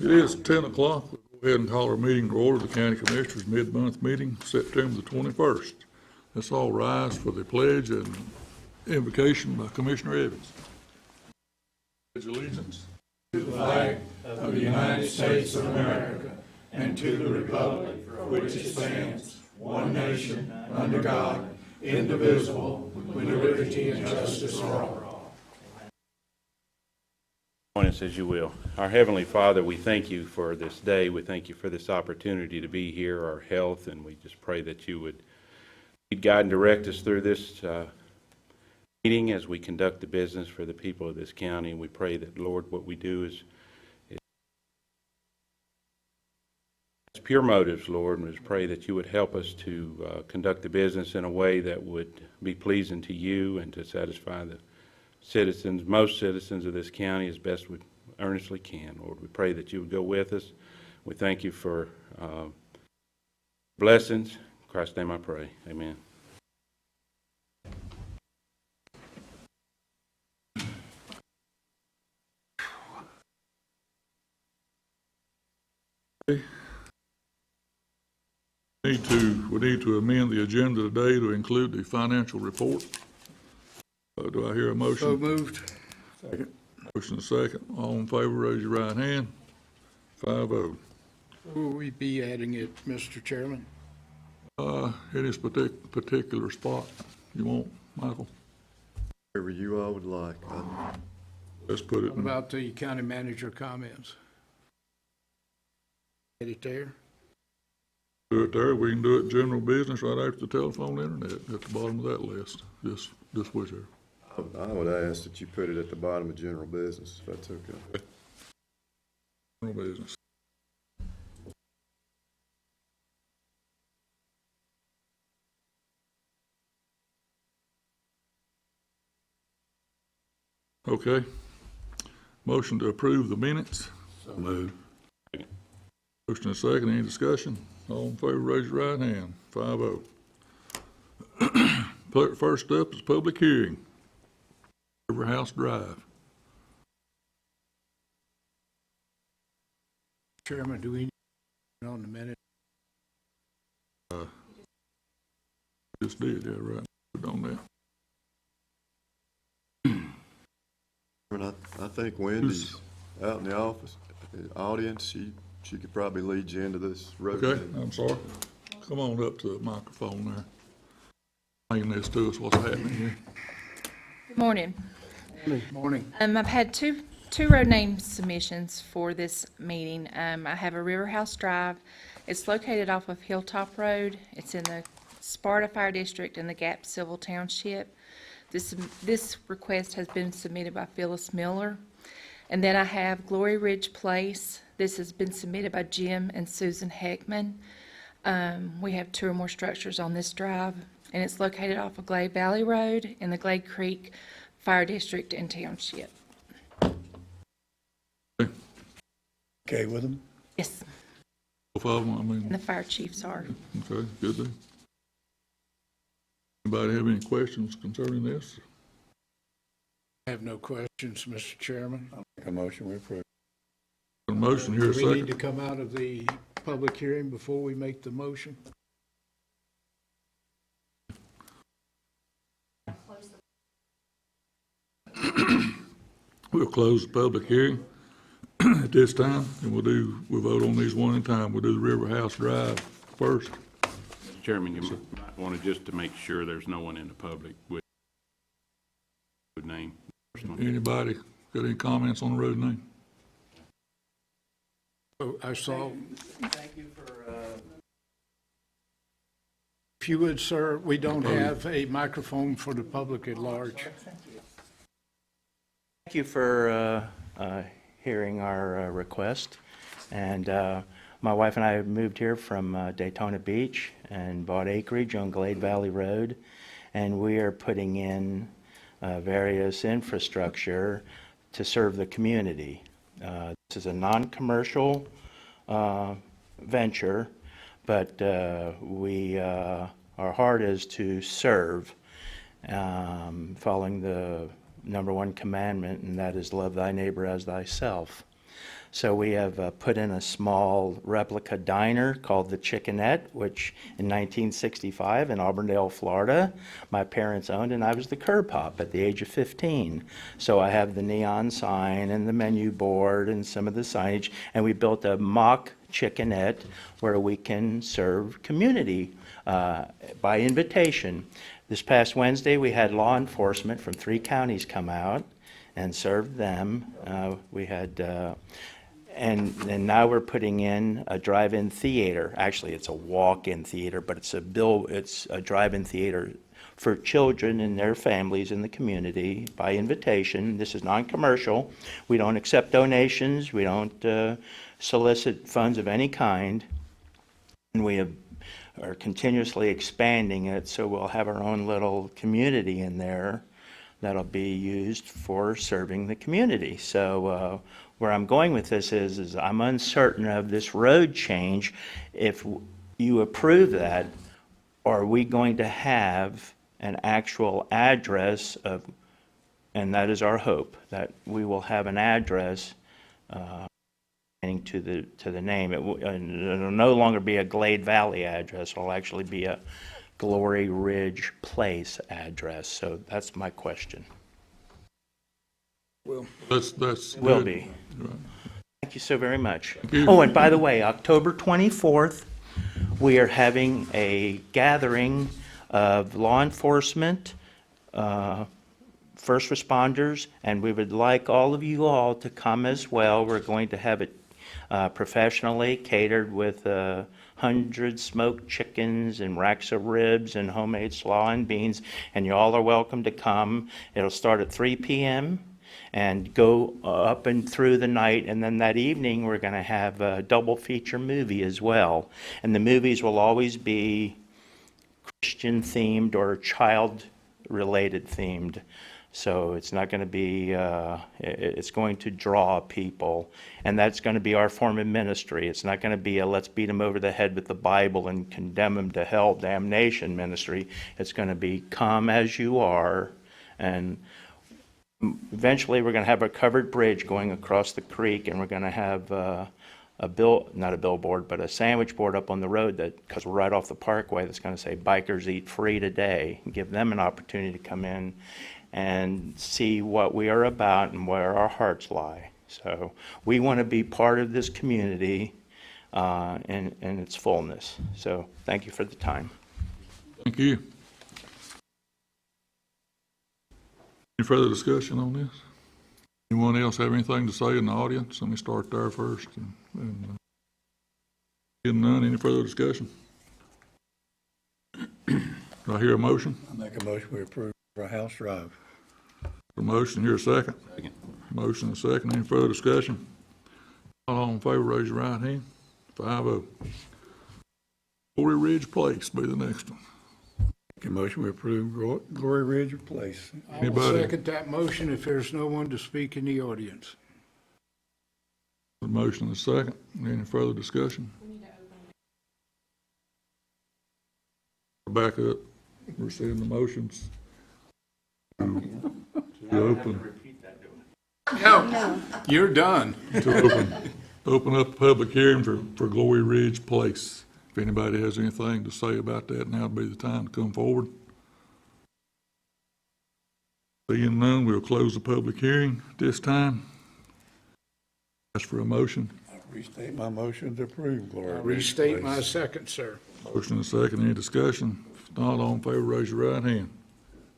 It is 10 o'clock. We'll go ahead and call our meeting to order, the County Commissioners' mid-month meeting, September the 21st. Let's all rise for the pledge and invocation by Commissioner Evans. Pledge allegiance To the flag of the United States of America and to the republic for which it stands, one nation, under God, indivisible, with liberty and justice for all. Join us as you will. Our Heavenly Father, we thank you for this day. We thank you for this opportunity to be here, our health, and we just pray that you would lead, guide, and direct us through this meeting as we conduct the business for the people of this county. And we pray that, Lord, what we do is pure motives, Lord, and we just pray that you would help us to conduct the business in a way that would be pleasing to you and to satisfy the citizens, most citizens of this county, as best we earnestly can. Lord, we pray that you would go with us. We thank you for blessings. In Christ's name I pray. Amen. We need to amend the agenda today to include the financial report. Do I hear a motion? So moved. Second. Motion and second. All in favor, raise your right hand. 5-0. Will we be adding it, Mr. Chairman? In this particular spot you want, Michael? Whatever you all would like. Let's put it What in. about the county manager comments? Get it there? Do it there. We can do it general business right after the telephone internet at the bottom of that list. Just whichever. I would ask that you put it at the bottom of general business, if that's okay. General business. Okay. Motion to approve the minutes. So moved. Motion and second. Any discussion? All in favor, raise your right hand. 5-0. First up is public hearing. River House Drive. Chairman, do we need on the minute? Just did, yeah, right. Put on that. I think Wendy's out in the office, the audience. She could probably lead you into this road. Okay, I'm sorry. Come on up to the microphone there. Explain this to us, what's happening here. Good morning. Morning. I've had two road name submissions for this meeting. I have a River House Drive. It's located off of Hilltop Road. It's in the Sparta Fire District in the Gap Civil Township. This request has been submitted by Phyllis Miller. And then I have Glory Ridge Place. This has been submitted by Jim and Susan Heckman. We have two or more structures on this drive, and it's located off of Glade Valley Road in the Glade Creek Fire District and Township. Okay with them? Yes, Both of them, I mean, and the fire chiefs are. okay, good deal. Anybody have any questions concerning this? I have no questions, Mr. Chairman. A motion we approve. A motion here, a Do we need second. to come out of the public hearing before we make the motion? We'll close the public hearing at this time, and we'll vote on these one at a time. We'll do the River House Drive first. Mr. Chairman, you might want to just to make sure there's no one in the public with name. Anybody got any comments on the road name? Oh, I saw. Thank you for. If you would, sir, we don't have a microphone for the public at large. Thank you for hearing our request. And my wife and I moved here from Daytona Beach and bought acreage on Glade Valley Road. And we are putting in various infrastructure to serve the community. This is a non-commercial venture, but our heart is to serve, following the number one commandment, and that is love thy neighbor as thyself. So we have put in a small replica diner called the Chickenette, which in 1965 in Auburndale, Florida, my parents owned, and I was the curb hop at the age of 15. So I have the neon sign and the menu board and some of the signage, and we built a mock Chickenette where we can serve community by invitation. This past Wednesday, we had law enforcement from 3 counties come out and served them. We had and now we're putting in a drive-in theater. Actually, it's a walk-in theater, but it's a drive-in theater for children and their families in the community by invitation. This is non-commercial. We don't accept donations. We don't solicit funds of any kind. And we are continuously expanding it, so we'll have our own little community in there that'll be used for serving the community. So where I'm going with this is I'm uncertain of this road change. If you approve that, are we going to have an actual address of, and that is our hope, that we will have an address to the name. It'll no longer be a Glade Valley address. It'll actually be a Glory Ridge Place address. So that's my question. Well, that's Will good. be. Right. Thank you so very much. you. Oh, and by the way, October 24th, we are having a gathering of law enforcement, first responders, and we would like all of you all to come as well. We're going to have it professionally catered with 100 smoked chickens and racks of ribs and homemade slaw and beans, and you all are welcome to come. It'll start at 3 p.m. and go up and through the night, and then that evening we're going to have a double feature movie as well. And the movies will always be Christian themed or child related themed. So it's not going to be, it's going to draw people, and that's going to be our form of ministry. It's not going to be a let's beat them over the head with the Bible and condemn them to hell, damnation ministry. It's going to be come as you are, and eventually we're going to have a covered bridge going across the creek, and we're going to have not a billboard, but a sandwich board up on the road that, because we're right off the parkway, that's going to say bikers eat free today, and give them an opportunity to come in and see what we are about and where our hearts lie. So we want to be part of this community in its fullness. So thank you for the time. Thank you. Any further discussion on this? Anyone else have anything to say in the audience? Let me start there first. Getting none, any further discussion? Do I hear a motion? I make a motion we approve for House Drive. A motion, here a second. Second. Motion and a second, any further discussion? All in favor, raise your right hand. 5-0. Glory Ridge Place be the next one. Make a motion we approve Glory Ridge Place. I will Anybody? second that motion if there's no one to speak in the audience. A motion and a second, any further discussion? Back up, we're seeing the motions. To You're done. open up a public hearing for Glory Ridge Place. If anybody has anything to say about that, now would be the time to come forward. Seeing none, we'll close the public hearing at this time. Ask for a motion. Restate my motion to approve Glory Ridge Restate my Place. second, sir. Motion and a second, any discussion? If not, all in favor, raise your right hand.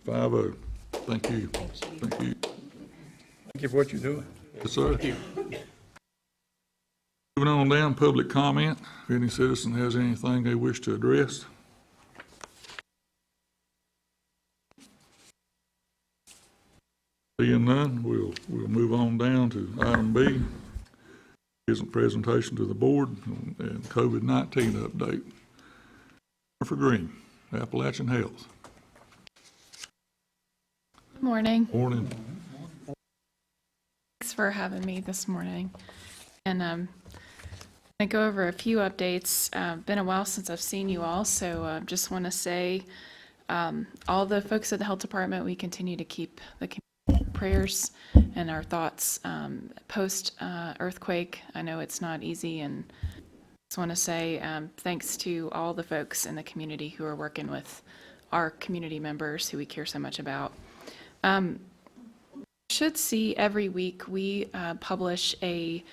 5-0. Thank you. Thank you. Thank you for what you're doing. Yes, sir. Moving on down, public comment. If any citizen has anything they wish to address. Seeing none, we'll move on down to item B. Is a presentation to the board and COVID-19 update. Jennifer Green, Appalachian Health. Good morning. Morning. Thanks for having me this morning. And I'm going to go over a few updates. Been a while since I've seen you all, so just want to say all the folks at the health department, we continue to keep the community prayers and our thoughts post-earthquake. I know it's not easy, and just want to say thanks to all the folks in the community who are working with our community members who we care so much about. Should see every week we publish a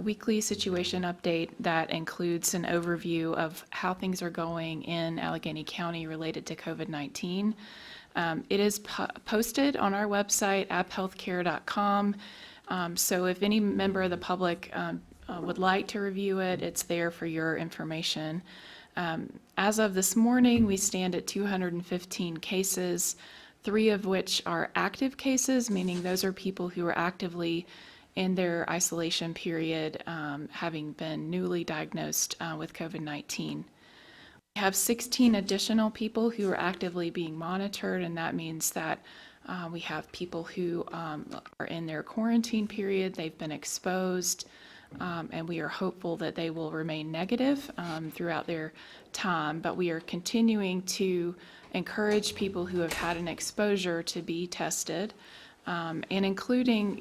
weekly situation update that includes an overview of how things are going in Alleghany County related to COVID-19. It is posted on our website, apphealthcare.com. So if any member of the public would like to review it, it's there for your information. As of this morning, we stand at 215 cases, 3 of which are active cases, meaning those are people who are actively in their isolation period, having been newly diagnosed with COVID-19. We have 16 additional people who are actively being monitored, and that means that we have people who are in their quarantine period, they've been exposed, and we are hopeful that they will remain negative throughout their time. But we are continuing to encourage people who have had an exposure to be tested, and including,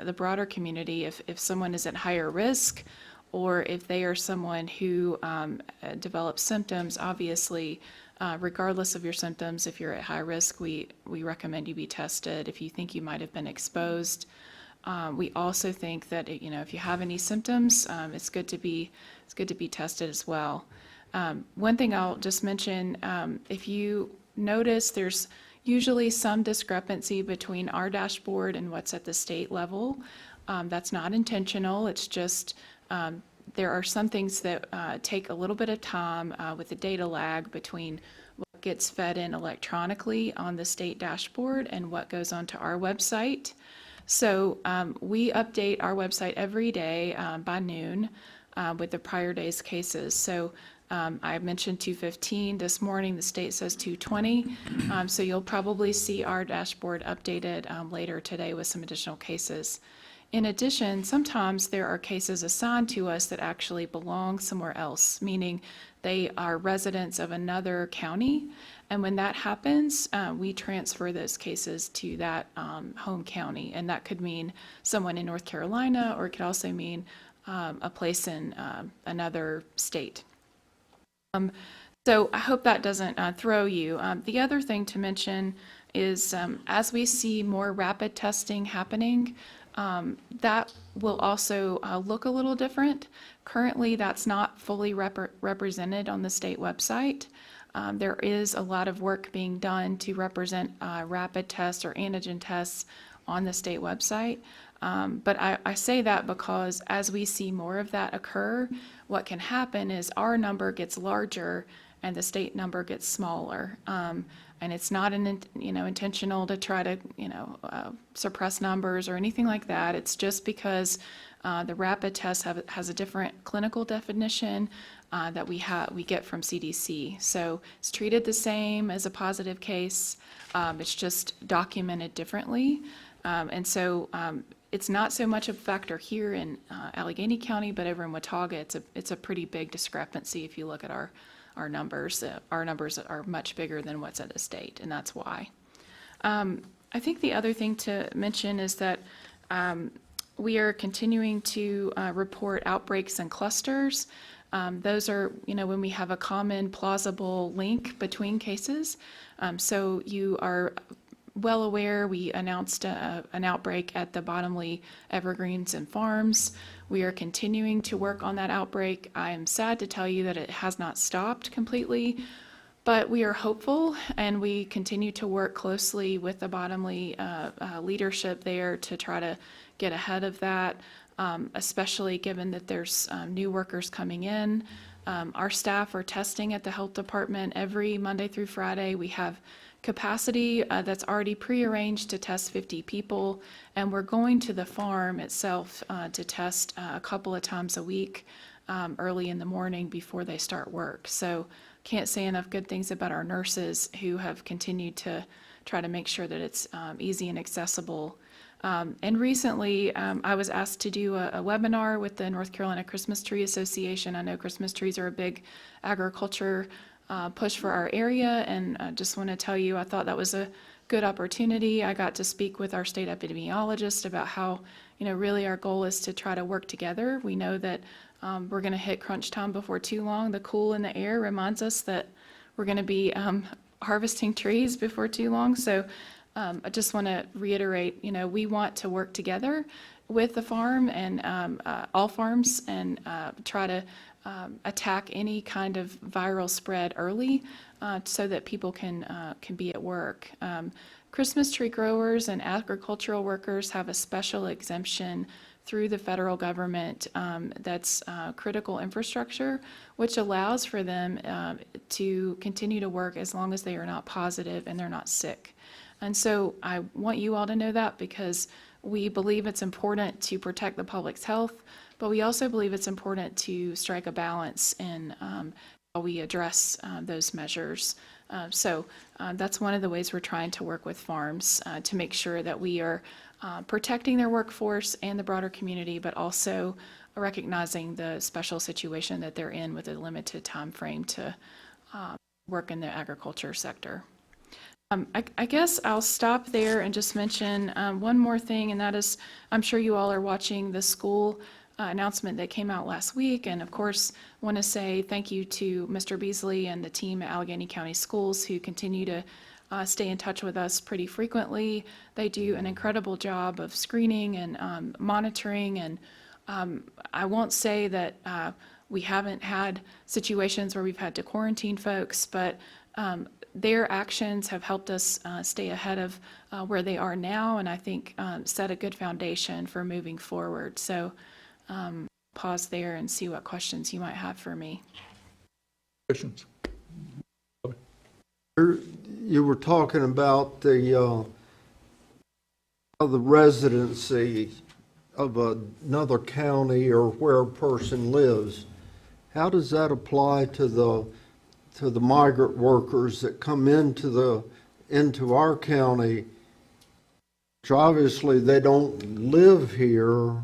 the broader community. If someone is at higher risk, or if they are someone who develops symptoms, obviously, regardless of your symptoms, if you're at high risk, we recommend you be tested. If you think you might have been exposed, we also think that if you have any symptoms, it's good to be tested as well. One thing I'll just mention, if you notice, there's usually some discrepancy between our dashboard and what's at the state level. That's not intentional. It's just there are some things that take a little bit of time with the data lag between what gets fed in electronically on the state dashboard and what goes onto our website. So we update our website every day by noon with the prior day's cases. So I mentioned 215 this morning. The state says 220. So you'll probably see our dashboard updated later today with some additional cases. In addition, sometimes there are cases assigned to us that actually belong somewhere else, meaning they are residents of another county. And when that happens, we transfer those cases to that home county. And that could mean someone in North Carolina, or it could also mean a place in another state. So I hope that doesn't throw you. The other thing to mention is as we see more rapid testing happening, that will also look a little different. Currently, that's not fully represented on the state website. There is a lot of work being done to represent rapid tests or antigen tests on the state website. But I say that because as we see more of that occur, what can happen is our number gets larger and the state number gets smaller. And it's not intentional to try to suppress numbers or anything like that. It's just because the rapid test has a different clinical definition that we get from CDC. So it's treated the same as a positive case. It's just documented differently. And so it's not so much a factor here in Alleghany County, but over in Watauga, it's a pretty big discrepancy if you look at our numbers. Our numbers are much bigger than what's at the state, and that's why. I think the other thing to mention is that we are continuing to report outbreaks and clusters. Those are, when we have a common plausible link between cases. So you are well aware, we announced an outbreak at the Bottomley Evergreens and Farms. We are continuing to work on that outbreak. I am sad to tell you that it has not stopped completely, but we are hopeful, and we continue to work closely with the Bottomley leadership there to try to get ahead of that, especially given that there's new workers coming in. Our staff are testing at the health department every Monday through Friday. We have capacity that's already prearranged to test 50 people, and we're going to the farm itself to test a couple of times a week early in the morning before they start work. So can't say enough good things about our nurses who have continued to try to make sure that it's easy and accessible. And recently, I was asked to do a webinar with the North Carolina Christmas Tree Association. I know Christmas trees are a big agriculture push for our area, and I just want to tell you, I thought that was a good opportunity. I got to speak with our state epidemiologist about how, really our goal is to try to work together. We know that we're going to hit crunch time before too long. The cool in the air reminds us that we're going to be harvesting trees before too long. So I just want to reiterate, we want to work together with the farm and all farms and try to attack any kind of viral spread early so that people can be at work. Christmas tree growers and agricultural workers have a special exemption through the federal government that's critical infrastructure, which allows for them to continue to work as long as they are not positive and they're not sick. And so I want you all to know that because we believe it's important to protect the public's health, but we also believe it's important to strike a balance in how we address those measures. So that's one of the ways we're trying to work with farms to make sure that we are protecting their workforce and the broader community, but also recognizing the special situation that they're in with a limited time frame to work in the agriculture sector. I guess I'll stop there and just mention one more thing, and that is, I'm sure you all are watching the school announcement that came out last week, and of course, want to say thank you to Mr. Beasley and the team at Alleghany County Schools who continue to stay in touch with us pretty frequently. They do an incredible job of screening and monitoring, and I won't say that we haven't had situations where we've had to quarantine folks, but their actions have helped us stay ahead of where they are now, and I think set a good foundation for moving forward. So pause there and see what questions you might have for me. Questions? You were talking about the residency of another county or where a person lives. How does that apply to the migrant workers that come into our county, which obviously they don't live here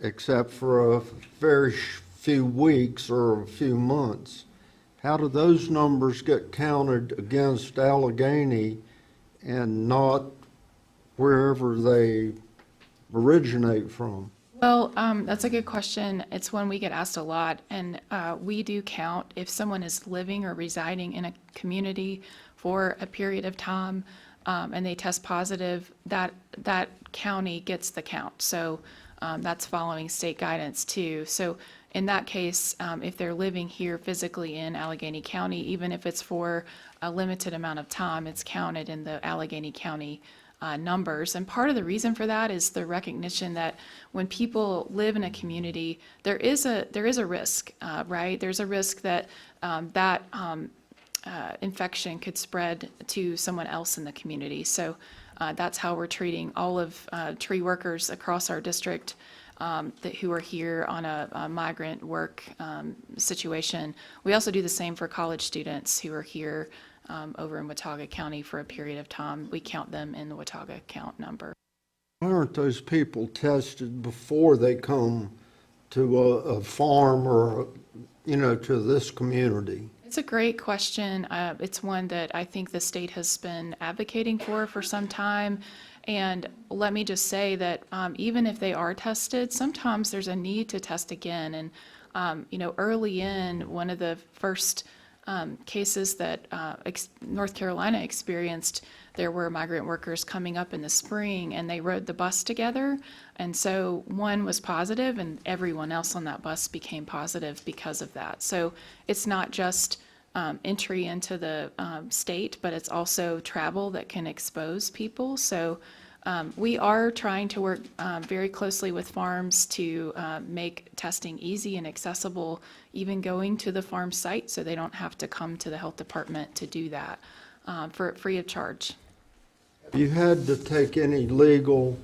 except for a very few weeks or a few months? How do those numbers get counted against Alleghany and not wherever they originate from? Well, that's a good question. It's one we get asked a lot, and we do count if someone is living or residing in a community for a period of time and they test positive, that county gets the count. So that's following state guidance too. So in that case, if they're living here physically in Alleghany County, even if it's for a limited amount of time, it's counted in the Alleghany County numbers. And part of the reason for that is the recognition that when people live in a community, there is a risk, right? There's a risk that infection could spread to someone else in the community. So that's how we're treating all of tree workers across our district who are here on a migrant work situation. We also do the same for college students who are here over in Watauga County for a period of time. We count them in the Watauga count number. Why aren't those people tested before they come to a farm or, to this community? It's a great question. It's one that I think the state has been advocating for some time. And let me just say that even if they are tested, sometimes there's a need to test again. And, early in, one of the first cases that North Carolina experienced, there were migrant workers coming up in the spring and they rode the bus together. And so one was positive and everyone else on that bus became positive because of that. So it's not just entry into the state, but it's also travel that can expose people. So we are trying to work very closely with farms to make testing easy and accessible, even going to the farm site so they don't have to come to the health department to do that for free of charge. Have you had to take any legal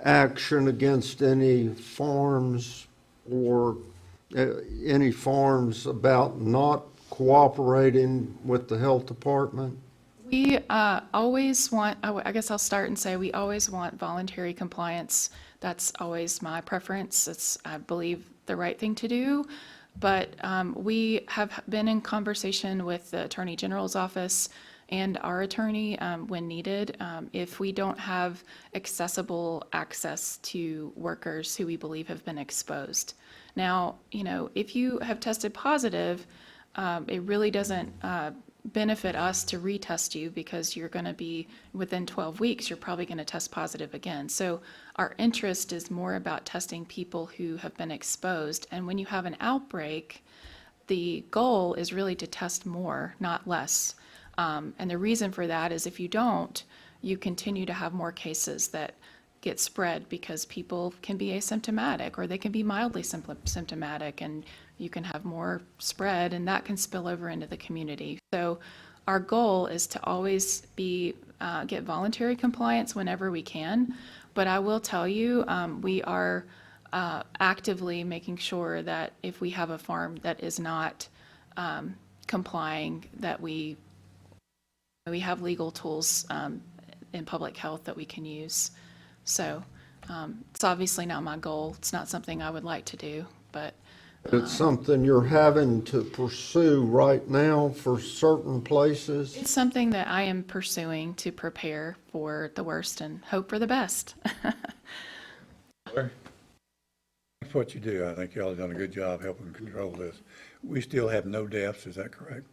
action against any farms or any farms about not cooperating with the health department? We always want, I guess I'll start and say we always want voluntary compliance. That's always my preference. It's, I believe, the right thing to do. But we have been in conversation with the Attorney General's office and our attorney when needed, if we don't have accessible access to workers who we believe have been exposed. Now, if you have tested positive, it really doesn't benefit us to retest you because you're going to be, within 12 weeks, you're probably going to test positive again. So our interest is more about testing people who have been exposed. And when you have an outbreak, the goal is really to test more, not less. And the reason for that is if you don't, you continue to have more cases that get spread because people can be asymptomatic or they can be mildly symptomatic, and you can have more spread and that can spill over into the community. So our goal is to always get voluntary compliance whenever we can. But I will tell you, we are actively making sure that if we have a farm that is not complying, that we have legal tools in public health that we can use. So it's obviously not my goal. It's not something I would like to do, but It's something you're having to pursue right now for certain places? it's something that I am pursuing to prepare for the worst and hope for the best. Larry? That's what you do. I think y'all have done a good job helping control this. We still have no deaths, is that correct?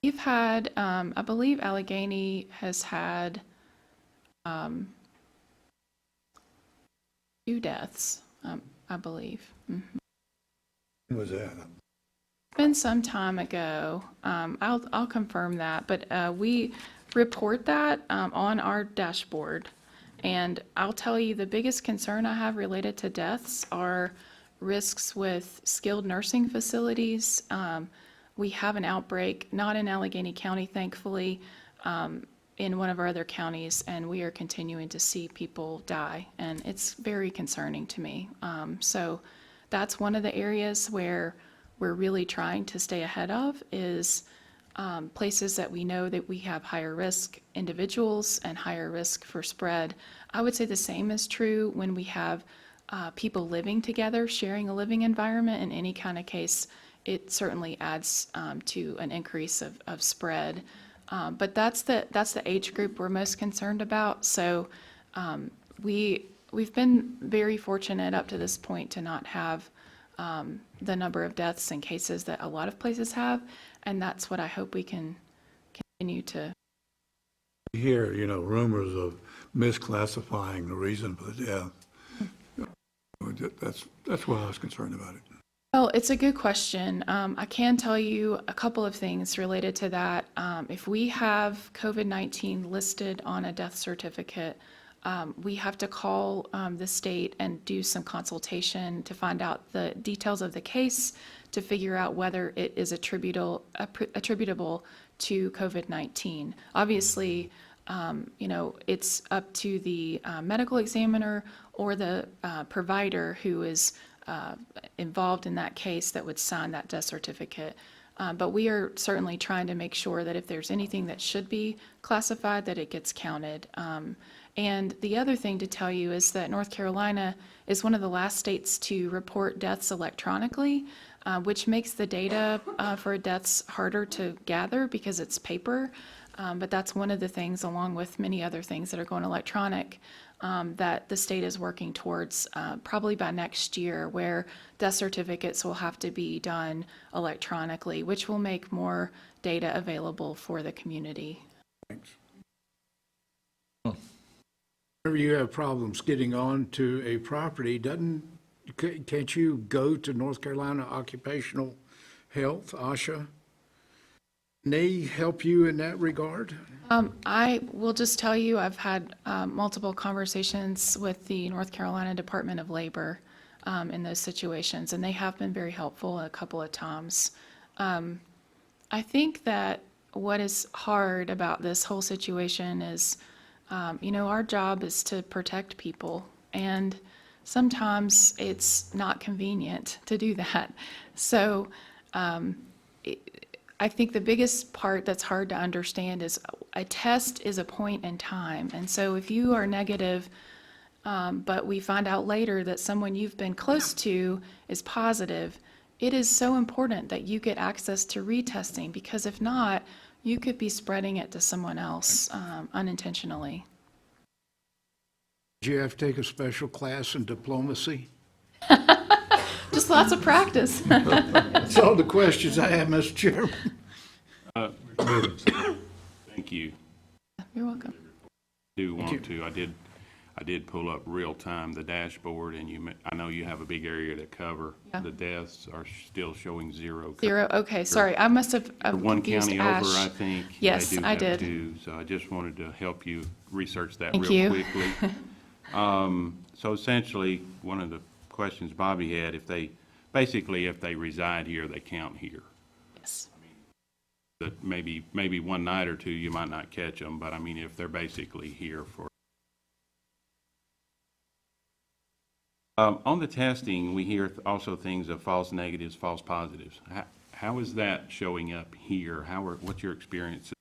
We've had, I believe Alleghany has had 2 deaths, I believe. When was that? Been some time ago. I'll confirm that, but we report that on our dashboard. And I'll tell you, the biggest concern I have related to deaths are risks with skilled nursing facilities. We have an outbreak, not in Alleghany County, thankfully, in one of our other counties, and we are continuing to see people die, and it's very concerning to me. So that's one of the areas where we're really trying to stay ahead of is places that we know that we have higher risk individuals and higher risk for spread. I would say the same is true when we have people living together, sharing a living environment. In any kind of case, it certainly adds to an increase of spread. But that's the age group we're most concerned about. So we've been very fortunate up to this point to not have the number of deaths and cases that a lot of places have, and that's what I hope we can continue to. You hear, rumors of misclassifying the reason for the death. That's why I was concerned about it. Well, it's a good question. I can tell you a couple of things related to that. If we have COVID-19 listed on a death certificate, we have to call the state and do some consultation to find out the details of the case to figure out whether it is attributable to COVID-19. Obviously, it's up to the medical examiner or the provider who is involved in that case that would sign that death certificate. But we are certainly trying to make sure that if there's anything that should be classified, that it gets counted. And the other thing to tell you is that North Carolina is one of the last states to report deaths electronically, which makes the data for deaths harder to gather because it's paper. But that's one of the things, along with many other things that are going electronic, that the state is working towards probably by next year, where death certificates will have to be done electronically, which will make more data available for the community. Thanks. Whenever you have problems getting on to a property, can't you go to North Carolina Occupational Health, OSHA? Can they help you in that regard? I will just tell you, I've had multiple conversations with the North Carolina Department of Labor in those situations, and they have been very helpful a couple of times. I think that what is hard about this whole situation is, our job is to protect people, and sometimes it's not convenient to do that. So I think the biggest part that's hard to understand is a test is a point in time. And so if you are negative, but we find out later that someone you've been close to is positive, it is so important that you get access to retesting, because if not, you could be spreading it to someone else unintentionally. Did you have to take a special class in diplomacy? Just lots of practice. That's all the questions I have, Mr. Chairman. Thank you. You're welcome. Do want to, I did pull up real time the dashboard, and I know you have a big area to cover. Yeah. The deaths are still showing zero. 0, okay, sorry, I must have One confused county Ash. over, I think. Yes, they do I have did. 2, so I just wanted to help you research that Thank real you. quickly. So essentially, one of the questions Bobby had, if they reside here, they count here. Yes. That maybe one night or two, you might not catch them, but I mean, if they're basically here for. On the testing, we hear also things of false negatives, false positives. How is that showing up here? What's your experience?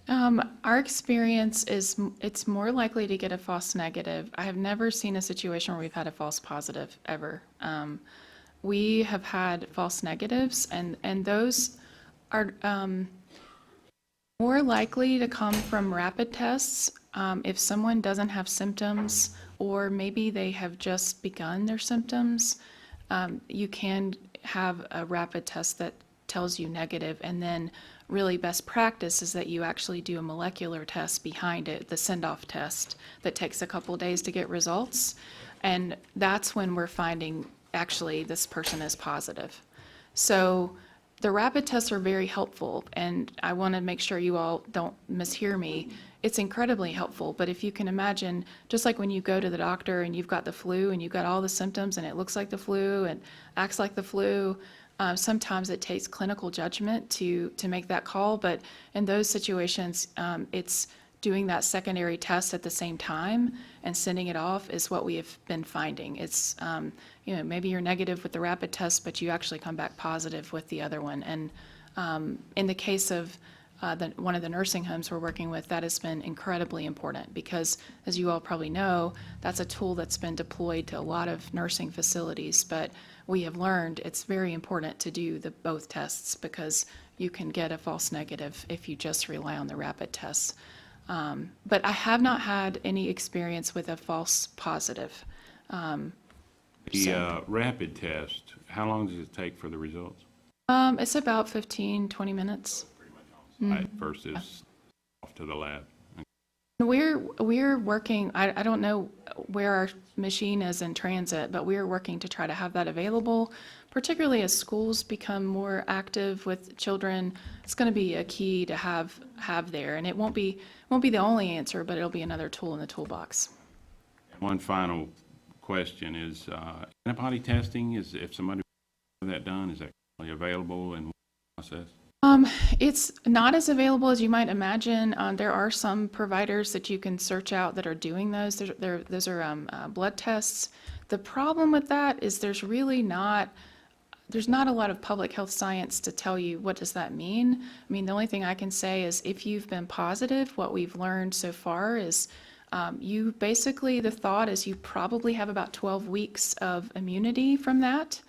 Our experience is it's more likely to get a false negative. I have never seen a situation where we've had a false positive ever. We have had false negatives, and those are more likely to come from rapid tests. If someone doesn't have symptoms, or maybe they have just begun their symptoms, you can have a rapid test that tells you negative, and then really best practice is that you actually do a molecular test behind it, the send-off test, that takes a couple days to get results. And that's when we're finding actually this person is positive. So the rapid tests are very helpful, and I want to make sure you all don't mishear me. It's incredibly helpful, but if you can imagine, just like when you go to the doctor and you've got the flu and you've got all the symptoms and it looks like the flu and acts like the flu, sometimes it takes clinical judgment to make that call, but in those situations, it's doing that secondary test at the same time and sending it off is what we have been finding. It's, maybe you're negative with the rapid test, but you actually come back positive with the other one. And in the case of one of the nursing homes we're working with, that has been incredibly important because, as you all probably know, that's a tool that's been deployed to a lot of nursing facilities, but we have learned it's very important to do both tests because you can get a false negative if you just rely on the rapid tests. But I have not had any experience with a false positive. The rapid test, how long does it take for the results? It's about 15, 20 minutes. Right, versus off to the lab. We're working, I don't know where our machine is in transit, but we're working to try to have that available, particularly as schools become more active with children. It's going to be a key to have there, and it won't be the only answer, but it'll be another tool in the toolbox. One final question is, antibody testing, if somebody wants that done, is that currently available in what process? It's not as available as you might imagine. There are some providers that you can search out that are doing those. Those are blood tests. The problem with that is there's not a lot of public health science to tell you what does that mean. I mean, the only thing I can say is if you've been positive, what we've learned so far is you basically, the thought is you probably have about 12 weeks of immunity from that.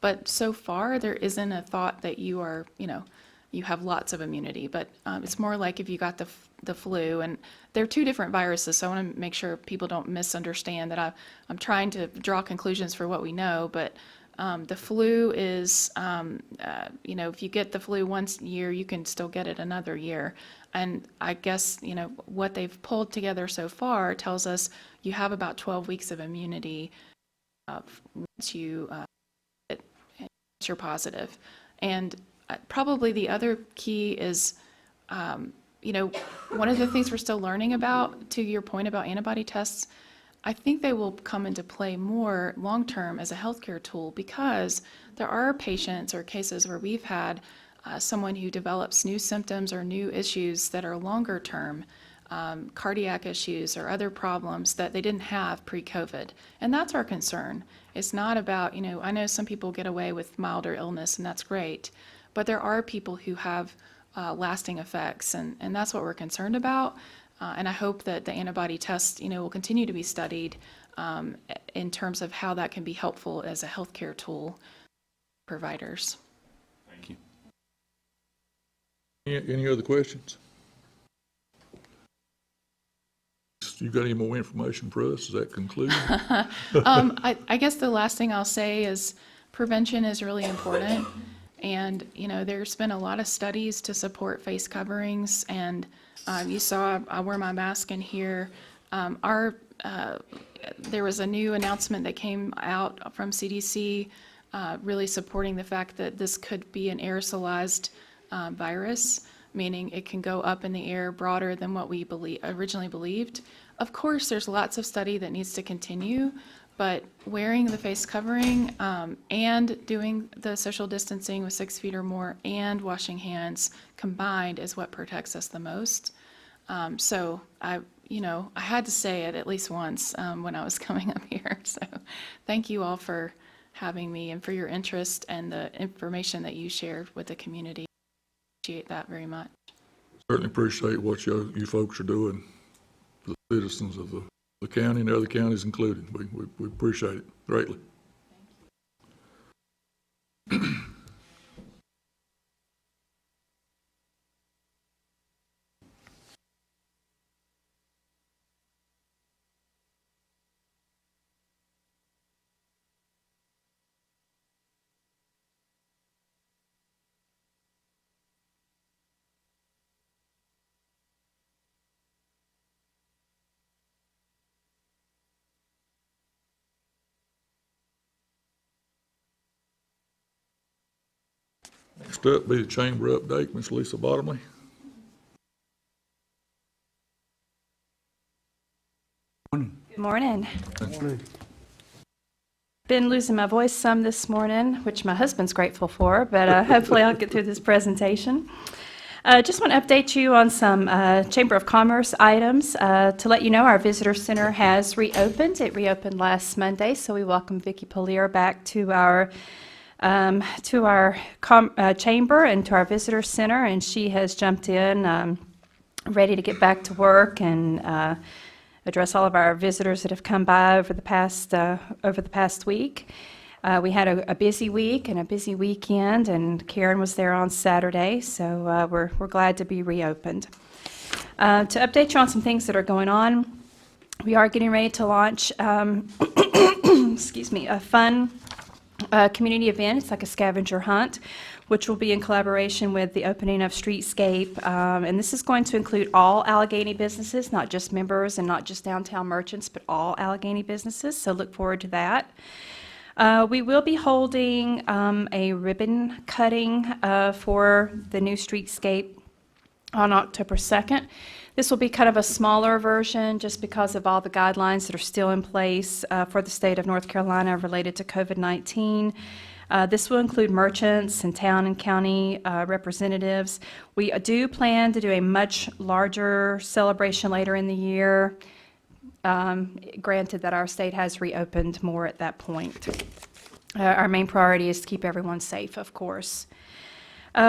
But so far, there isn't a thought that you are, you have lots of immunity, but it's more like if you got the flu, and they're two different viruses, so I want to make sure people don't misunderstand that I'm trying to draw conclusions for what we know, but the flu is, if you get the flu once a year, you can still get it another year. And I guess, what they've pulled together so far tells us you have about 12 weeks of immunity once you're positive. And probably the other key is, one of the things we're still learning about, to your point about antibody tests, I think they will come into play more long-term as a healthcare tool because there are patients or cases where we've had someone who develops new symptoms or new issues that are longer-term, cardiac issues or other problems that they didn't have pre-COVID. And that's our concern. It's not about, I know some people get away with milder illness and that's great, but there are people who have lasting effects, and that's what we're concerned about. And I hope that the antibody test, will continue to be studied in terms of how that can be helpful as a healthcare tool. providers. Thank you. Any other questions? You got any more information for us? Does that conclude? I guess the last thing I'll say is prevention is really important. And, there's been a lot of studies to support face coverings. And you saw I wear my mask in here. There was a new announcement that came out from CDC really supporting the fact that this could be an aerosolized virus, meaning it can go up in the air broader than what we originally believed. Of course, there's lots of study that needs to continue, but wearing the face covering and doing the social distancing with 6 feet or more and washing hands combined is what protects us the most. So I had to say it at least once when I was coming up here. So thank you all for having me and for your interest and the information that you shared with the community. Appreciate that very much. Certainly appreciate what you folks are doing for the citizens of the county and other counties included. We appreciate it greatly. Next up be the chamber update, Ms. Lisa Bottomley. Good morning. Been losing my voice some this morning, which my husband's grateful for, but hopefully I'll get through this presentation. Just want to update you on some Chamber of Commerce items. To let you know, our visitor center has reopened. It reopened last Monday, so we welcome Vicki Polier back to our chamber and to our visitor center, and she has jumped in, ready to get back to work and address all of our visitors that have come by over the past week. We had a busy week and a busy weekend, and Karen was there on Saturday, so we're glad to be reopened. To update you on some things that are going on, we are getting ready to launch excuse me, a fun community event. It's like a scavenger hunt, which will be in collaboration with the opening of Streetscape. And this is going to include all Alleghany businesses, not just members and not just downtown merchants, but all Alleghany businesses. So look forward to that. We will be holding a ribbon cutting for the new Streetscape on October 2nd. This will be kind of a smaller version just because of all the guidelines that are still in place for the state of North Carolina related to COVID-19. This will include merchants and town and county representatives. We do plan to do a much larger celebration later in the year, granted that our state has reopened more at that point. Our main priority is to keep everyone safe, of course.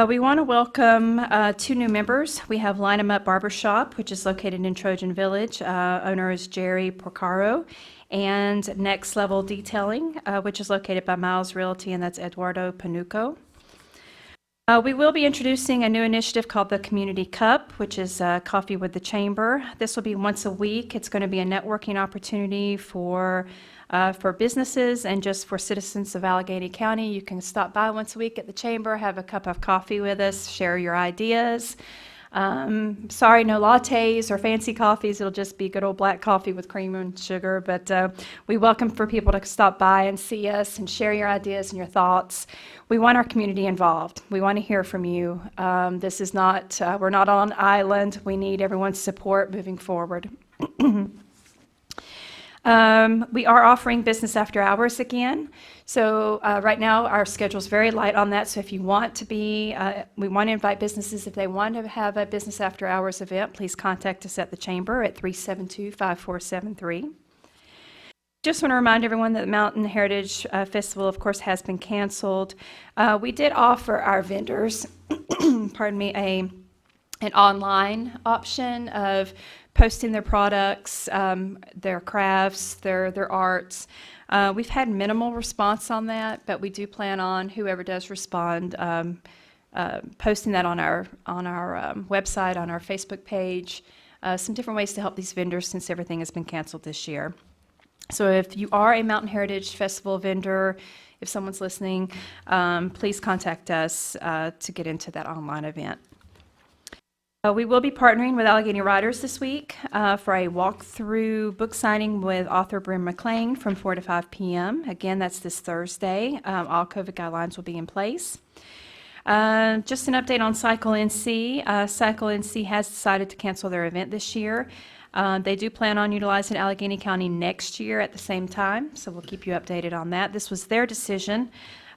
We want to welcome 2 new members. We have Line 'em Up Barbershop, which is located in Trojan Village. Owner is Jerry Porcaro. And Next Level Detailing, which is located by Miles Realty, and that's Eduardo Panuco. We will be introducing a new initiative called the Community Cup, which is coffee with the chamber. This will be once a week. It's going to be a networking opportunity for businesses and just for citizens of Alleghany County. You can stop by once a week at the chamber, have a cup of coffee with us, share your ideas. Sorry, no lattes or fancy coffees. It'll just be good old black coffee with cream and sugar. But we welcome for people to stop by and see us and share your ideas and your thoughts. We want our community involved. We want to hear from you. This is not, we're not on an island. We need everyone's support moving forward. We are offering business after hours again. So right now our schedule is very light on that. So if you want to be, we want to invite businesses. If they want to have a business after hours event, please contact us at the chamber at 372-5473. Just want to remind everyone that the Mountain Heritage Festival, of course, has been canceled. We did offer our vendors, pardon me, an online option of posting their products, their crafts, their arts. We've had minimal response on that, but we do plan on, whoever does respond, posting that on our website, on our Facebook page, some different ways to help these vendors since everything has been canceled this year. So if you are a Mountain Heritage Festival vendor, if someone's listening, please contact us to get into that online event. We will be partnering with Alleghany Writers this week for a walkthrough book signing with author Bryn McLean from 4 to 5 p.m. Again, that's this Thursday. All COVID guidelines will be in place. Just an update on Cycle NC. Cycle NC has decided to cancel their event this year. They do plan on utilizing Alleghany County next year at the same time, so we'll keep you updated on that. This was their decision.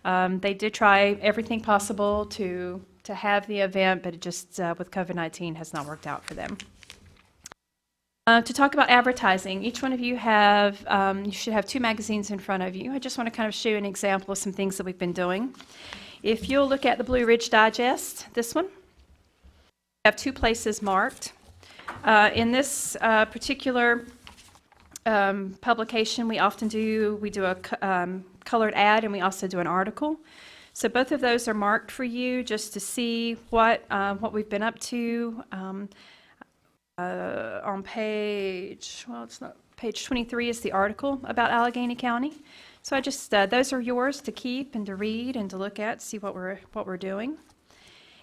They did try everything possible to have the event, but it just, with COVID-19, has not worked out for them. To talk about advertising, each one of you you should have 2 magazines in front of you. I just want to kind of show you an example of some things that we've been doing. If you'll look at the Blue Ridge Digest, this one, we have 2 places marked. In this particular publication, we do a colored ad, and we also do an article. So both of those are marked for you just to see what we've been up to. On page 23 is the article about Alleghany County. So I just those are yours to keep and to read and to look at, see what we're doing.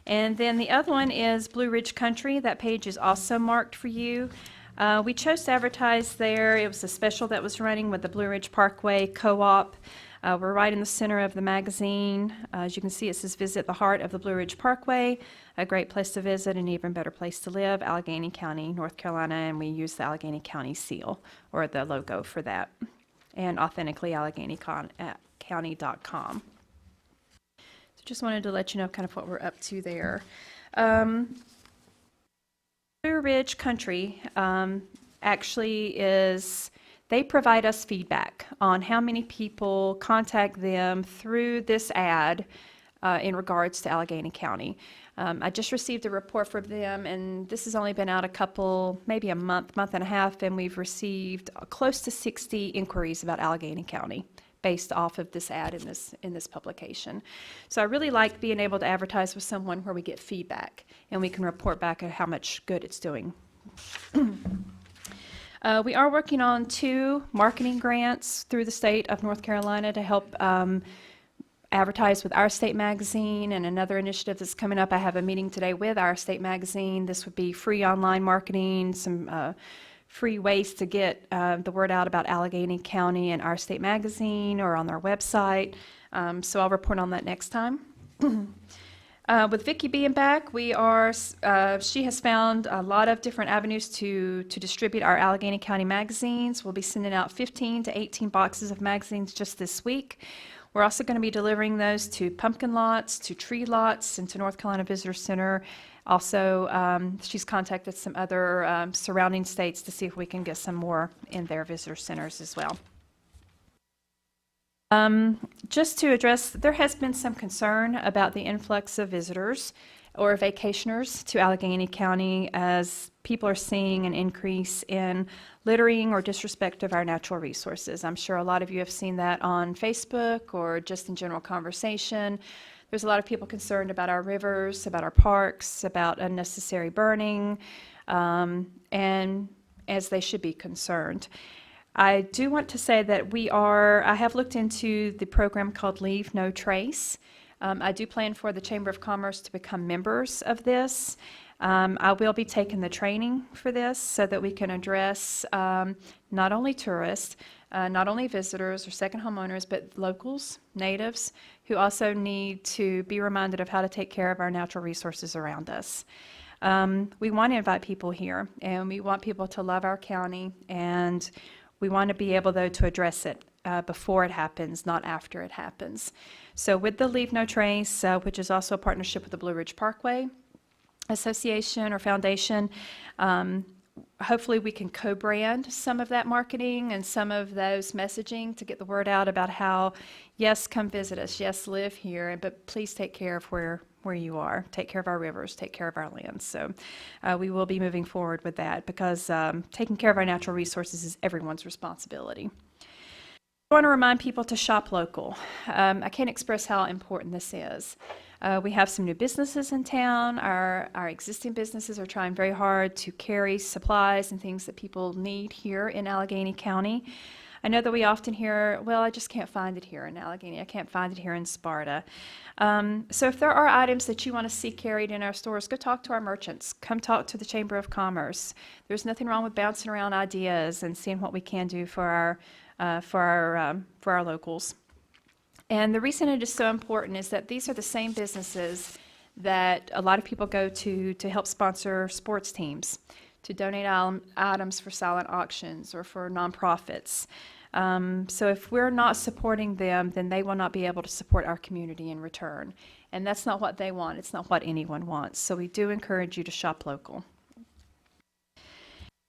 And then the other one is Blue Ridge Country. That page is also marked for you. We chose to advertise there. It was a special that was running with the Blue Ridge Parkway Co-op. We're right in the center of the magazine. As you can see, it says visit the heart of the Blue Ridge Parkway, a great place to visit, an even better place to live, Alleghany County, North Carolina, and we use the Alleghany County seal, or the logo for that, and authentically AlleganyCounty.com. So just wanted to let you know kind of what we're up to there. Blue Ridge Country actually is... They provide us feedback on how many people contact them through this ad in regards to Alleghany County. I just received a report from them, and this has only been out maybe a month and a half, and we've received close to 60 inquiries about Alleghany County based off of this ad in this publication. So I really like being able to advertise with someone where we get feedback, and we can report back at how much good it's doing. We are working on 2 marketing grants through the state of North Carolina to help advertise with Our State Magazine, and another initiative that's coming up. I have a meeting today with Our State Magazine. This would be free online marketing, some free ways to get the word out about Alleghany County and Our State Magazine or on their website. So I'll report on that next time. With Vicki being back, she has found a lot of different avenues to distribute our Alleghany County magazines. We'll be sending out 15 to 18 boxes of magazines just this week. We're also going to be delivering those to pumpkin lots, to tree lots, and to North Carolina Visitor Center. Also, she's contacted some other surrounding states to see if we can get some more in their visitor centers as well. Just to address, there has been some concern about the influx of visitors or vacationers to Alleghany County as people are seeing an increase in littering or disrespect of our natural resources. I'm sure a lot of you have seen that on Facebook or just in general conversation. There's a lot of people concerned about our rivers, about our parks, about unnecessary burning, and as they should be concerned. I do want to say that I have looked into the program called Leave No Trace. I do plan for the Chamber of Commerce to become members of this. I will be taking the training for this so that we can address not only tourists, not only visitors or second homeowners, but locals, natives, who also need to be reminded of how to take care of our natural resources around us. We want to invite people here, and we want people to love our county, and we want to be able, though, to address it before it happens, not after it happens. So with the Leave No Trace, which is also a partnership with the Blue Ridge Parkway Association or Foundation, hopefully we can co-brand some of that marketing and some of those messaging to get the word out about how, yes, come visit us, yes, live here, but please take care of where where you are, take care of our rivers, take care of our lands. So we will be moving forward with that because taking care of our natural resources is everyone's responsibility. I want to remind people to shop local. I can't express how important this is. We have some new businesses in town. Our existing businesses are trying very hard to carry supplies and things that people need here in Alleghany County. I know that we often hear, well, I just can't find it here in Alleghany. I can't find it here in Sparta. So if there are items that you want to see carried in our stores, go talk to our merchants. Come talk to the Chamber of Commerce. There's nothing wrong with bouncing around ideas and seeing what we can do for our locals. And the reason it is so important is that these are the same businesses that a lot of people go to help sponsor sports teams, to donate items for silent auctions or for nonprofits. So if we're not supporting them, then they will not be able to support our community in return. And that's not what they want. It's not what anyone wants. So we do encourage you to shop local.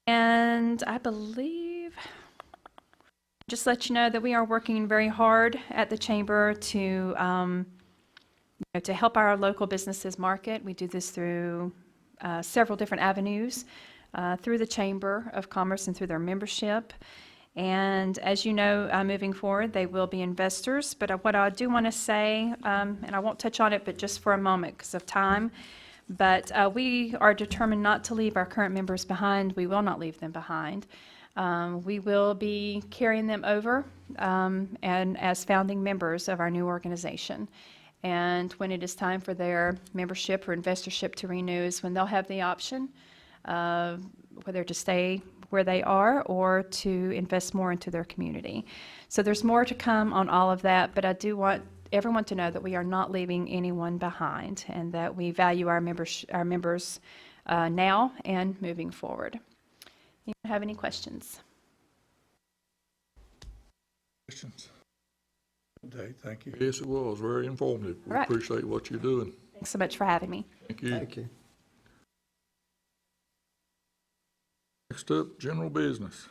And I believe, just let you know that we are working very hard at the Chamber to help our local businesses market. We do this through several different avenues, through the Chamber of Commerce and through their membership. And as you know, moving forward, they will be investors. But what I do want to say, and I won't touch on it, but just for a moment because of time, but we are determined not to leave our current members behind. We will not leave them behind. We will be carrying them over and as founding members of our new organization. And when it is time for their membership or investorship to renew is when they'll have the option whether to stay where they are or to invest more into their community. So there's more to come on all of that, but I do want everyone to know that we are not leaving anyone behind and that we value our members now and moving forward. You have any questions? Questions? Dave, thank you. Yes, it was very informative. We Right. appreciate what you're doing. Thanks so much for having me. Thank you. Thank you. Next up, general business.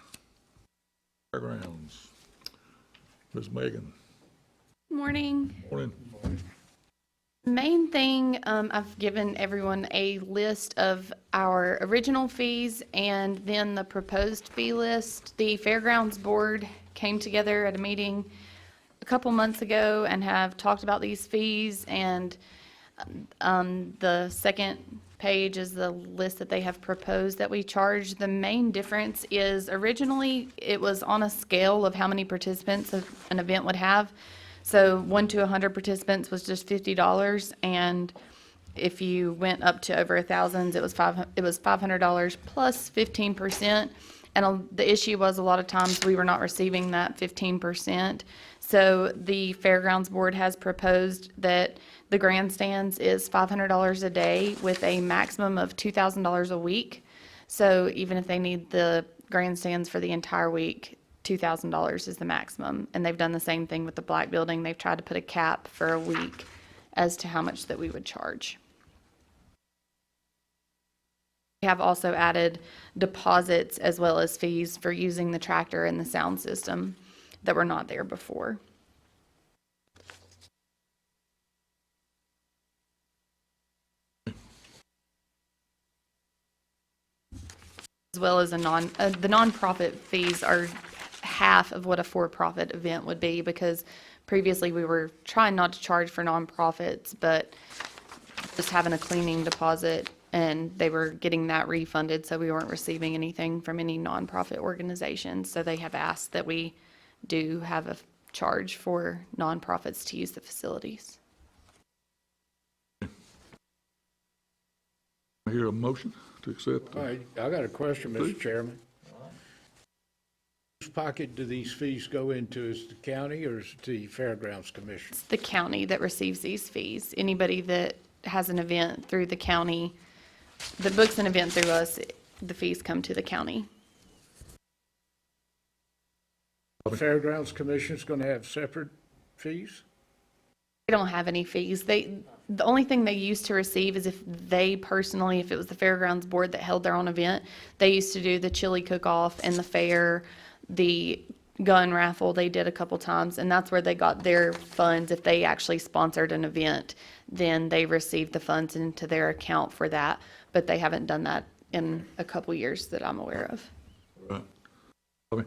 Fairgrounds. Ms. Megan, Morning. morning. Main thing, I've given everyone a list of our original fees and then the proposed fee list. The Fairgrounds Board came together at a meeting a couple months ago and have talked about these fees, and the second page is the list that they have proposed that we charge. The main difference is originally it was on a scale of how many participants an event would have. So 1 to 100 participants was just $50, and if you went up to over 1,000, it was $500 plus 15%. And the issue was a lot of times we were not receiving that 15%. So the Fairgrounds Board has proposed that the grandstands is $500 a day with a maximum of $2,000 a week. So even if they need the grandstands for the entire week, $2,000 is the maximum. And they've done the same thing with the Black Building. They've tried to put a cap for a week as to how much that we would charge. We have also added deposits as well as fees for using the tractor and the sound system that were not there before. As well as the nonprofit fees are half of what a for-profit event would be, because previously we were trying not to charge for nonprofits, but just having a cleaning deposit, and they were getting that refunded, so we weren't receiving anything from any nonprofit organizations. So they have asked that we do have a charge for nonprofits to use the facilities. I hear a motion to accept. All right, I got a question, Please. Mr. Chairman. Whose pocket do these fees go into? Is it the county or is it the Fairgrounds Commission? It's the county that receives these fees. Anybody that has an event through the county, that books an event through us, the fees come to the county. The Fairgrounds Commission's gonna have separate fees? They don't have any fees. The only thing they used to receive is if they personally, if it was the Fairgrounds Board that held their own event, they used to do the chili cook-off and the fair, the gun raffle they did a couple times, and that's where they got their funds. If they actually sponsored an event, then they received the funds into their account for that, but they haven't done that in a couple years that I'm aware of. Right. Bobby?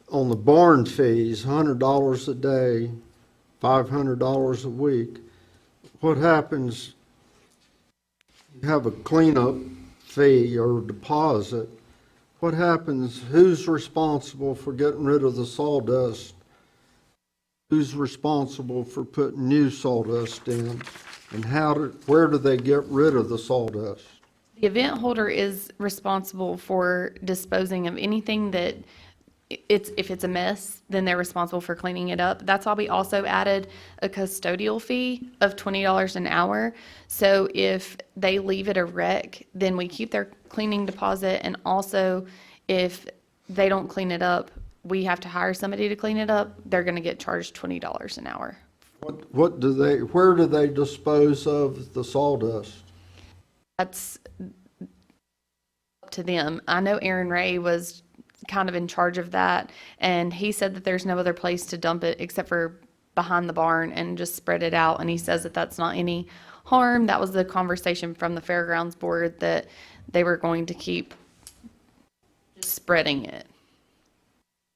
On the barn fees, $100 a day, $500 a week, what happens? You have a cleanup fee or deposit. What happens? Who's responsible for getting rid of the sawdust? Who's responsible for putting new sawdust in? And where do they get rid of the sawdust? The event holder is responsible for disposing of anything that if it's a mess, then they're responsible for cleaning it up. That's why we also added a custodial fee of $20 an hour. So if they leave it a wreck, then we keep their cleaning deposit, and also if they don't clean it up, we have to hire somebody to clean it up. They're going to get charged $20 an hour. Where do they dispose of the sawdust? That's up to them. I know Aaron Ray was kind of in charge of that, and he said that there's no other place to dump it except for behind the barn and just spread it out, and he says that that's not any harm. That was the conversation from the fairgrounds board, that they were going to keep spreading it.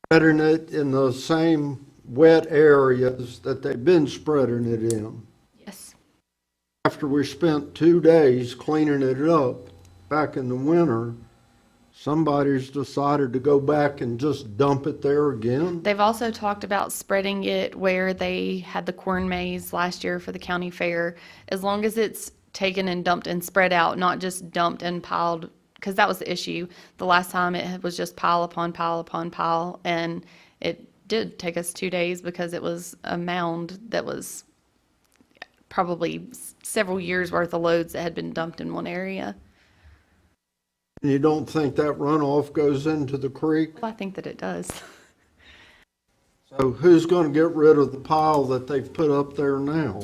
Spreading it in the same wet areas that they've been spreading it in. Yes. After we spent 2 days cleaning it up back in the winter, somebody's decided to go back and just dump it there again. They've also talked about spreading it where they had the corn maze last year for the county fair, as long as it's taken and dumped and spread out, not just dumped and piled, because that was the issue. The last time it was just pile upon pile upon pile, and it did take us 2 days because it was a mound that was probably several years worth of loads that had been dumped in one area. And you don't think that runoff goes into the creek? Well, I think that it does. So who's going to get rid of the pile that they've put up there now?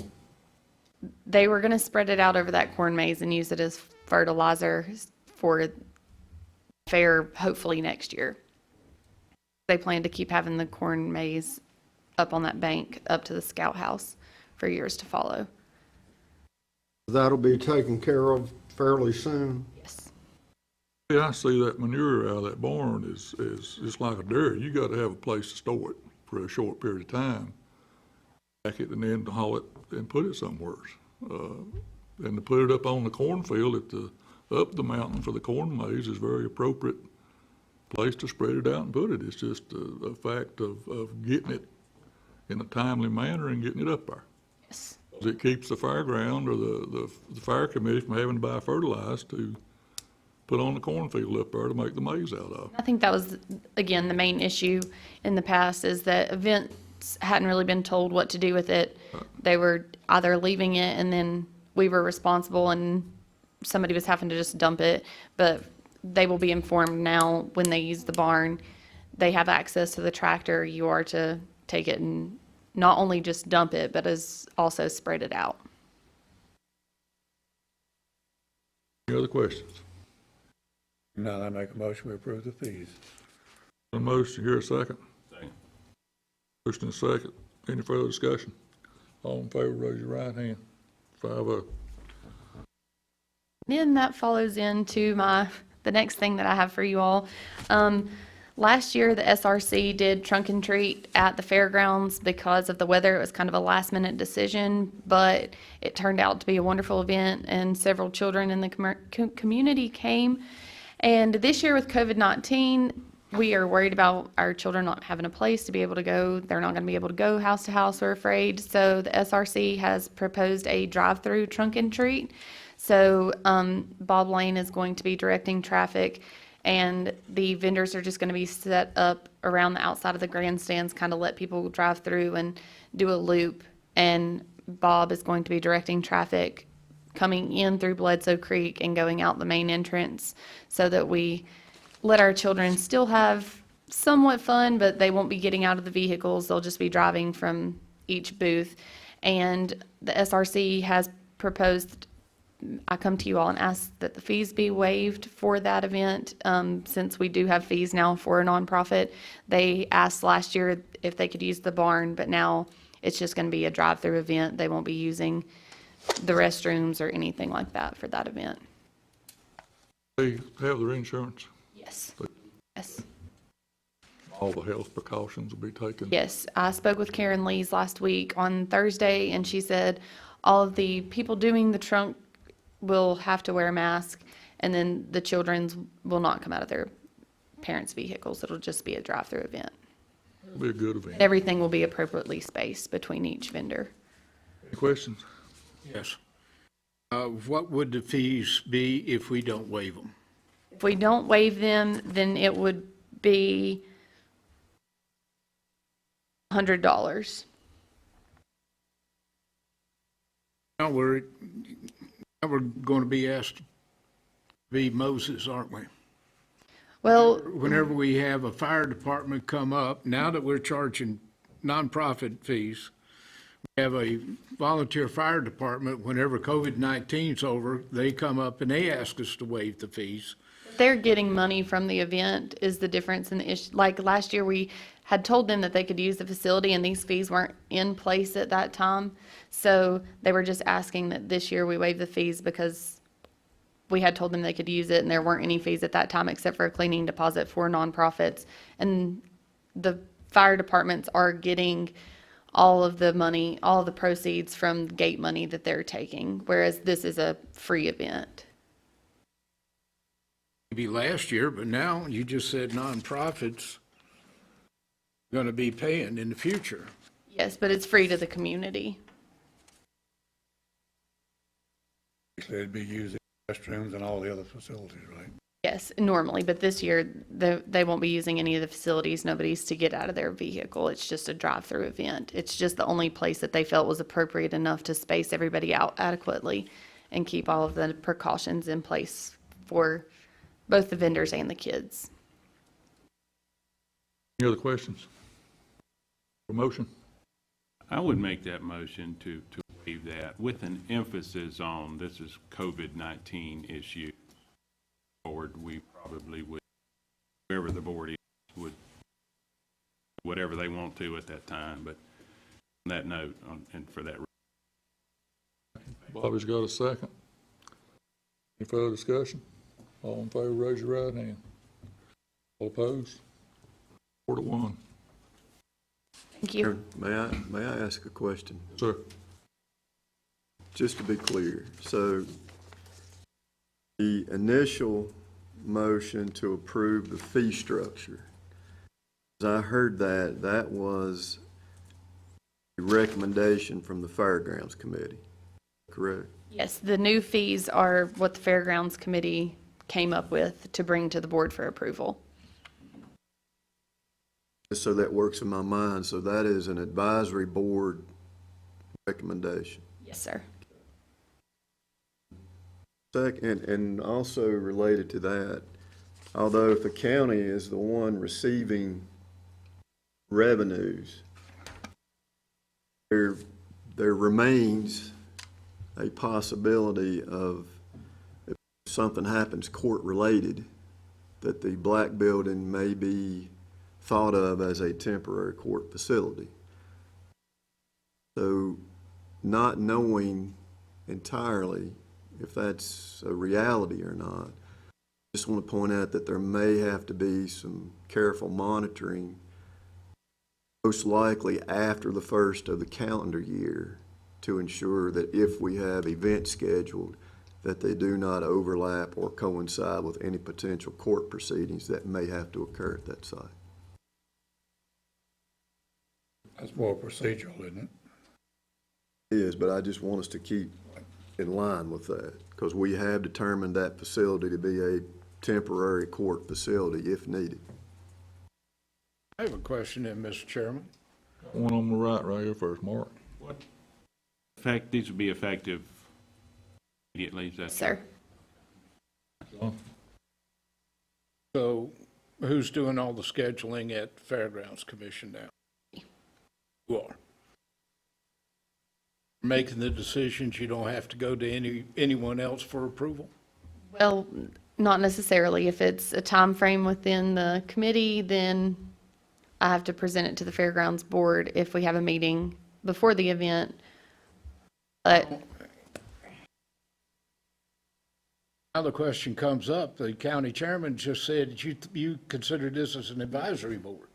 They were going to spread it out over that corn maze and use it as fertilizer for fair, hopefully next year. They plan to keep having the corn maze up on that bank up to the Scout House for years to follow. That'll be taken care of fairly soon. Yes. Yeah, I see that manure out of that barn is just like a dairy. You gotta have a place to store it for a short period of time. Pack it and then haul it and put it somewhere. And to put it up on the cornfield up the mountain for the corn maze is very appropriate place to spread it out and put it. It's just a fact of getting it in a timely manner and getting it up there. Yes. It keeps the fairground or the fire committee from having to buy fertilizer to put on the cornfield up there to make the maze out of. I think that was, again, the main issue in the past, is that events hadn't really been told what to do with it. They were either leaving it and then we were responsible and somebody was having to just dump it. But they will be informed now when they use the barn, they have access to the tractor. You are to take it and not only just dump it, but as also spread it out. Any other questions? Now I make a motion we approve the fees. A motion, here a second? Second. Motion and second. Any further discussion? All in favor, raise your right hand. 5-0. Then that follows into the next thing that I have for you all. Last year, the SRC did trunk and treat at the fairgrounds because of the weather. It was kind of a last-minute decision, but it turned out to be a wonderful event, and several children in the community came. And this year with COVID-19, we are worried about our children not having a place to be able to go. They're not going to be able to go house to house, we're afraid. So the SRC has proposed a drive-through trunk and treat. So Bob Lane is going to be directing traffic, and the vendors are just going to be set up around the outside of the grandstands, kind of let people drive through and do a loop. And Bob is going to be directing traffic coming in through Bledsoe Creek and going out the main entrance, so that we let our children still have somewhat fun, but they won't be getting out of the vehicles. They'll just be driving from each booth. And the SRC has proposed I come to you all and ask that the fees be waived for that event, since we do have fees now for a nonprofit. They asked last year if they could use the barn, but now it's just going to be a drive-through event. They won't be using the restrooms or anything like that for that event. They have their insurance, Yes. Yes. all the health precautions will be taken. Yes, I spoke with Karen Lees last week on Thursday, and she said all of the people doing the trunk will have to wear a mask, and then the children's will not come out of their parents' vehicles. It'll just be a drive-through event. It'll be a good event. Everything will be appropriately spaced between each vendor. Any questions? Yes. What would the fees be if we don't waive them? If we don't waive them, then it would be $100. Now we're going to be asked to be Moses, aren't we? Well, Whenever we have a fire department come up, now that we're charging nonprofit fees, we have a volunteer fire department, whenever COVID-19's over, they come up and they ask us to waive the fees. they're getting money from the event is the difference in the issue. Like last year, we had told them that they could use the facility and these fees weren't in place at that time. So they were just asking that this year we waive the fees because we had told them they could use it and there weren't any fees at that time except for a cleaning deposit for nonprofits. And the fire departments are getting all of the money, all the proceeds from gate money that they're taking, whereas this is a free event. Maybe last year, but now you just said nonprofits going to be paying in the future. Yes, but it's free to the community. They'd be using restrooms and all the other facilities, right? Yes, normally, but this year, they won't be using any of the facilities. Nobody's to get out of their vehicle. It's just a drive-through event. It's just the only place that they felt was appropriate enough to space everybody out adequately and keep all of the precautions in place for both the vendors and the kids. Any other questions? Motion? I would make that motion to waive that with an emphasis on this is COVID-19 issue. Forward, we probably would, whoever the board is, would whatever they want to at that time. But on that note, and for that, Bobby's got a second. Any further discussion? All in favor, raise your right hand. All opposed? 4-1. Thank you. May I ask a question? Sir, Just to be clear, so the initial motion to approve the fee structure, as I heard that was a recommendation from the Fairgrounds Committee, correct? Yes, the new fees are what the Fairgrounds Committee came up with to bring to the board for approval. So that works in my mind, so that is an advisory board recommendation. Yes, sir. Second, and also related to that, although if the county is the one receiving revenues, there remains a possibility of, if something happens court-related, that the black building may be thought of as a temporary court facility. So, not knowing entirely if that's a reality or not, I just want to point out that there may have to be some careful monitoring, most likely after the first of the calendar year, to ensure that if we have events scheduled, that they do not overlap or coincide with any potential court proceedings that may have to occur at that site. That's more procedural, isn't it? It is, but I just want us to keep in line with that, because we have determined that facility to be a temporary court facility if needed. I have a question then, Mr. Chairman. one on the right here first, Mark. these would be effective immediately, is that? Sir. So who's doing all the scheduling at the Fairgrounds Commission now? You are. Making the decisions, you don't have to go to anyone else for approval? Well, not necessarily. If it's a time frame within the committee, then I have to present it to the Fairgrounds Board if we have a meeting before the event. But Now the question comes up, the county chairman just said that you consider this as an advisory board.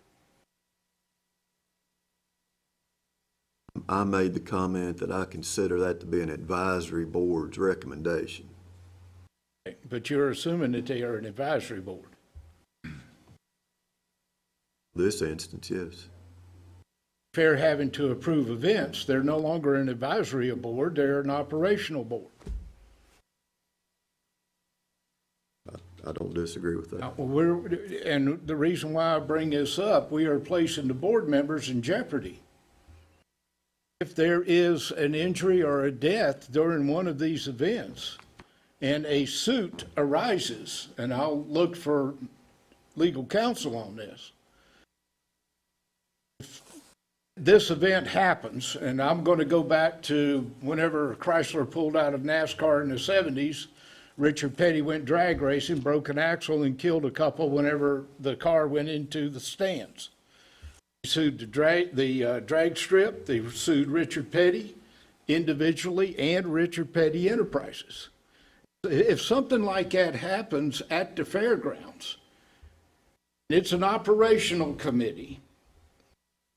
I made the comment that I consider that to be an advisory board's recommendation. But you're assuming that they are an advisory board. This instance, yes. Fair having to approve events, they're no longer an advisory board, they're an operational board. I don't disagree with that. And the reason why I bring this up, we are placing the board members in jeopardy. If there is an injury or a death during one of these events and a suit arises, and I'll look for legal counsel on this. If this event happens, and I'm going to go back to whenever Chrysler pulled out of NASCAR in the 70s, Richard Petty went drag racing, broke an axle, and killed a couple whenever the car went into the stands. They sued the drag strip. They sued Richard Petty individually and Richard Petty Enterprises. If something like that happens at the fairgrounds, it's an operational committee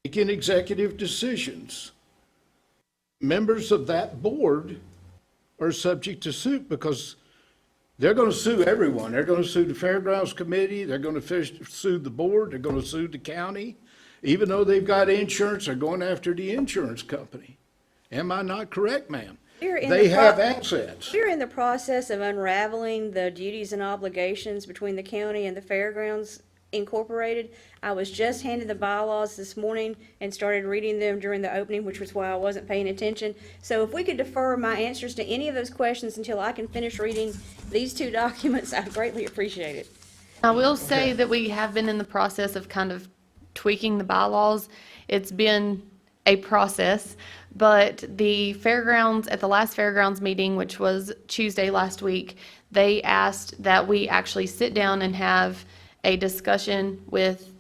making executive decisions. Members of that board are subject to suit because they're going to sue everyone. They're going to sue the Fairgrounds Committee. They're going to sue the board. They're going to sue the county. Even though they've got insurance, they're going after the insurance company. Am I not correct, ma'am? They have assets. We're in the process of unraveling the duties and obligations between the county and the Fairgrounds Incorporated. I was just handed the bylaws this morning and started reading them during the opening, which was why I wasn't paying attention. So if we could defer my answers to any of those questions until I can finish reading these two documents, I'd greatly appreciate it. I will say that we have been in the process of kind of tweaking the bylaws. It's been a process, but the fairgrounds, at the last fairgrounds meeting, which was Tuesday last week, they asked that we actually sit down and have a discussion with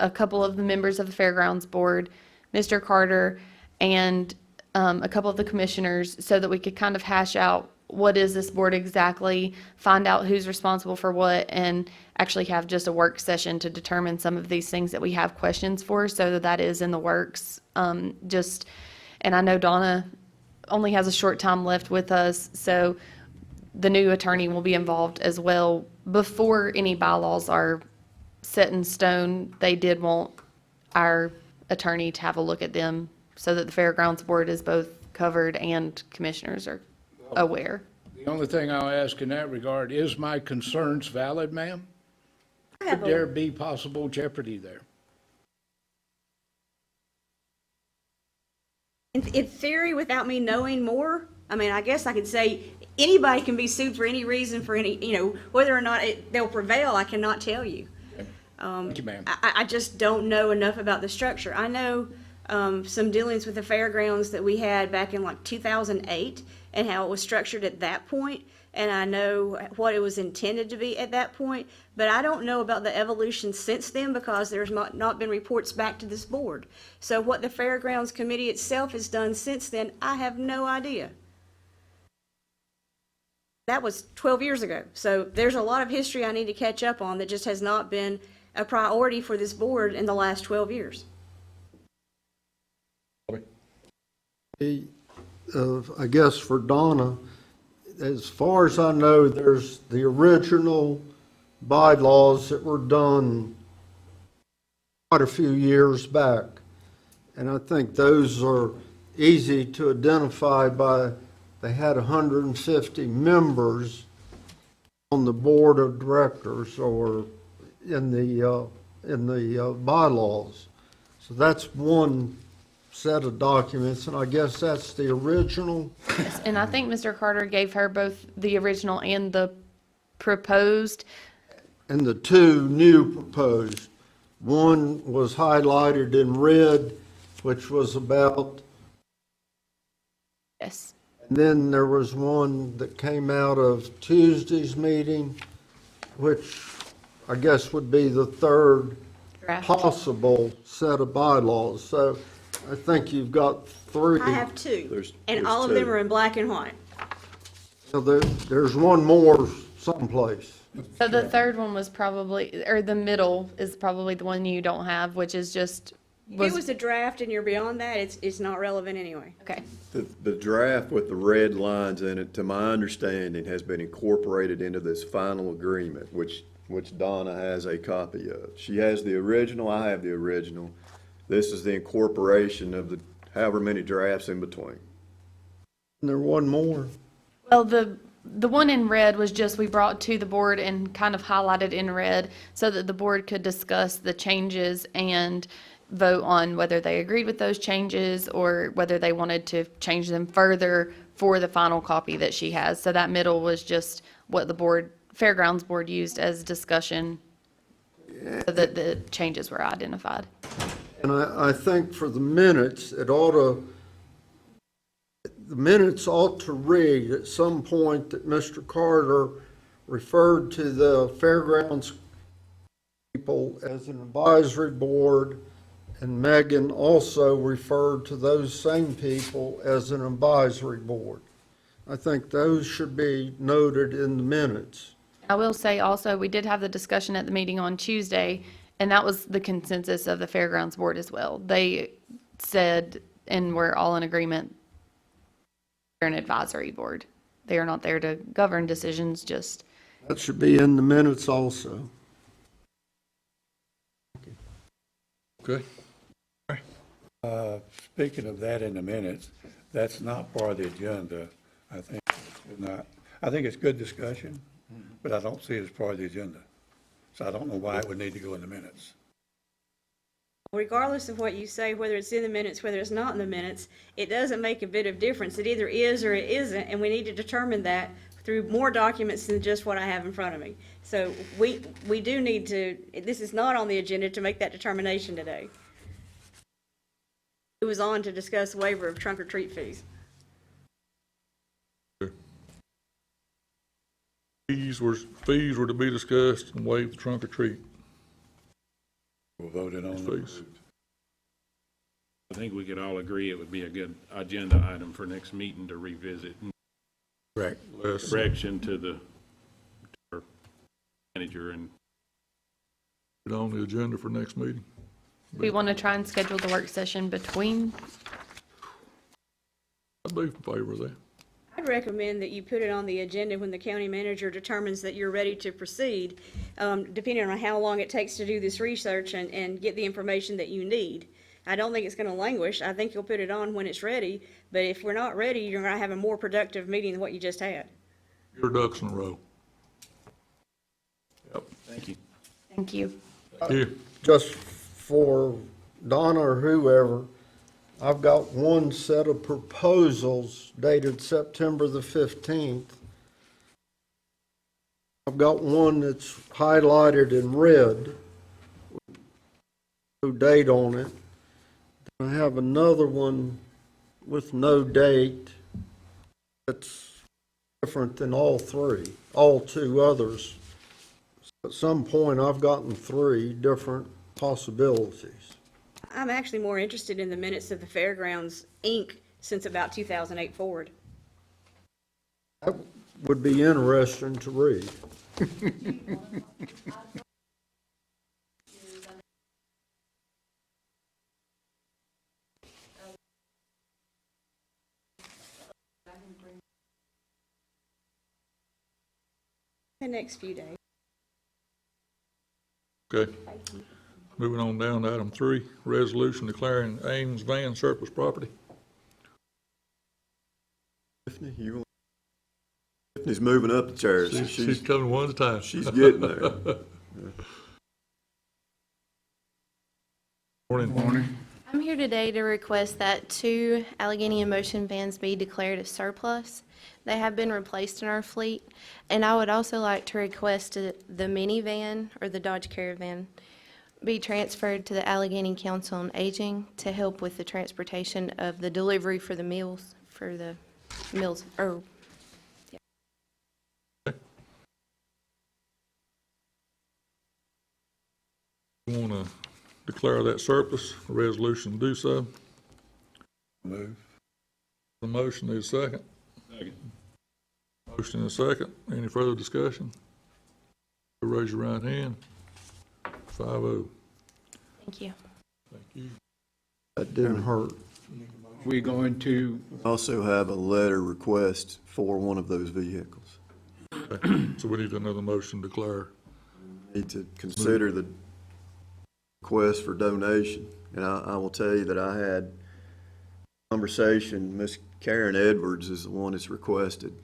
a couple of the members of the Fairgrounds Board, Mr. Carter, and a couple of the commissioners, so that we could kind of hash out what is this board exactly, find out who's responsible for what, and actually have just a work session to determine some of these things that we have questions for, so that is in the works. And I know Donna only has a short time left with us, so the new attorney will be involved as well. Before any bylaws are set in stone, they did want our attorney to have a look at them so that the Fairgrounds Board is both covered and commissioners are aware. The only thing I'll ask in that regard, is my concerns valid, ma'am? Could there be possible jeopardy there? In theory, without me knowing more, I mean, I guess I could say anybody can be sued for any reason, for any, whether or not they'll prevail, I cannot tell you. Thank you, ma'am. I just don't know enough about the structure. I know some dealings with the fairgrounds that we had back in like 2008 and how it was structured at that point, and I know what it was intended to be at that point, but I don't know about the evolution since then because there's not been reports back to this board. So what the Fairgrounds Committee itself has done since then, I have no idea. That was 12 years ago. So there's a lot of history I need to catch up on that just has not been a priority for this board in the last 12 years. I guess for Donna, as far as I know, there's the original bylaws that were done quite a few years back. And I think those are easy to identify by, they had 150 members on the board of directors or in the bylaws. So that's one set of documents, and I guess that's the original. Yes, and I think Mr. Carter gave her both the original and the proposed. And the two new proposed. One was highlighted in red, which was about Yes. And then there was one that came out of Tuesday's meeting, which I guess would be the third Draft. possible set of bylaws. So I think you've got three. I have two, There's and all of them two. are in black and white. So there's one more someplace. So the third one was probably, or the middle is probably the one you don't have, which is just, If it was a draft and you're beyond that, it's not relevant anyway. okay. The draft with the red lines in it, to my understanding, has been incorporated into this final agreement, which Donna has a copy of. She has the original, I have the original. This is the incorporation of the however many drafts in between. And there one more. Well, the one in red was just we brought to the board and kind of highlighted in red so that the board could discuss the changes and vote on whether they agreed with those changes or whether they wanted to change them further for the final copy that she has. So that middle was just what the Fairgrounds Board used as discussion so that the changes were identified. And I think for the minutes, the minutes ought to read at some point that Mr. Carter referred to the Fairgrounds people as an advisory board, and Megan also referred to those same people as an advisory board. I think those should be noted in the minutes. I will say also, we did have the discussion at the meeting on Tuesday, and that was the consensus of the Fairgrounds Board as well. They said, and we're all in agreement, they're an advisory board. They are not there to govern decisions, just. That should be in the minutes also. Okay, Speaking of that in the minutes, that's not part of the agenda, I think. It's not. I think it's good discussion, but I don't see it as part of the agenda. So I don't know why it would need to go in the minutes. Regardless of what you say, whether it's in the minutes, whether it's not in the minutes, it doesn't make a bit of difference. It either is or it isn't, and we need to determine that through more documents than just what I have in front of me. So we do need to, this is not on the agenda to make that determination today. It was on to discuss waiver of trunk or treat fees. fees were to be discussed and waive the trunk or treat We'll vote it on. fees. I think we could all agree it would be a good agenda item for next meeting to revisit. Correct. Less, Direction to the manager and put it on the agenda for next meeting. We want to try and schedule the work session between. I'd be in favor of that. I'd recommend that you put it on the agenda when the county manager determines that you're ready to proceed, depending on how long it takes to do this research and get the information that you need. I don't think it's going to languish. I think you'll put it on when it's ready, but if we're not ready, you're going to have a more productive meeting than what you just had. Your ducks in a row. Yep. thank you. Thank you. Thank you. Just for Donna or whoever, I've got one set of proposals dated September the 15th. I've got one that's highlighted in red, no date on it. I have another one with no date that's different than all two others. So at some point, I've gotten three different possibilities. I'm actually more interested in the minutes of the Fairgrounds, Inc. since about 2008 forward. That would be interesting to read. The next few days. Okay. Moving on down to item 3, resolution declaring Ames van surplus property. Tiffany's moving up the chairs. She's coming one at a time. She's getting there. Morning. I'm here today to request that 2 Alleghany and Motion vans be declared as surplus. They have been replaced in our fleet, and I would also like to request the minivan or the Dodge Caravan be transferred to the Alleghany Council on Aging to help with the transportation of the delivery for the meals for the Mills, or You want to declare that surplus, a resolution to do so. Move. The motion is second. Second. Motion is second. Any further discussion? Raise your right hand. 5-0. Thank you. Thank you. That didn't hurt. We going to, Also have a letter request for one of those vehicles. So we need another motion to declare. Need to consider the request for donation. And I will tell you that I had a conversation, Miss Karen Edwards is the one that's requested.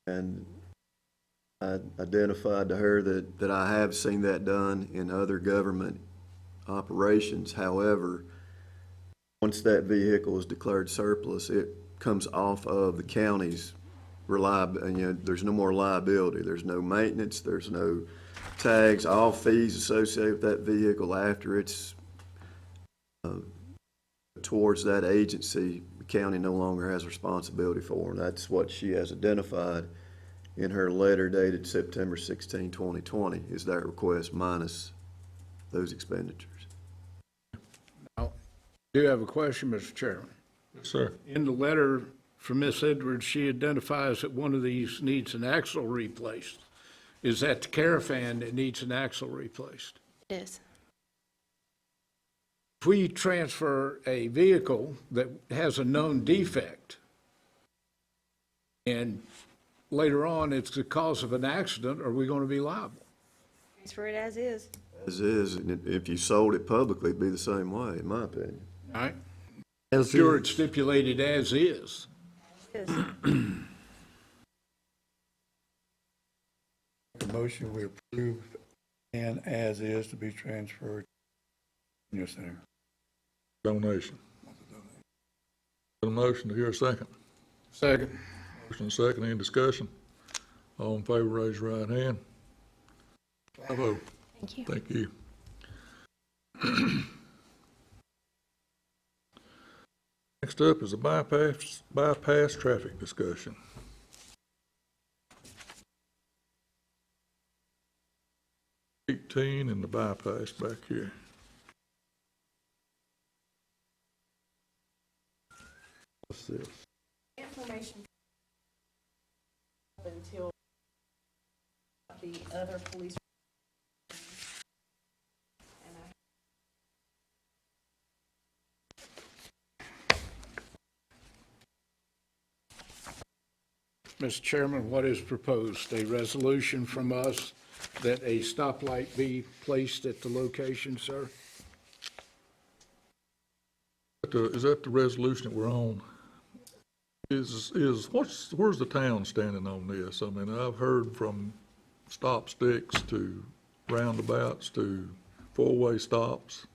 And I identified to her that I have seen that done in other government operations. However, once that vehicle is declared surplus, it comes off of the county's there's no more liability. There's no maintenance, there's no tags, all fees associated with that vehicle after it's towards that agency, the county no longer has responsibility for. And that's what she has identified in her letter dated September 16, 2020, is that request minus those expenditures. I do have a question, Mr. Chairman. Yes, sir. In the letter from Ms. Edwards, she identifies that one of these needs an axle replaced. Is that the Caravan that needs an axle replaced? It is. If we transfer a vehicle that has a known defect and later on it's the cause of an accident, are we going to be liable? transfer it as is. As is, and if you sold it publicly, it'd be the same way, in my opinion. All right? As Sure, is. it's stipulated as is. Is. The motion we approve and as is to be transferred to your center. Donation. Got a motion to hear a second. Second. Motion and second, any discussion? All in favor, raise your right hand. 5-0. Thank you. Thank you. Next up is a bypass traffic discussion. $18 and the bypass back here. What's this? Information up until the other police. Mr. Chairman, what is proposed? A resolution from us that a stoplight be placed at the location, sir? Is that the resolution that we're on? Where's the town standing on this? I mean, I've heard from stop sticks to roundabouts to four-way stops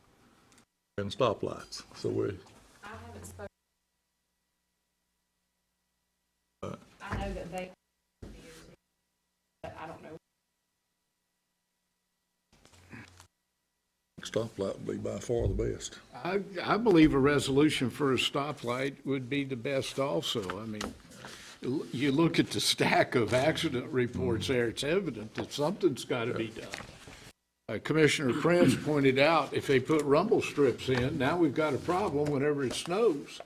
and stoplights. So I haven't spoken. I know that they, but I don't know. stoplight would be by far the best. I believe a resolution for a stoplight would be the best also. I mean, you look at the stack of accident reports there, it's evident that something's got to be done. Commissioner Prince pointed out, if they put rumble strips in, now we've got a problem whenever it snows.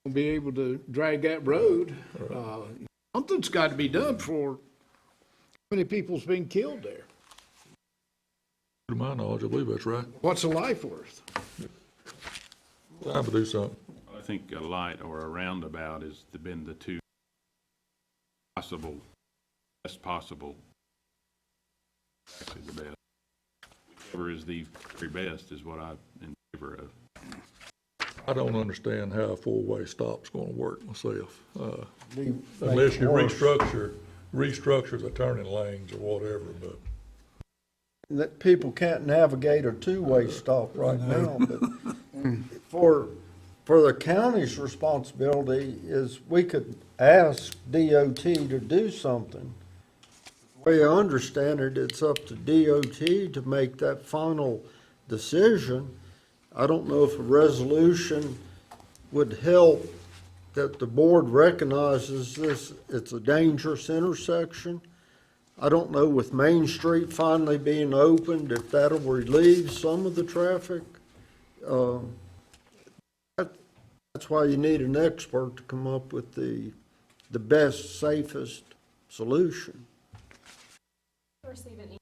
We'll be able to drag that road. Something's got to be done for how many people's been killed there. To my knowledge, I believe that's right. What's a life worth? Time to do something. I think a light or a roundabout has been the two best possible, actually the best. Whichever is the very best is what I'm in favor of. I don't understand how a four-way stop's gonna work myself, Be- unless make you worse. restructure the turning lanes or whatever, but That people can't navigate a two-way stop right now, but for the county's responsibility is we could ask DOT to do something. The way I understand it, it's up to DOT to make that final decision. I don't know if a resolution would help that the board recognizes this, it's a dangerous intersection. I don't know with Main Street finally being opened, if that'll relieve some of the traffic. That's why you need an expert to come up with the best, safest solution. Receive an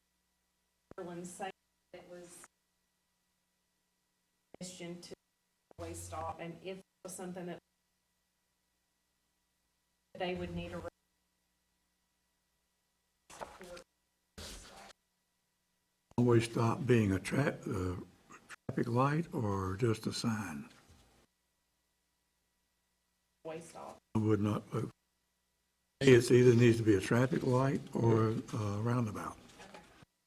email saying it was question to always stop, and if it was something that they would need a Always stop being a traffic light or just a sign? way stop. I would not vote. It either needs to be a traffic light or a roundabout.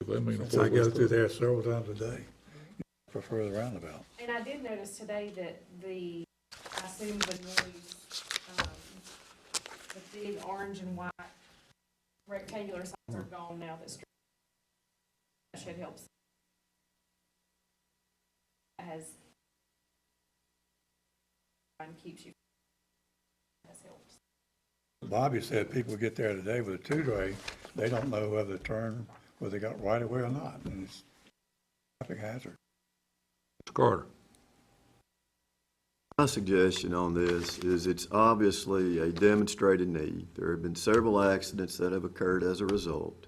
If they mean a Since I go four-way through stop. there several times a day, I prefer the roundabout. And I did notice today that I assume the noise, the big orange and white rectangular signs are gone now that should help. Has and keeps you. Has helped. Bobby said people get there today with a two-way, they don't know whether to turn, whether they got right of way or not, and it's a traffic hazard. Mr. Carter. My suggestion on this is it's obviously a demonstrated need. There have been several accidents that have occurred as a result.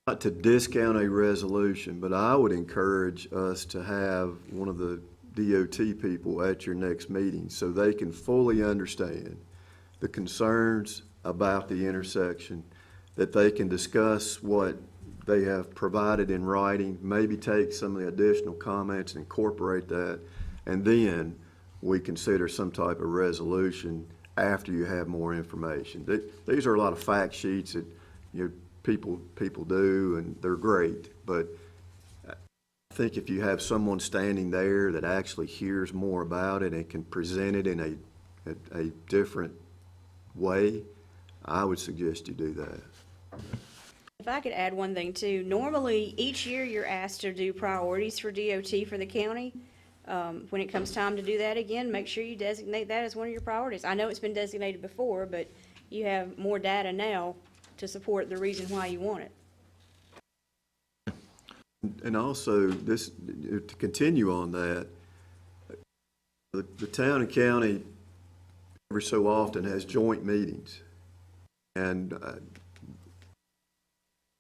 Not to discount a resolution, but I would encourage us to have one of the DOT people at your next meeting so they can fully understand the concerns about the intersection, that they can discuss what they have provided in writing, maybe take some of the additional comments and incorporate that, and then we consider some type of resolution after you have more information. These are a lot of fact sheets that, you know, people do, and they're great, but I think if you have someone standing there that actually hears more about it and can present it in a different way, I would suggest you do that. If I could add one thing too, normally each year you're asked to do priorities for DOT for the county. When it comes time to do that again, make sure you designate that as one of your priorities. I know it's been designated before, but you have more data now to support the reason why you want it. And also, this, to continue on that, the town and county every so often has joint meetings. And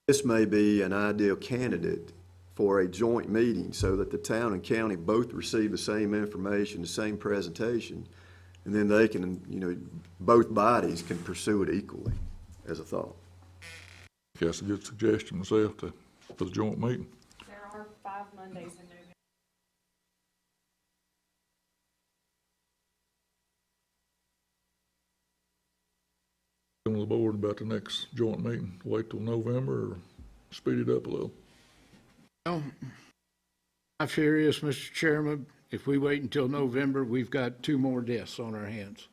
this may be an ideal candidate for a joint meeting so that the town and county both receive the same information, the same presentation, and then they can, you know, both bodies can pursue it equally as a thought. That's a good suggestion myself for the joint meeting. There are 5 Mondays in November. On the board about the next joint meeting, wait till November or speed it up a little. Well, I'm serious, Mr. Chairman. If we wait until November, we've got 2 more deaths on our hands.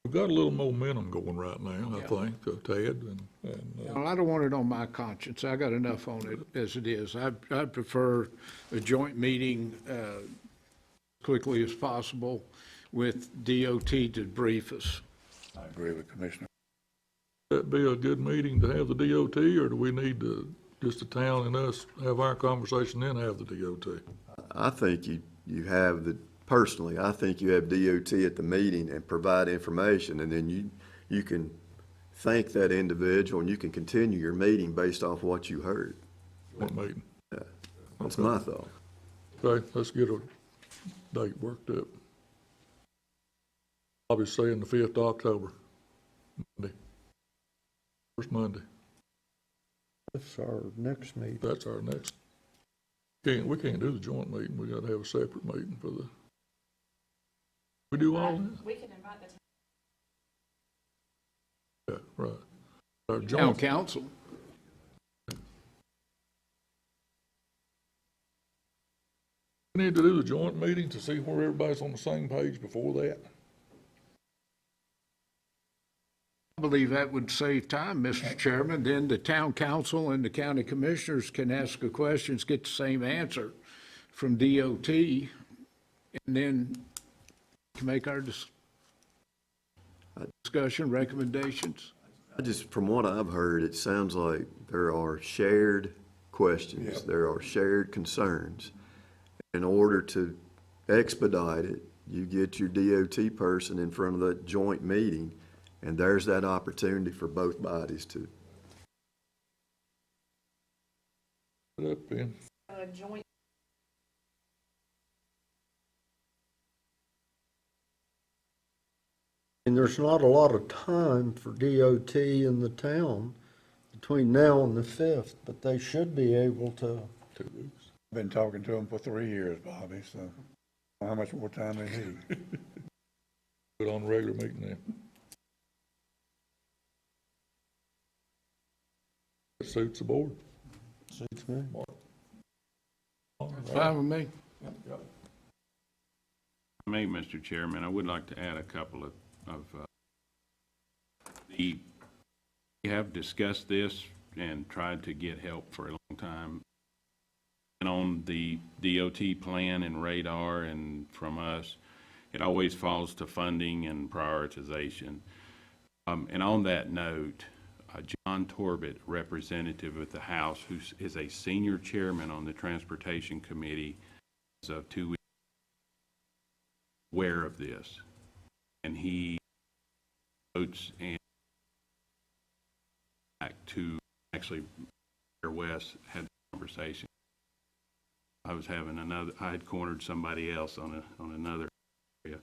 We've got a little momentum going right now, I Yeah. think, Ted, Well, I don't want it on my conscience. I got enough on it as it is. I'd prefer a joint meeting quickly as possible with DOT to brief us. I agree with Commissioner. That be a good meeting to have the DOT, or do we need to, just the town and us, have our conversation, then have the DOT? I think you have personally, I think you have DOT at the meeting and provide information, and then you can thank that individual and you can continue your meeting based off what you heard. Joint meeting. Yeah, that's my thought. Okay, let's get a date worked up. I'll be saying the 5th of October, Monday. First Monday. That's our next meeting. That's our next. We can't do the joint meeting. We gotta have a separate meeting for the. We do all that? We can invite the Yeah, right. Our Town joint, council. we need to do the joint meeting to see where everybody's on the same page before that. I believe that would save time, Mr. Chairman. Then the town council and the county commissioners can ask the questions, get the same answer from DOT, and then can make our Discussion, recommendations? From what I've heard, it sounds like there are shared questions, there are shared concerns. In order to expedite it, you get your DOT person in front of the joint meeting, and there's that opportunity for both bodies to. Put up in. Joint. And there's not a lot of time for DOT in the town between now and the 5th, but they should be able to. 2 weeks. Been talking to them for 3 years, Bobby, so I don't know how much more time they need. Put on a regular meeting then. That suits the board. Suits me. Fine with me. Me, Mr. Chairman, I would like to add a couple of we have discussed this and tried to get help for a long time. And on the DOT plan and radar and from us, it always falls to funding and prioritization. And on that note, John Torbett, representative of the House, who is a senior chairman on the Transportation Committee as of 2 weeks, aware of this. And he votes and back to actually West had the conversation. I had cornered somebody else on another area.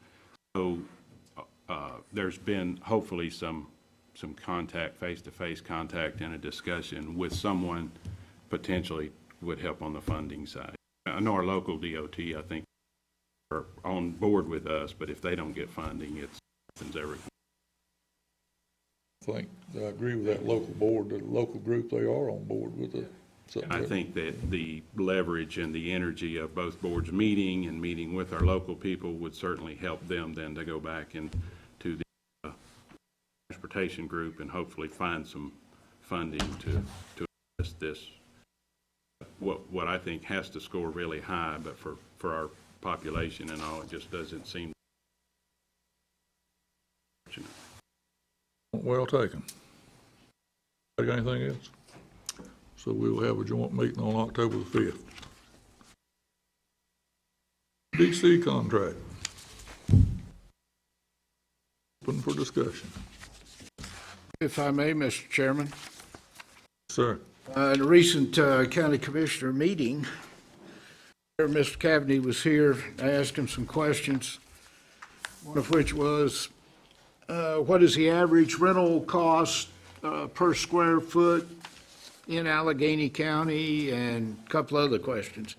So there's been hopefully some contact, face-to-face contact and a discussion with someone potentially would help on the funding side. I know our local DOT, I think, are on board with us, but if they don't get funding, nothing's ever. I agree with that local board, the local group, they are on board with it. I think that the leverage and the energy of both boards meeting with our local people would certainly help them then to go back into the transportation group and hopefully find some funding to address this. What I think has to score really high, but for our population and all, it just doesn't seem. Well taken. Got anything else? So we will have a joint meeting on October the 5th. DC contract. Open for discussion. If I may, Mr. Chairman. Sir. In a recent county commissioner meeting, Mr. Cavaney was here. I asked him some questions, one of which was, what is the average rental cost per square foot in Alleghany County, and a couple other questions.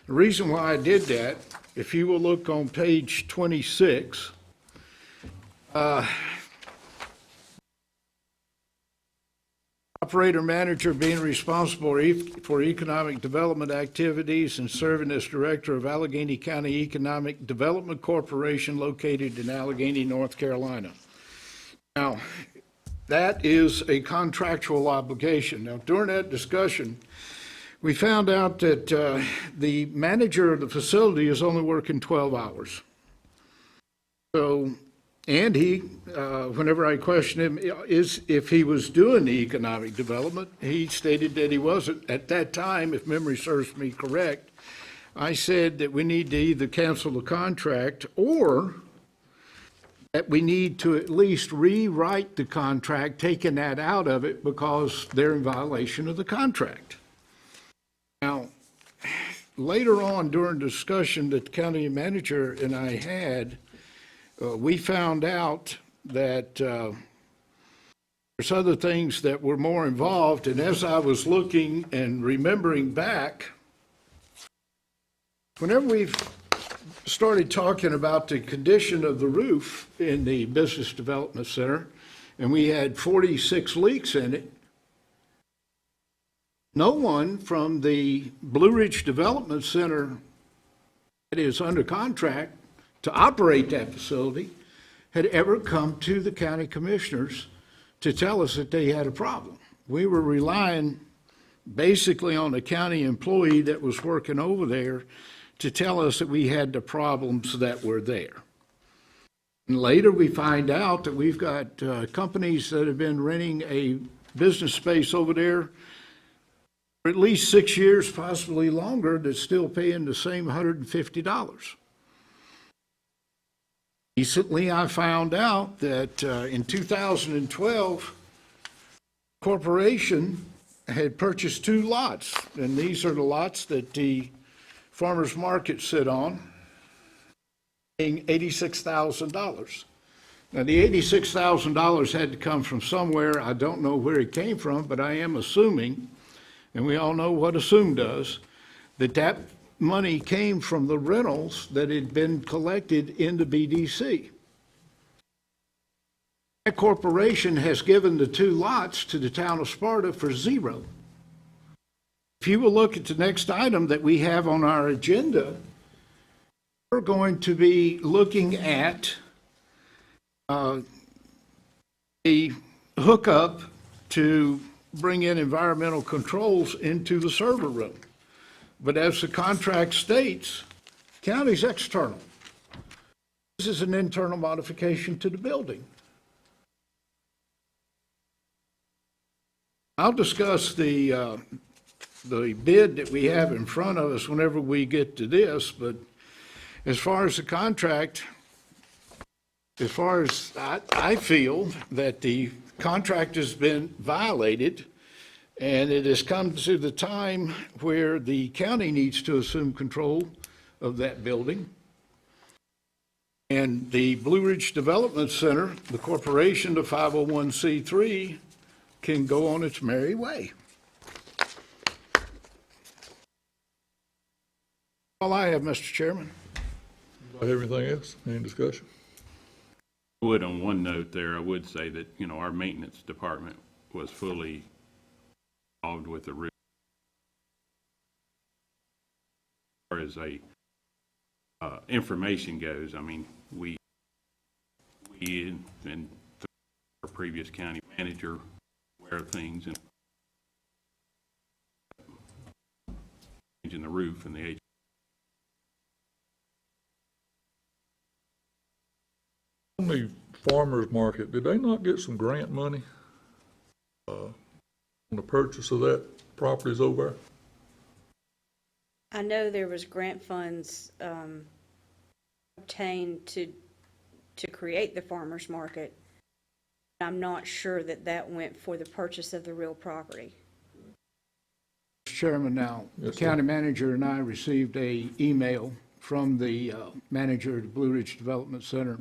The reason why I did that, if you will look on page 26, operator manager being responsible for economic development activities and serving as director of Alleghany County Economic Development Corporation located in Alleghany, North Carolina. Now, that is a contractual obligation. Now, during that discussion, we found out that the manager of the facility is only working 12 hours. So, and he, whenever I questioned him, if he was doing the economic development, he stated that he wasn't. At that time, if memory serves me correct, I said that we need to either cancel the contract or that we need to at least rewrite the contract, taking that out of it because they're in violation of the contract. Now, later on during the discussion that the county manager and I had, we found out that there's other things that were more involved, and as I was looking and remembering back, whenever we've started talking about the condition of the roof in the Business Development Center, and we had 46 leaks in it, no one from the Blue Ridge Development Center that is under contract to operate that facility had ever come to the county commissioners to tell us that they had a problem. We were relying basically on a county employee that was working over there to tell us that we had the problems that were there. And later, we find out that we've got companies that have been renting a business space over there for at least 6 years, possibly longer, that's still paying the same $150. Recently, I found out that in 2012, the corporation had purchased 2 lots, and these are the lots that the farmers market sit on, paying $86,000. Now, the $86,000 had to come from somewhere. I don't know where it came from, but I am assuming, and we all know what assume does, that that money came from the rentals that had been collected in the BDC. That corporation has given the 2 lots to the town of Sparta for $0. If you will look at the next item that we have on our agenda, we're going to be looking at a hookup to bring in environmental controls into the server room. But as the contract states, county's external. This is an internal modification to the building. I'll discuss the bid that we have in front of us whenever we get to this, but as far as the contract, as far as I feel that the contract has been violated, and it has come to the time where the county needs to assume control of that building. And the Blue Ridge Development Center, the corporation, the 501c3, can go on its merry way. All I have, Mr. Chairman. Do I have anything else? Any discussion? On one note there, I would say that, our maintenance department was fully involved with the roof. As far as information goes, I mean, we and our previous county manager aware of things and changing the roof and the age. On the farmers market, did they not get some grant money on the purchase of that properties over there? I know there was grant funds obtained to create the farmer's market. I'm not sure that that went for the purchase of the real property. Mr. Chairman, now, the Yes, sir. county manager and I received a email from the manager of the Blue Ridge Development Center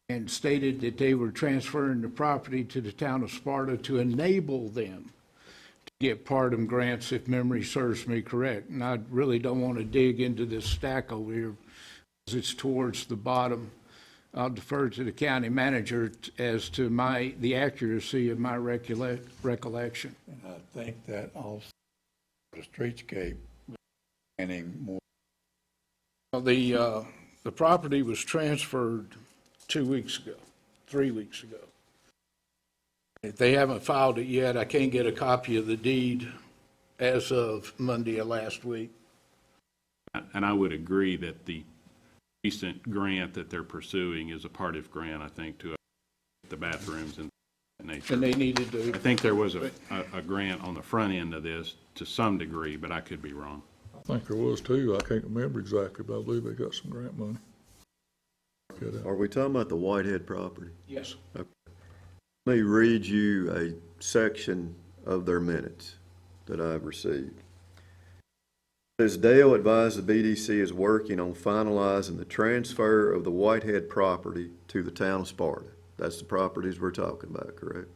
and stated that they were transferring the property to the town of Sparta to enable them to get Pardon grants, if memory serves me correct. And I really don't want to dig into this stack over here because it's towards the bottom. I'll defer to the county manager as to the accuracy of my recollection. And I think that also the streetscape planning more. Well, the property was transferred 2 weeks ago, 3 weeks ago. If they haven't filed it yet, I can't get a copy of the deed as of Monday of last week. And I would agree that the recent grant that they're pursuing is a part-of grant, I think, to the bathrooms and that nature. And they needed to. I think there was a grant on the front end of this to some degree, but I could be wrong. I think there was too. I can't remember exactly, but I believe they got some grant money. Are we talking about the Whitehead property? Yes. Let me read you a section of their minutes that I've received. As Dale advised, the BDC is working on finalizing the transfer of the Whitehead property to the town of Sparta. That's the properties we're talking about, correct?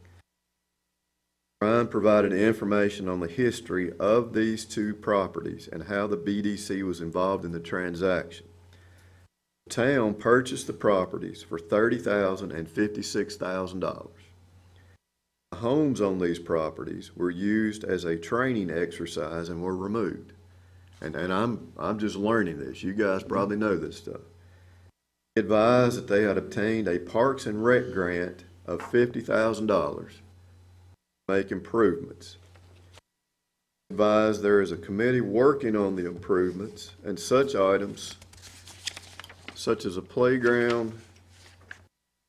Ryan provided information on the history of these 2 properties and how the BDC was involved in the transaction. The town purchased the properties for $30,000 and $56,000. The homes on these properties were used as a training exercise and were removed. And I'm just learning this. You guys probably know this stuff. He advised that they had obtained a Parks and Rec grant of $50,000 to make improvements. He advised there is a committee working on the improvements and such items such as a playground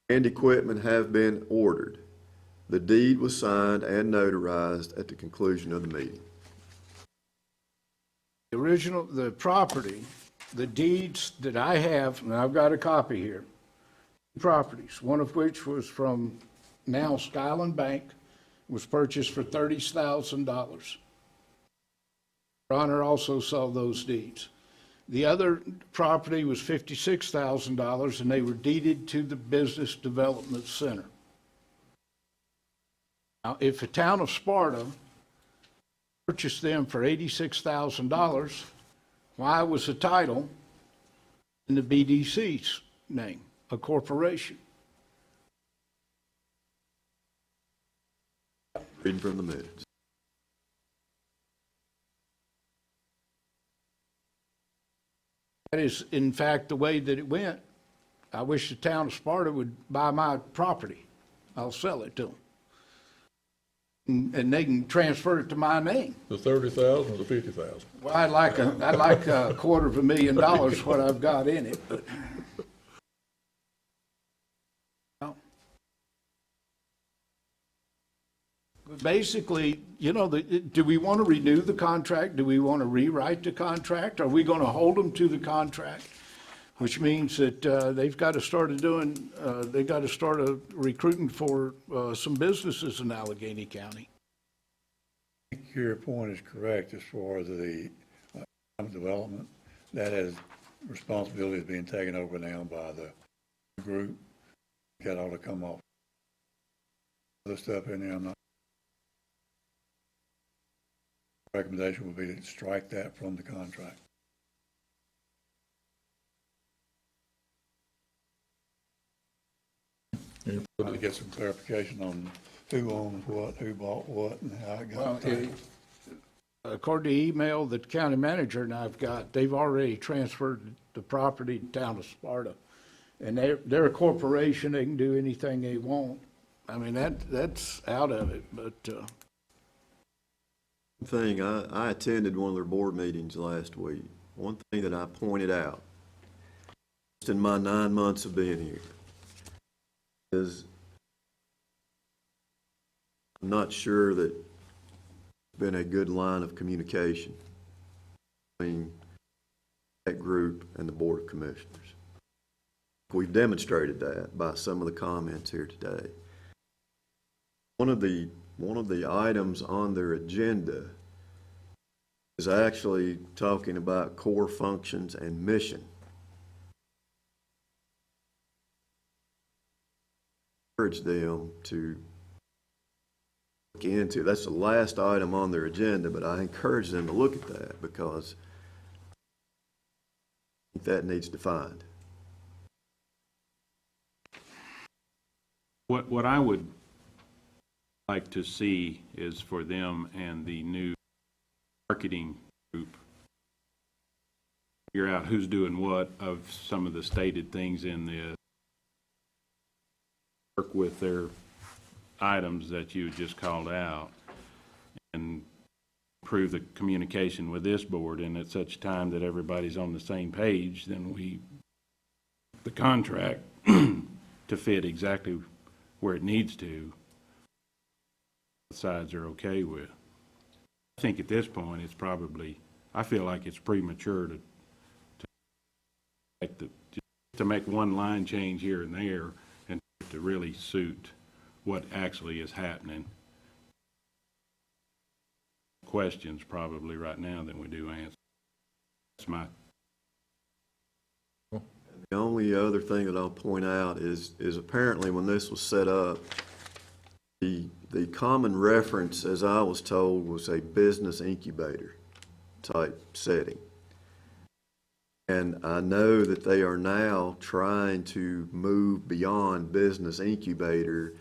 and equipment have been ordered. The deed was signed and notarized at the conclusion of the meeting. The property, the deeds that I have, and I've got a copy here, properties, one of which was from now Skyland Bank, was purchased for $30,000. Your Honor also saw those deeds. The other property was $56,000, and they were deeded to the Business Development Center. Now, if the town of Sparta purchased them for $86,000, why was the title in the BDC's name, a corporation? Reading from the minutes. That is, in fact, the way that it went. I wish the town of Sparta would buy my property. I'll sell it to them. And they can transfer it to my name. The 30,000 or the 50,000? Well, I'd like a $250,000 what I've got in it, but. Basically, you know, do we want to renew the contract? Do we want to rewrite the contract? Are we going to hold them to the contract? Which means that they've got to start recruiting for some businesses in Alleghany County. I think your point is correct as far as the development. That has responsibility is being taken over now by the group. That ought to come off. Other stuff in there, I'm not. Recommendation would be to strike that from the contract. Trying to get some clarification on who owns what, who bought what, and how it got. According to the email that the county manager and I've got, they've already transferred the property to town of Sparta. And they're a corporation, they can do anything they want. I mean, that's out of it, but, Thing, I attended one of their board meetings last week. One thing that I pointed out, just in my 9 months of being here, is I'm not sure that there's been a good line of communication between that group and the Board of Commissioners. We've demonstrated that by some of the comments here today. One of the items on their agenda is actually talking about core functions and mission. Encourage them to look into, that's the last item on their agenda, but I encourage them to look at that because I think that needs defined. What I would like to see is for them and the new marketing group figure out who's doing what of some of the stated things in the work with their items that you just called out and improve the communication with this board, and at such time that everybody's on the same page, then the contract to fit exactly where it needs to, sides are okay with. I think at this point it's probably, I feel like it's premature to make one line change here and there and to really suit what actually is happening. Questions probably right now than we do answers. That's my. The only other thing that I'll point out is apparently when this was set up, the common reference, as I was told, was a business incubator type setting. And I know that they are now trying to move beyond business incubator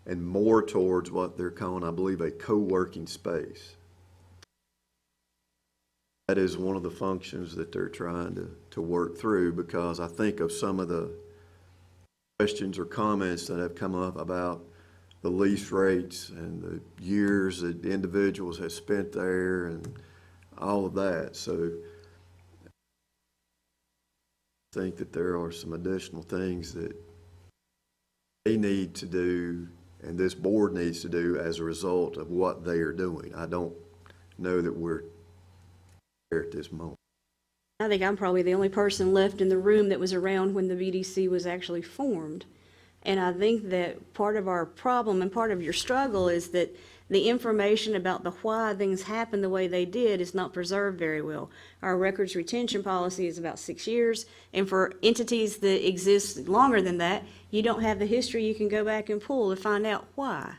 and more towards what they're calling, I believe, a co-working space. That is one of the functions that they're trying to work through, because I think of some of the questions or comments that have come up about the lease rates and the years that individuals have spent there and all of that. So I think that there are some additional things that they need to do and this board needs to do as a result of what they are doing. I don't know that we're there at this moment. I think I'm probably the only person left in the room that was around when the BDC was actually formed. And I think that part of our problem and part of your struggle is that the information about the why things happened the way they did is not preserved very well. Our records retention policy is about 6 years, and for entities that exist longer than that, you don't have the history you can go back and pull to find out why.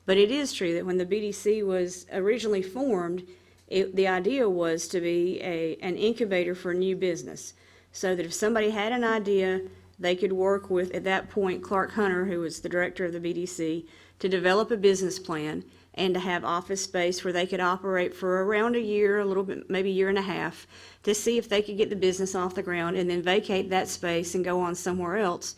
But it is true that when the BDC was originally formed, the idea was to be an incubator for new business, so that if somebody had an idea, they could work with, at that point, Clark Hunter, who was the director of the BDC, to develop a business plan and to have office space where they could operate for around a year, a little bit, maybe a year and a half, to see if they could get the business off the ground and then vacate that space and go on somewhere else,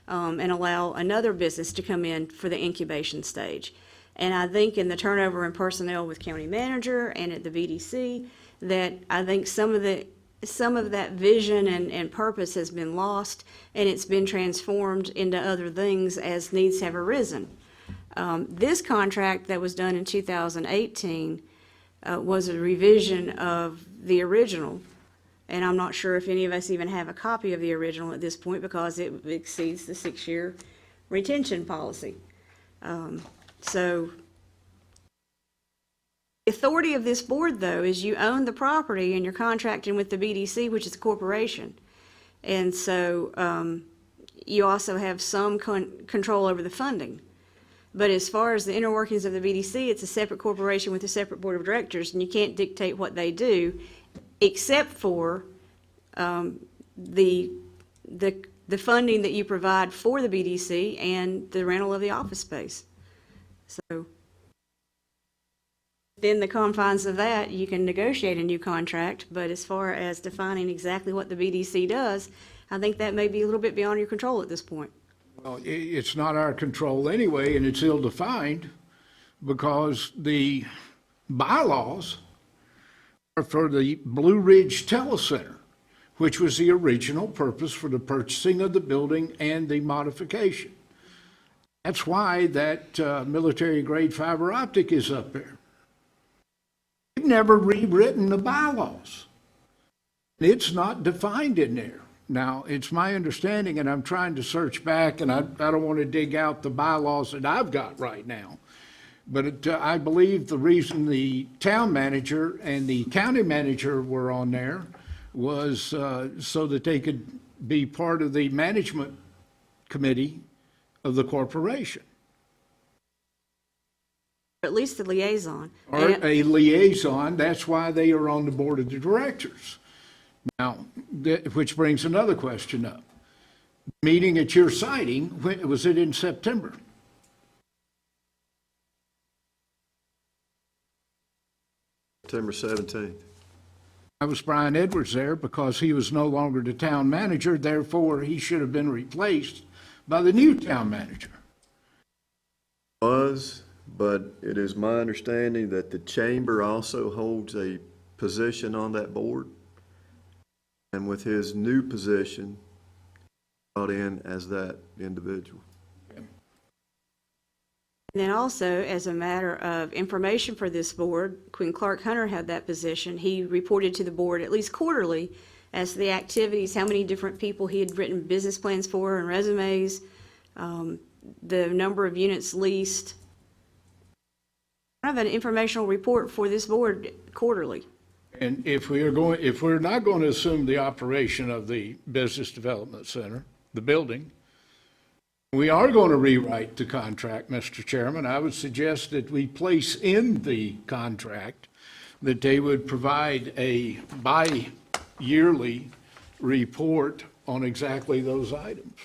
and allow another business to come in for the incubation stage. And I think in the turnover in personnel with county manager and at the BDC, that I think some of that vision and purpose has been lost, and it's been transformed into other things as needs have arisen. This contract that was done in 2018 was a revision of the original, and I'm not sure if any of us even have a copy of the original at this point because it exceeds the 6-year retention policy. So the authority of this board, though, is you own the property and you're contracting with the BDC, which is a corporation. And so you also have some control over the funding. But as far as the inner workings of the BDC, it's a separate corporation with a separate board of directors, and you can't dictate what they do, except for the funding that you provide for the BDC and the rental of the office space. So within the confines of that, you can negotiate a new contract, but as far as defining exactly what the BDC does, I think that may be a little bit beyond your control at this point. Well, it's not our control anyway, and it's ill-defined because the bylaws are for the Blue Ridge Telecenter, which was the original purpose for the purchasing of the building and the modification. That's why that military-grade fiber optic is up there. We've never rewritten the bylaws. It's not defined in there. Now, it's my understanding, and I'm trying to search back, and I don't want to dig out the bylaws that I've got right now, but I believe the reason the town manager and the county manager were on there was so that they could be part of the management committee of the corporation. At least the liaison. Or a liaison, that's why they are on the board of the directors. Now, which brings another question up. Meeting at your siting, when, was it in September? September 17th. I was Brian Edwards there because he was no longer the town manager, therefore he should have been replaced by the new town manager. But it is my understanding that the chamber also holds a position on that board. And with his new position, brought in as that individual. And then also, as a matter of information for this board, when Clark Hunter had that position, he reported to the board at least quarterly as to the activities, how many different people he had written business plans for and resumes, the number of units leased. Kind of an informational report for this board quarterly. And if we're not going to assume the operation of the Business Development Center, the building, we are going to rewrite the contract, Mr. Chairman. I would suggest that we place in the contract that they would provide a bi-yearly report on exactly those items.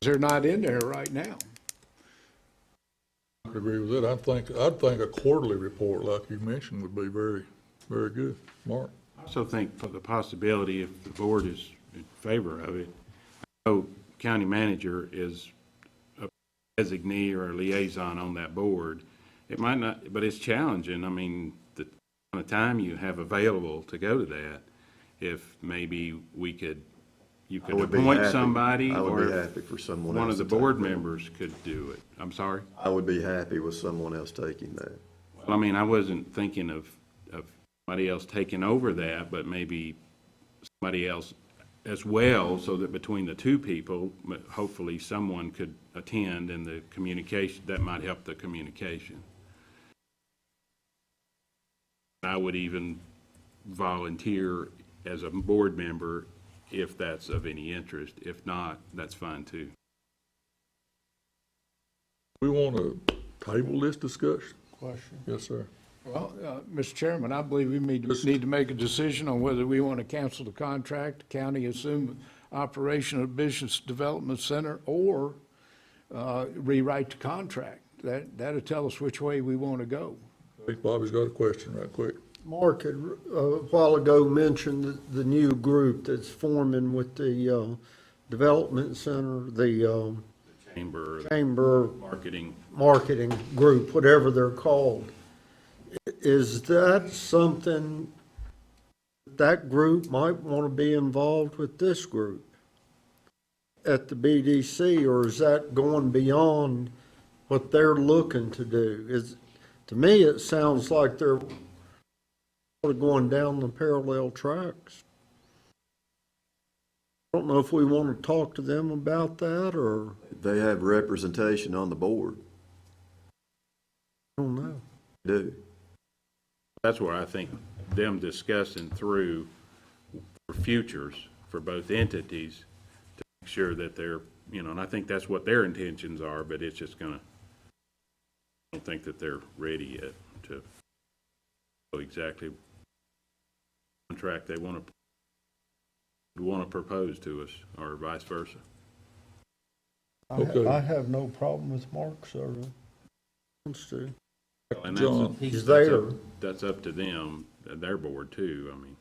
They're not in there right now. I agree with that. I'd think a quarterly report, like you mentioned, would be very, very good. Mark? I also think for the possibility, if the board is in favor of it, I know county manager is a designee or a liaison on that board. It might not, but it's challenging. I mean, the amount of time you have available to go to that, if maybe we could you I could would be appoint happy- somebody, I would be or happy for someone one else of the to take board that. members could do it. I'm sorry? I would be happy with someone else taking that. Well, I mean, I wasn't thinking of somebody else taking over that, but maybe somebody else as well, so that between the two people, hopefully someone could attend, and the communication, that might help the communication. I would even volunteer as a board member if that's of any interest. If not, that's fine too. We want to table this discussion? Question. Yes, sir. Well, Mr. Chairman, I believe we need to make a decision on whether we want to cancel the contract, the county assume operation of Business Development Center, or rewrite the contract. That'll tell us which way we want to go. I think Bobby's got a question right quick. Mark had a while ago mentioned the new group that's forming with the Development Center, the Chamber Marketing Group, whatever they're called. Is that something that group might want to be involved with this group at the BDC, or is that going beyond what they're looking to do? To me, it sounds like they're sort of going down the parallel tracks. I don't know if we want to talk to them about that, or They have representation on the board. I don't know. They do. That's where I think them discussing through for futures for both entities to make sure that they're, and I think that's what their intentions are, but it's just gonna, I don't think that they're ready yet to know exactly what contract they want to propose to us, or vice versa. Okay. I have no problem with Mark, sir. Wants to. And John. He's there. That's up to them, their board too, I mean.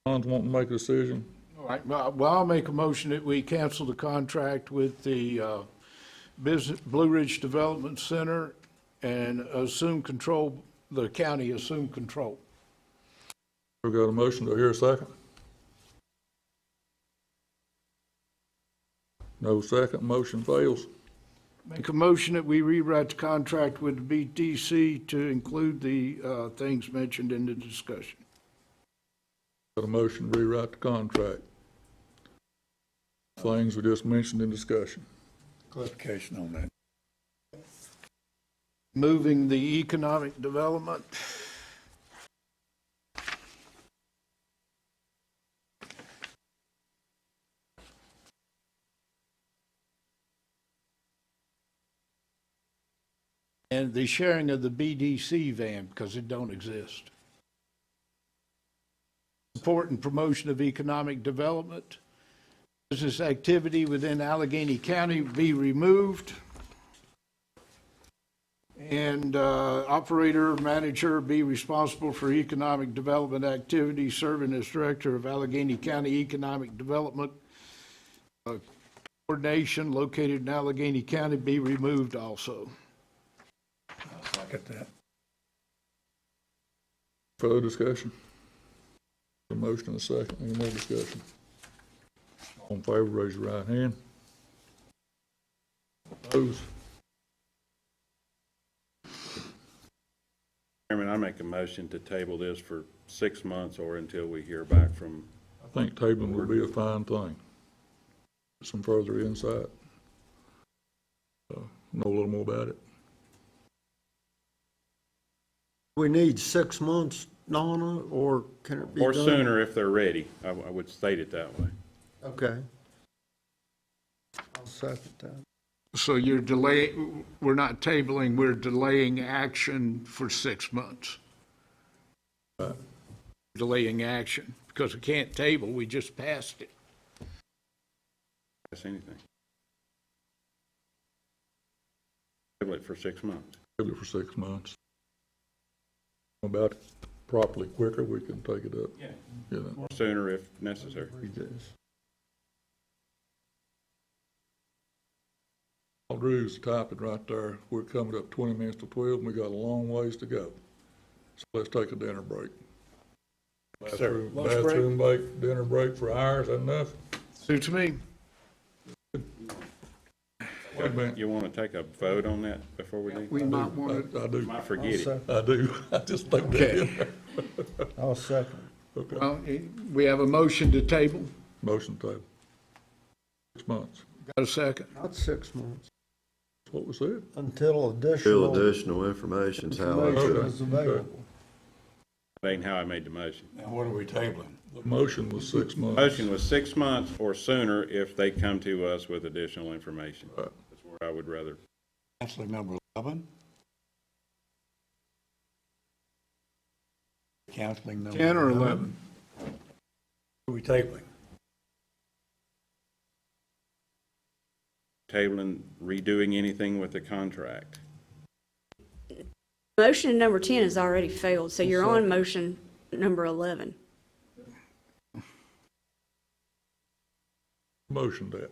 John's wanting to make a decision. All right, well, I'll make a motion that we cancel the contract with the Blue Ridge Development Center and assume control, the county assume control. We've got a motion. Do I hear a second? No second. Motion fails. Make a motion that we rewrite the contract with the BDC to include the things mentioned in the discussion. Got a motion to rewrite the contract. Things we just mentioned in discussion. Clarification on that. Moving the economic development. And the sharing of the BDC van, because it don't exist. Support and promotion of economic development. Business activity within Alleghany County be removed. And operator, manager be responsible for economic development activities, serving as director of Alleghany County Economic Development Coordination located in Alleghany County be removed also. I second that. Further discussion? A motion and a second. Any more discussion? All in favor, raise your right hand. Opposed? Chairman, I make a motion to table this for 6 months or until we hear back from. I think tabling would be a fine thing. Some further insight. Know a little more about it. We need 6 months, Donna, or can it be done? Or sooner if they're ready. I would state it that way. Okay. I'll second that. So you're delaying, we're not tabling, we're delaying action for 6 months. Delaying action, because we can't table, we just passed it. That's anything. Table it for 6 months. Table it for 6 months. About it properly quicker, we can take it up. Yeah. Or sooner if necessary. Read this. All Drew's typing right there. We're coming up 20 minutes to 12, and we got a long ways to go. So let's take a dinner break. Sir. Bathroom break, dinner break for hours, enough? Suits me. Wait a minute. You want to take a vote on that before we leave? We might want to, I do. Might forget it. I do. I just think that Okay. in there. I'll second. Okay. well, we have a motion to table. Motion table. 6 months. Got a second? Not 6 months, That's what we said. until Still additional additional information's how I information took is available. That ain't how I made the motion. Now, what are we tabling? The motion was 6 months. Motion was 6 months or sooner if they come to us with additional information. Right. That's where I would rather. Counseling number 11? Counseling number 10 or 11? What are we tabling? Tabling, redoing anything with the contract. Motion number 10 has already failed, so you're on motion number 11. Motion that.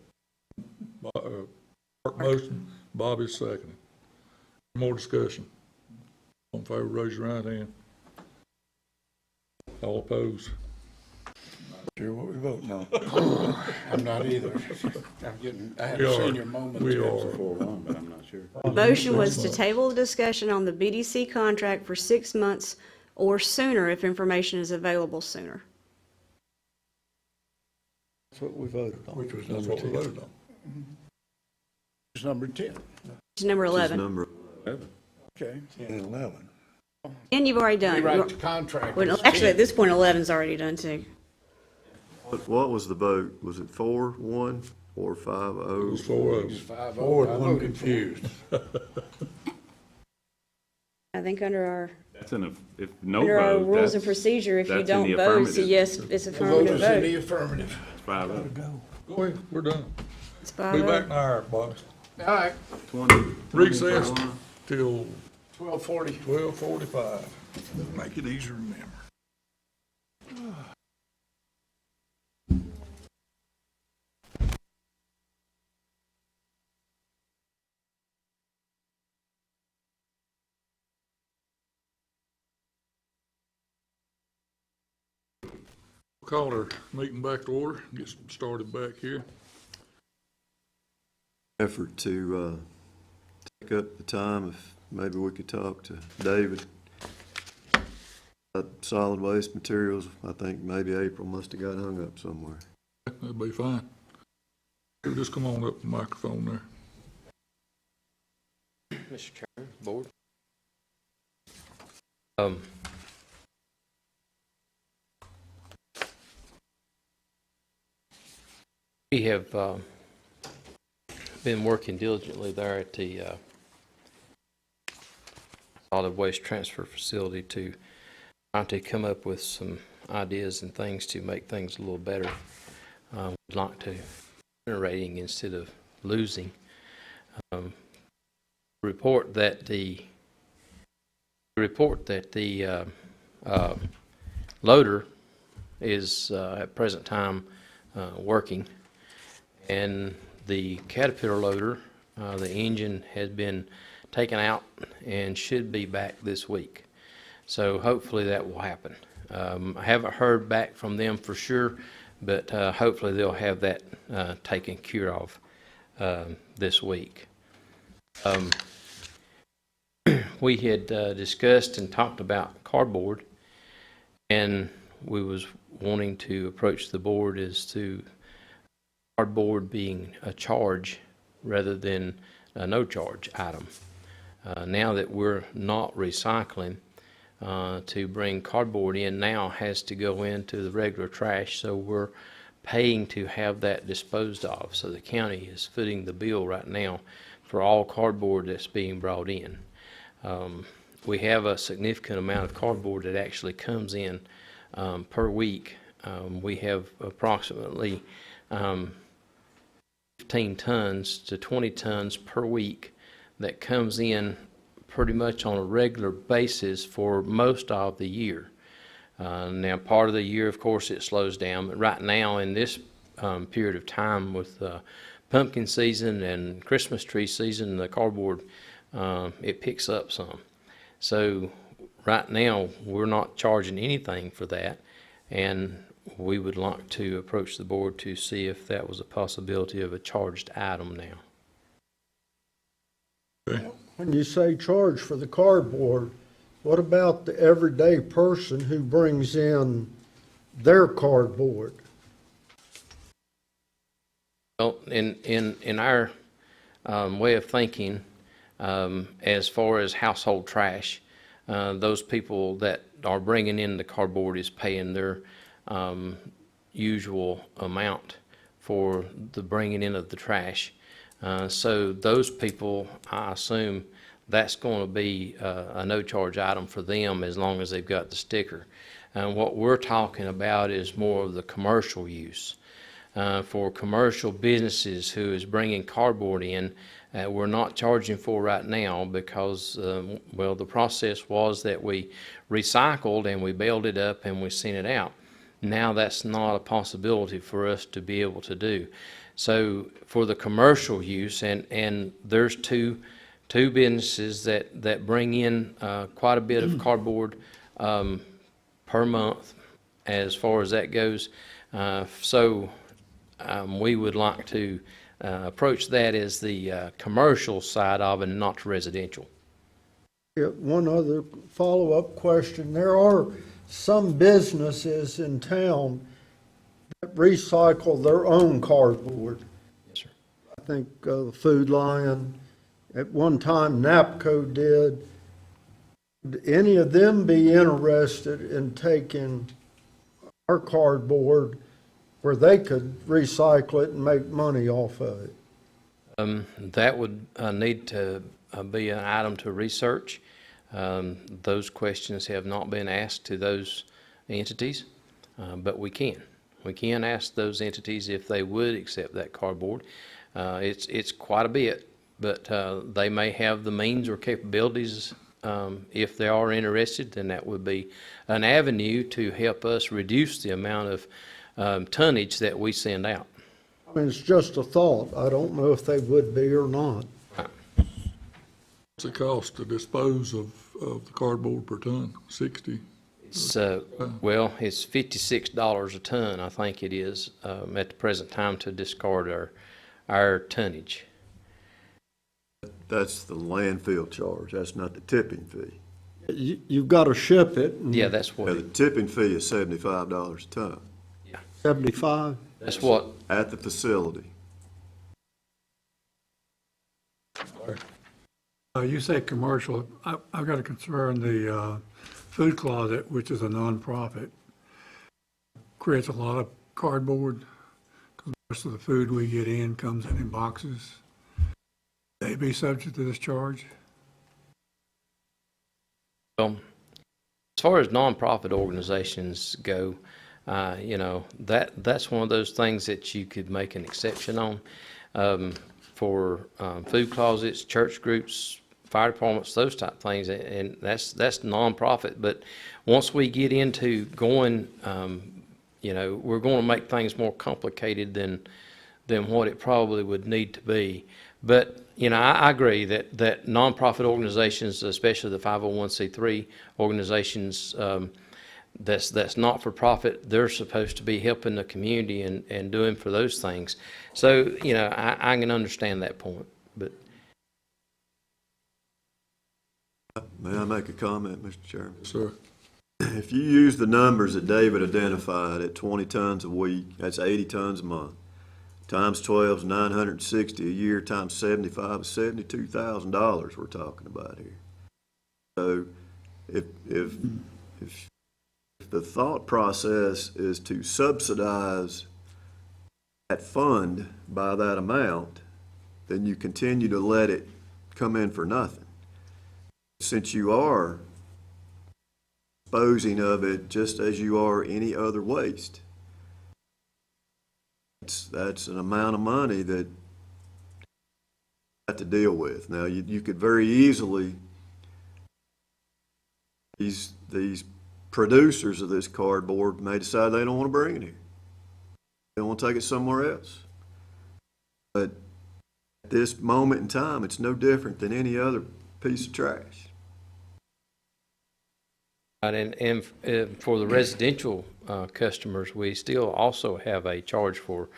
Mark motion, Bobby seconded. More discussion. All in favor, raise your right hand. All opposed? Sure what we voting on. I'm not either. I haven't seen your moment. We yet. are. 4-1, but I'm not sure. Motion was to table the discussion on the BDC contract for 6 months or sooner if information is available sooner. That's what we voted on. Which was That's number what we 10. voted on. It's number 10. It's number Which is 11. number, Okay. 10 and 11. And you've already done. Rewrite the contract. Well, as actually, 10. at this point, 11's already done too. what was the vote? Was it 4-1 or It 5-0? was 4-0. It's 5-0. I'm confused. I think under That's if no our vote, rules of that's procedure, if you that's in don't the vote, so affirmative. yes, it's The vote affirmative is in vote. the affirmative. 5-0. Go ahead, we're done. It's Be back 5-0. in an hour, Bob. All right, 20. Recess till 12:40. 12:45. Make it easier to remember. Call our meeting back to order, get started back here. Effort to take up the time, if maybe we could talk to David about solid waste materials. I think maybe April must have got hung up somewhere. That'd be fine. Just come on up to the microphone there. Mr. Chairman, Board. We have been working diligently there at the solid waste transfer facility to try to come up with some ideas and things to make things a little better. We'd like to generating instead of losing. Report that the loader is at present time working, and the Caterpillar loader, the engine has been taken out and should be back this week. So hopefully that will happen. I haven't heard back from them for sure, but hopefully they'll have that taken care of this week. We had discussed and talked about cardboard, and we was wanting to approach the board as to cardboard being a charge rather than a no charge item. Now that we're not recycling, to bring cardboard in now has to go into the regular trash, so we're paying to have that disposed of. So the county is footing the bill right now for all cardboard that's being brought in. We have a significant amount of cardboard that actually comes in per week. We have approximately 15 tons to 20 tons per week that comes in pretty much on a regular basis for most of the year. Now, part of the year, of course, it slows down, but right now in this period of time with pumpkin season and Christmas tree season, the cardboard, it picks up some. So right now, we're not charging anything for that, and we would like to approach the board to see if that was a possibility of a charged item now. When you say charge for the cardboard, what about the everyday person who brings in their cardboard? Well, in our way of thinking, as far as household trash, those people that are bringing in the cardboard is paying their usual amount for the bringing in of the trash. So those people, I assume that's going to be a no-charge item for them as long as they've got the sticker. And what we're talking about is more of the commercial use. For commercial businesses who is bringing cardboard in, we're not charging for right now because, well, the process was that we recycled and we baled it up and we sent it out. Now that's not a possibility for us to be able to do. So for the commercial use, and there's two businesses that bring in quite a bit of cardboard per month as far as that goes. We would like to approach that as the commercial side of it and not residential. Yeah, one other follow-up question. There are some businesses in town that recycle their own cardboard. Yes, sir. I think the Food Lion, at one time NAPCO did. Would any of them be interested in taking our cardboard where they could recycle it and make money off of it? That would need to be an item to research. Those questions have not been asked to those entities, but we can. We can ask those entities if they would accept that cardboard. It's quite a bit, but they may have the means or capabilities. If they are interested, then that would be an avenue to help us reduce the amount of tonnage that we send out. I mean, it's just a thought. I don't know if they would be or not. What's it cost to dispose of the cardboard per ton? 60? It's, well, it's $56 a ton, I think it is, at the present time to discard our tonnage. That's the landfill charge, that's not the tipping fee. You've got to ship it. Yeah, that's what, Yeah, the tipping fee is $75 a ton 75? that's what, at the facility. You say commercial, I've got a concern, the Food Closet, which is a nonprofit, creates a lot of cardboard, because most of the food we get in comes in boxes. They be subject to this charge? well, as far as nonprofit organizations go, that's one of those things that you could make an exception on. For food closets, church groups, fire departments, those type of things, and that's nonprofit. But once we get into going, we're going to make things more complicated than what it probably would need to be. But I agree that nonprofit organizations, especially the 501c3 organizations, that's not for profit, they're supposed to be helping the community and doing for those things. So I can understand that point. But May I make a comment, Mr. Chairman? Sir. If you use the numbers that David identified at 20 tons a week, that's 80 tons a month. Times 12 is 960 a year, times 75 is $72,000 we're talking about here. So if the thought process is to subsidize that fund by that amount, then you continue to let it come in for nothing. Since you are disposing of it just as you are any other waste, that's an amount of money that you have to deal with. Now, you could very easily, these producers of this cardboard may decide they don't want to bring it here. They want to take it somewhere else. But at this moment in time, it's no different than any other piece of trash. And for the residential customers, we still also have a charge for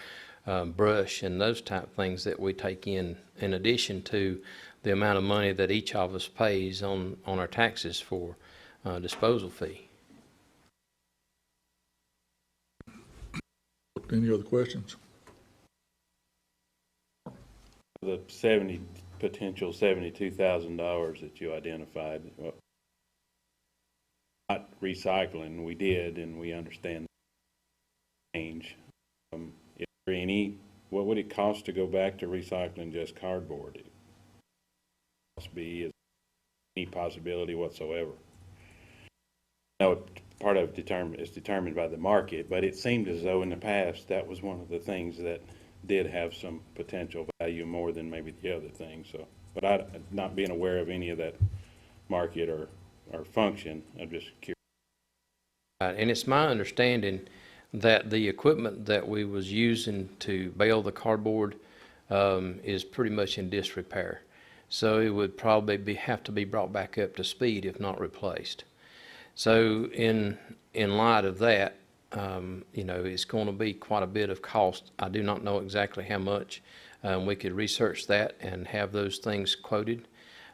brush and those type of things that we take in addition to the amount of money that each of us pays on our taxes for disposal fee. Any other questions? The potential $72,000 that you identified, not recycling, we did, and we understand the change. Is there what would it cost to go back to recycling just cardboard? It must be any possibility whatsoever. No, part of it is determined by the market, but it seemed as though in the past that was one of the things that did have some potential value more than maybe the other things. So, but I, not being aware of any of that market or function, I'm just curious. And it's my understanding that the equipment that we was using to bale the cardboard is pretty much in disrepair. So it would probably have to be brought back up to speed if not replaced. So in light of that, you know, it's going to be quite a bit of cost. I do not know exactly how much. We could research that and have those things quoted.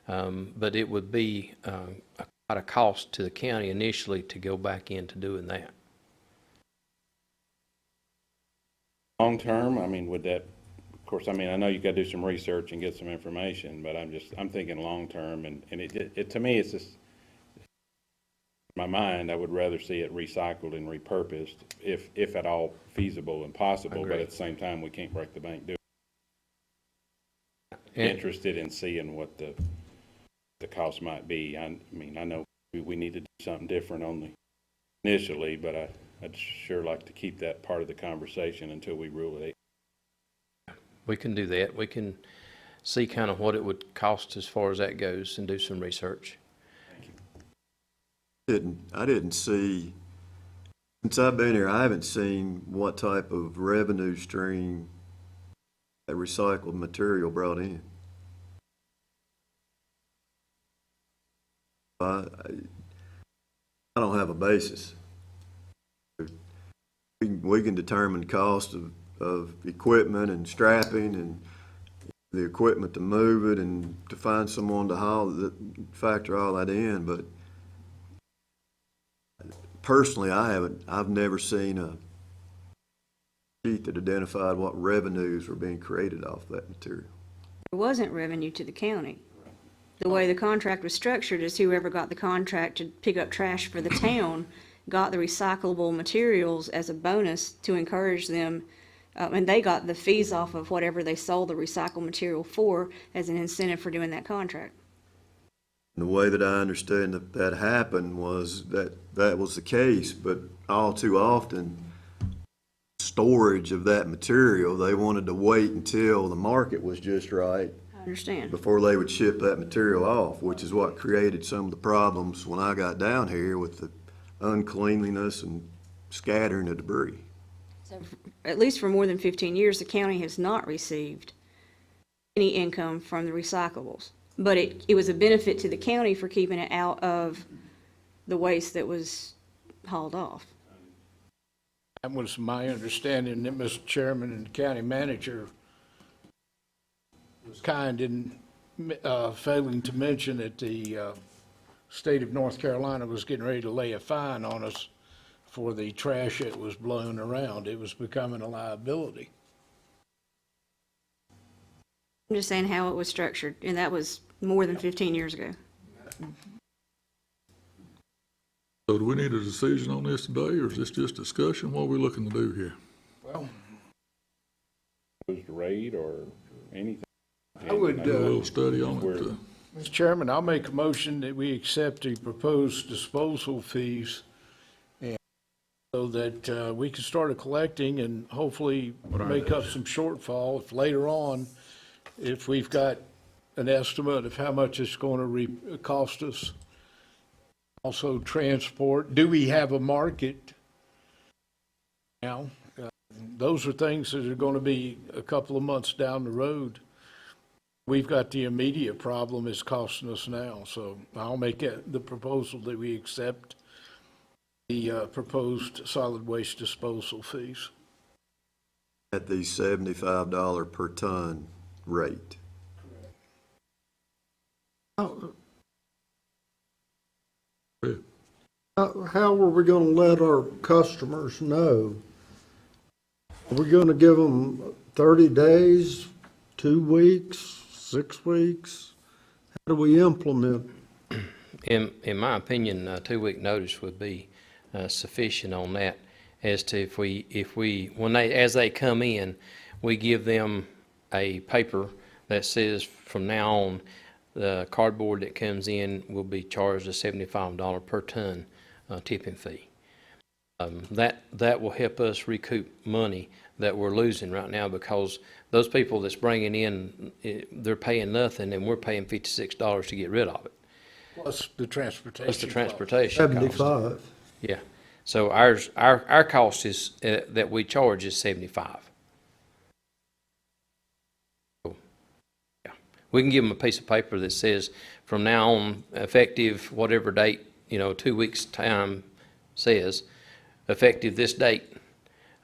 But it would be quite a cost to the county initially to go back into doing that. Long term, I mean, would that, of course, I mean, I know you got to do some research and get some information, but I'm thinking long term, and it to me, it's just, in my mind, I would rather see it recycled and repurposed if at all feasible and possible, but at the same time, we can't break the bank doing it. Interested in seeing what the cost might be. I mean, I know we need to do something different initially, but I'd sure like to keep that part of the conversation until we rule it. We can do that. We can see kind of what it would cost as far as that goes and do some research. I didn't see, since I've been here, I haven't seen what type of revenue stream that recycled material brought in. I don't have a basis. We can determine cost of equipment and strapping and the equipment to move it and to find someone to factor all that in, but personally, I've never seen a sheet that identified what revenues were being created off that material. There wasn't revenue to the county. The way the contract was structured is whoever got the contract to pick up trash for the town got the recyclable materials as a bonus to encourage them, and they got the fees off of whatever they sold the recycled material for as an incentive for doing that contract. The way that I understand that happened was that was the case, but all too often, storage of that material, they wanted to wait until the market was just right I understand. before they would ship that material off, which is what created some of the problems when I got down here with the uncleanliness and scattering of debris. So, at least for more than 15 years, the county has not received any income from the recyclables. But it was a benefit to the county for keeping it out of the waste that was hauled off. That was my understanding, that Mr. Chairman and the county manager was kind in failing to mention that the state of North Carolina was getting ready to lay a fine on us for the trash that was blown around. It was becoming a liability. I'm just saying how it was structured, and that was more than 15 years ago. So do we need a decision on this today, or is this just discussion? What are we looking to do here? Well, Rate or anything? I would, Do a little study on it. Mr. Chairman, I'll make a motion that we accept the proposed disposal fees and so that we can start collecting and hopefully make up some shortfall if later on, if we've got an estimate of how much it's going to cost us. Also transport. Do we have a market now? Those are things that are going to be a couple of months down the road. We've got the immediate problem it's costing us now, so I'll make the proposal that we accept the proposed solid waste disposal fees. At the $75 per ton rate. How are we gonna let our customers know? Are we gonna give them 30 days, 2 weeks, 6 weeks? How do we implement? In my opinion, a 2-week notice would be sufficient on that, as to if we, as they come in, we give them a paper that says from now on, the cardboard that comes in will be charged a $75 per ton tipping fee. That will help us recoup money that we're losing right now, because those people that's bringing in, they're paying nothing, and we're paying $56 to get rid of it. Plus the transportation. Plus the transportation cost. 75. Yeah. So our cost is, that we charge is 75. So, yeah. We can give them a piece of paper that says from now on, effective whatever date, 2 weeks' time says, effective this date,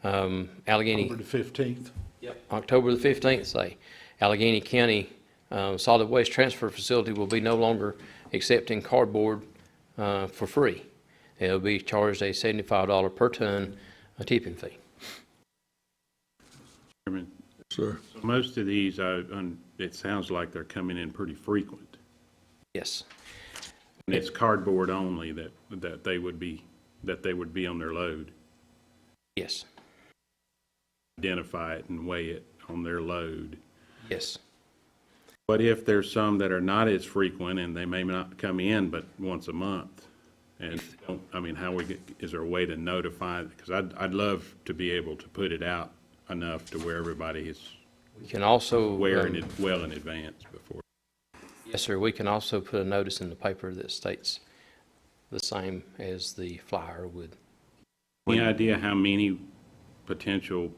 Alleghany. October the 15th. Yep. October the 15th, say, Alleghany County Solid Waste Transfer Facility will be no longer accepting cardboard for free. It'll be charged a $75 per ton tipping fee. Chairman, Sir. so most of these, it sounds like they're coming in pretty frequent. Yes. And it's cardboard only that they would be on their load. Yes. Identify it and weigh it on their load. Yes. What if there's some that are not as frequent and they may not come in but once a month? And is there a way to notify? Because I'd love to be able to put it out enough to where everybody is We can also aware in well in advance before. Yes, sir. We can also put a notice in the paper that states the same as the flyer would. Any idea how many potential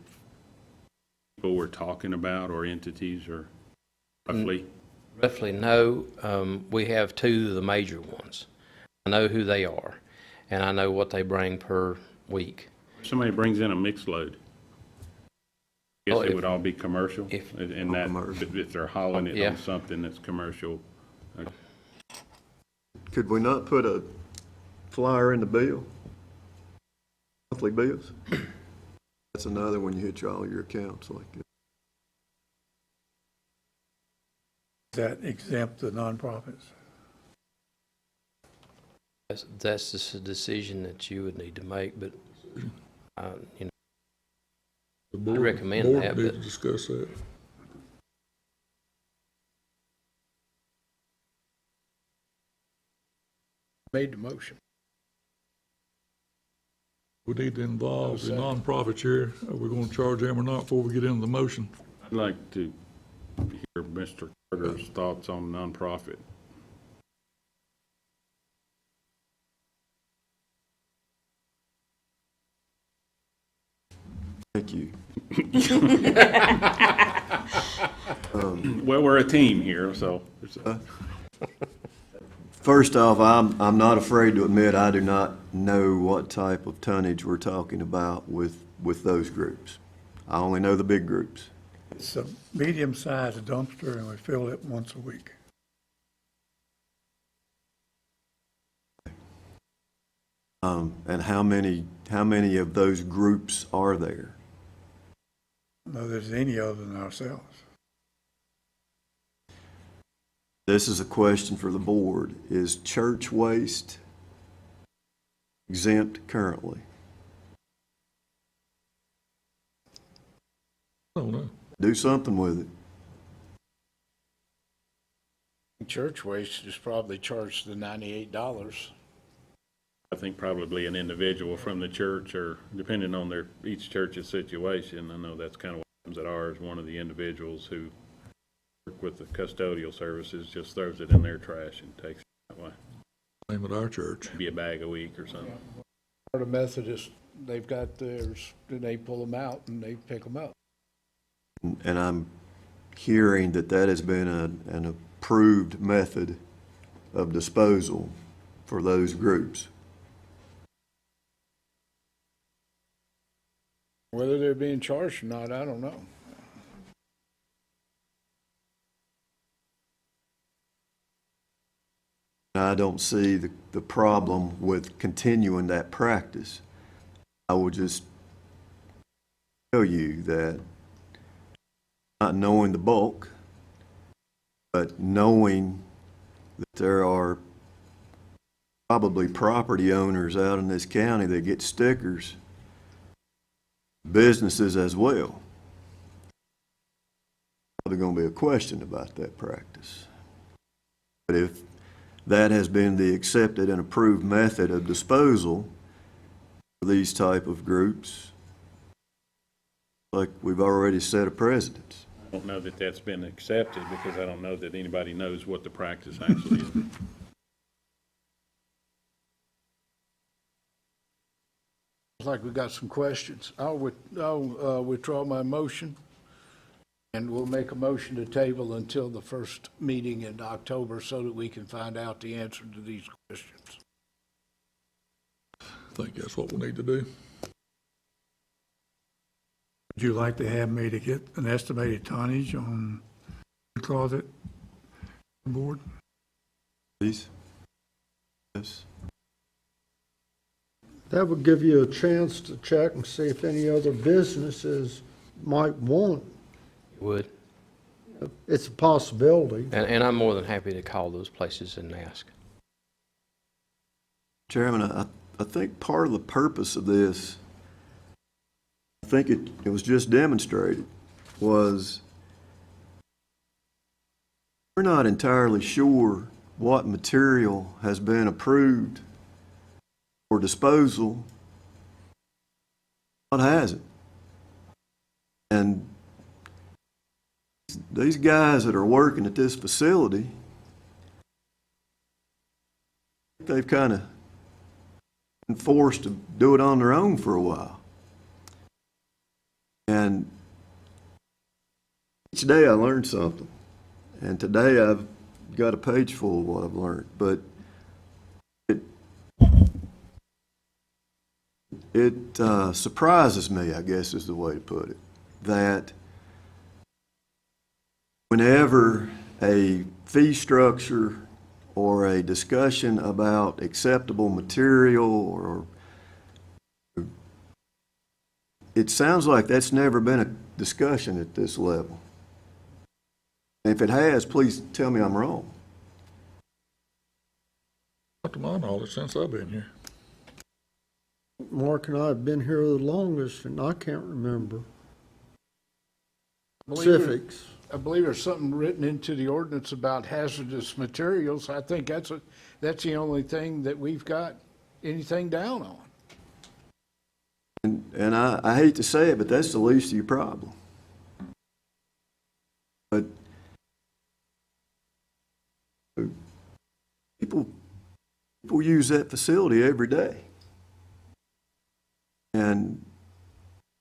people we're talking about, or entities, or roughly? Roughly, no. We have 2 of the major ones. I know who they are, and I know what they bring per week. If somebody brings in a mixed load, I guess Well, it would all be commercial, if they're hauling it Yeah. on something that's commercial. Could we not put a flyer in the bill? Monthly bills? That's another one you hit all your accounts like it. Does that exempt the nonprofits? That's just a decision that you would need to make, but, The board, recommend board that, need but- to discuss that. Made the motion. We need to involve the nonprofits here. Are we going to charge them or not before we get into the motion? I'd like to hear Mr. Carter's thoughts on nonprofit. Thank you. Well, we're a team here, so. First off, I'm not afraid to admit I do not know what type of tonnage we're talking about with those groups. I only know the big groups. It's a medium-sized dumpster, and we fill it once a week. And how many of those groups are there? I don't know there's any other than ourselves. This is a question for the board. Is church waste exempt currently? I don't know. Do something with it. Church waste is probably charged the $98. I think probably an individual from the church, or depending on each church's situation. I know that's kind of what happens at ours. One of the individuals who work with the custodial services just throws it in their trash and takes it that way. Same at our church. Be a bag a week or something. The Methodists, they've got theirs, and they pull them out and they pick them up. And I'm hearing that has been an approved method of disposal for those groups. Whether they're being charged or not, I don't know. I don't see the problem with continuing that practice. I will just tell you that not knowing the bulk, but knowing that there are probably property owners out in this county that get stickers, businesses as well. There's going to be a question about that practice. But if that has been the accepted and approved method of disposal for these type of groups, like we've already set a precedent. I don't know that that's been accepted because I don't know that anybody knows what the practice actually is. Looks like we got some questions. I'll withdraw my motion, and we'll make a motion to table until the first meeting in October so that we can find out the answer to these questions. I think that's what we need to do. Would you like to have me to get an estimated tonnage on the closet board? Please? Yes. That would give you a chance to check and see if any other businesses might want. Would. It's a possibility. And I'm more than happy to call those places and ask. Chairman, I think part of the purpose of this, I think it was just demonstrated, was we're not entirely sure what material has been approved for disposal, what hasn't. And these guys that are working at this facility, they've kind of been forced to do it on their own for a while. And each day I learned something. And today I've got a page full of what I've learned. But it surprises me, I guess is the way to put it, that whenever a fee structure or a discussion about acceptable material, or it sounds like that's never been a discussion at this level. And if it has, please tell me I'm wrong. Not to my knowledge, since I've been here. Mark and I have been here the longest, and I can't remember I believe specifics. I believe there's something written into the ordinance about hazardous materials. I think that's the only thing that we've got anything down on. And I hate to say it, but that's the least of your problem. But people use that facility every day. And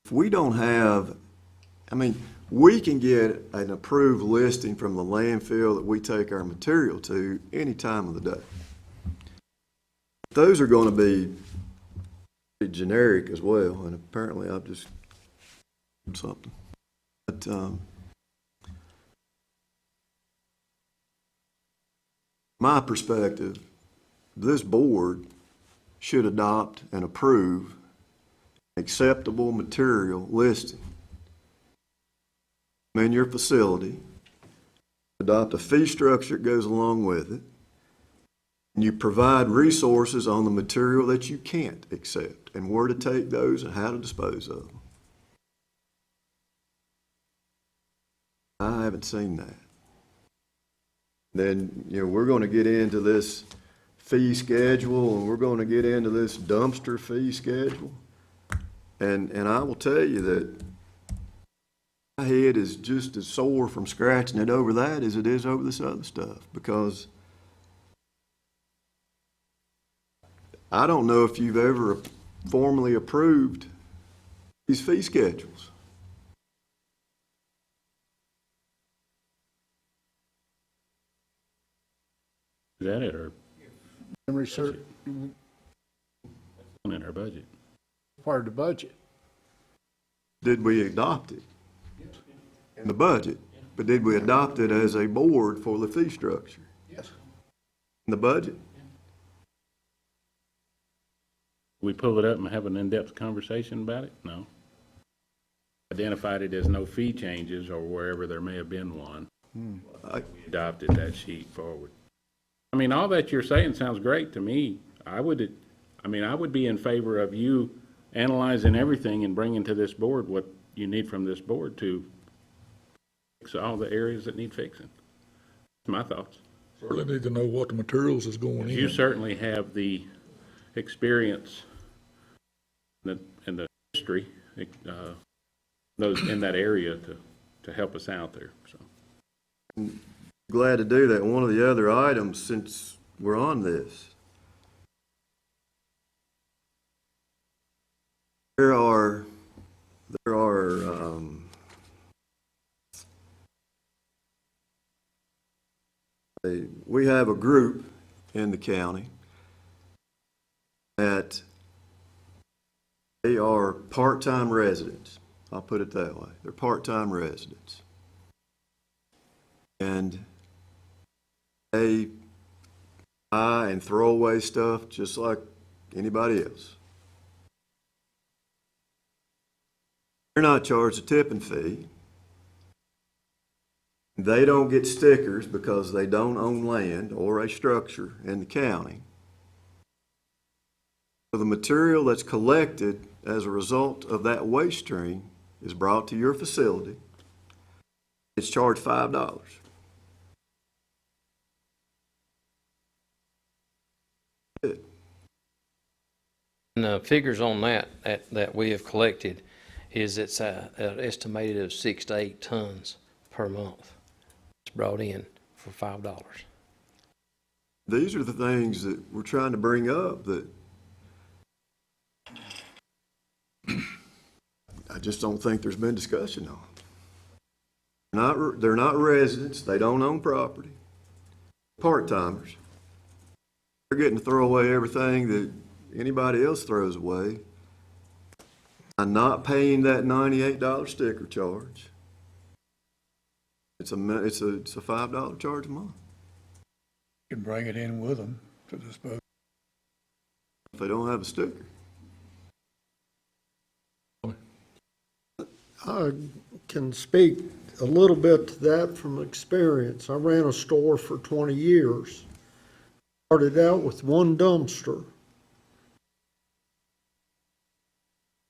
if we don't have, I mean, we can get an approved listing from the landfill that we take our material to any time of the day. Those are going to be generic as well, and apparently I've just something. But my perspective, this board should adopt and approve acceptable material listing in your facility, adopt a fee structure that goes along with it, and you provide resources on the material that you can't accept and where to take those and how to dispose of them. I haven't seen that. Then, we're going to get into this fee schedule, and we're going to get into this dumpster fee schedule. And I will tell you that my head is just as sore from scratching it over that as it is over this other stuff, because I don't know if you've ever formally approved these fee schedules. Is that it, or Memory cert, in our budget? part of the budget. Did we adopt it? In the budget? But did we adopt it as a board for the fee structure? Yes. In the budget? We pull it up and have an in-depth conversation about it? No. Identified it as no fee changes or wherever there may have been one. We adopted that sheet forward. I mean, all that you're saying sounds great to me. I would be in favor of you analyzing everything and bringing to this board what you need from this board to fix all the areas that need fixing. That's my thoughts. Certainly need to know what the materials is going in. You certainly have the experience and the history, those in that area to help us out there, so. Glad to do that. One of the other items, since we're on this, we have a group in the county that they are part-time residents. I'll put it that way. They're part-time residents. And they buy and throw away stuff just like anybody else. They're not charged a tipping fee. They don't get stickers because they don't own land or a structure in the county. So the material that's collected as a result of that waste stream is brought to your facility. It's charged $5. And the figures on that we have collected is it's an estimated of 6 to 8 tons per month. It's brought in for $5. These are the things that we're trying to bring up that I just don't think there's been discussion on. They're not residents. They don't own property. Part-timers. They're getting to throw away everything that anybody else throws away. I'm not paying that $98 sticker charge. It's a $5 charge a month. You can bring it in with them to dispose. If they don't have a sticker. I can speak a little bit to that from experience. I ran a store for 20 years. Started out with one dumpster.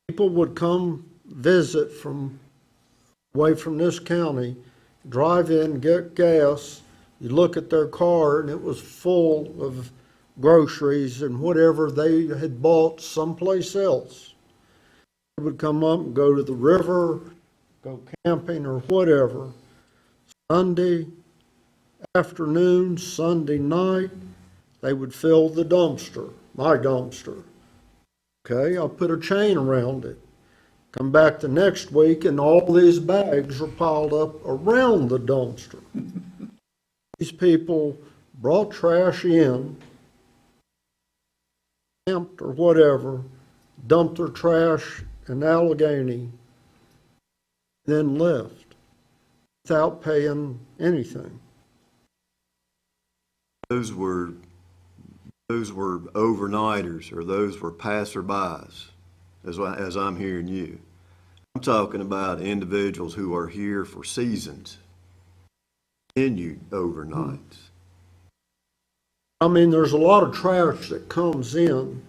People would come visit from away from this county, drive in, get gas. You look at their car and it was full of groceries and whatever they had bought someplace else. They would come up and go to the river, go camping or whatever. Sunday afternoon, Sunday night, they would fill the dumpster, my dumpster. Okay, I'll put a chain around it. Come back the next week and all these bags are piled up around the dumpster. These people brought trash in, camped or whatever, dumped their trash in Alleghany, then left without paying anything. Those were overnighters, or those were passerbys, as I'm hearing you. I'm talking about individuals who are here for seasons, continued overnights. I mean, there's a lot of trash that comes in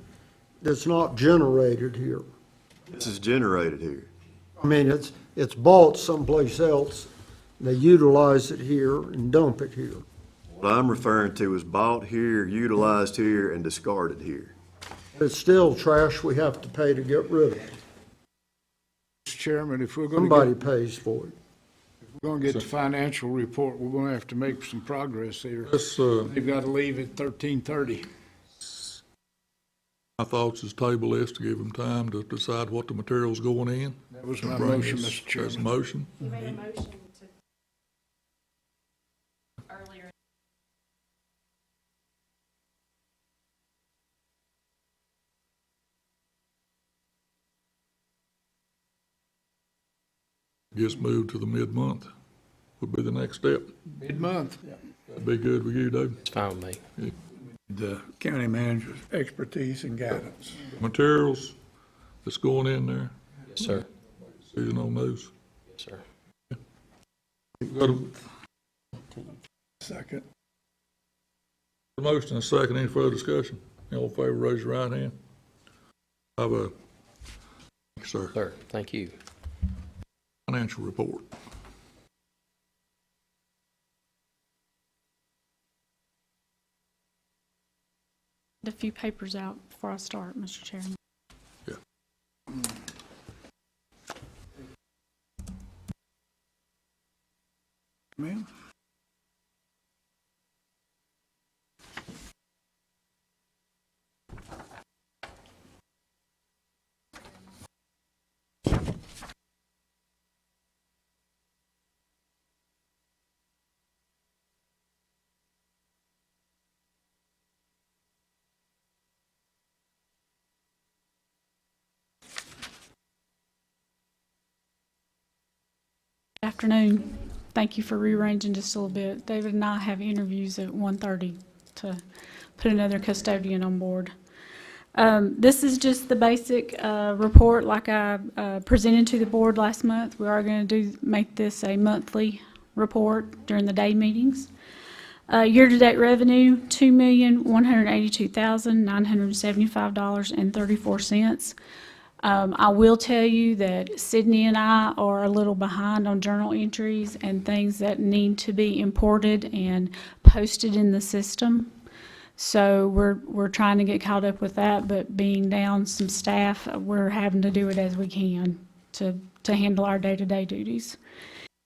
that's not generated here. This is generated here. I mean, it's bought someplace else, they utilize it here and dump it here. What I'm referring to is bought here, utilized here, and discarded here. It's still trash we have to pay to get rid of. Mr. Chairman, if we're going Somebody to pays for it. get the financial report, we're going to have to make some progress here. They've got to leave at 13:30. My thoughts is table this to give them time to decide what the material's going in. That was my And bring motion, us- Mr. Chairman. That's a motion. You made a motion to earlier. Gets moved to the mid-month would be the next step. Mid-month. That'd be good with you, David. It's fine with me. The county manager's expertise and guidance. Materials that's going in there, Yes, sir. decision on those. Yes, sir. Got a Second. motion and a second. Any further discussion? All in favor, raise your right hand. Have a, thank you, sir. Sir, thank you. Financial report. A few papers out before I start, Mr. Chairman. Yeah. Ma'am? Afternoon. Thank you for rearranging just a little bit. David and I have interviews at 1:30 to put another custodian on board. This is just the basic report like I presented to the board last month. We are going to make this a monthly report during the day meetings. Year-to-date revenue, $2,182,975.34. I will tell you that Sydney and I are a little behind on journal entries and things that need to be imported and posted in the system. So we're trying to get caught up with that, but being down some staff, we're having to do it as we can to handle our day-to-day duties.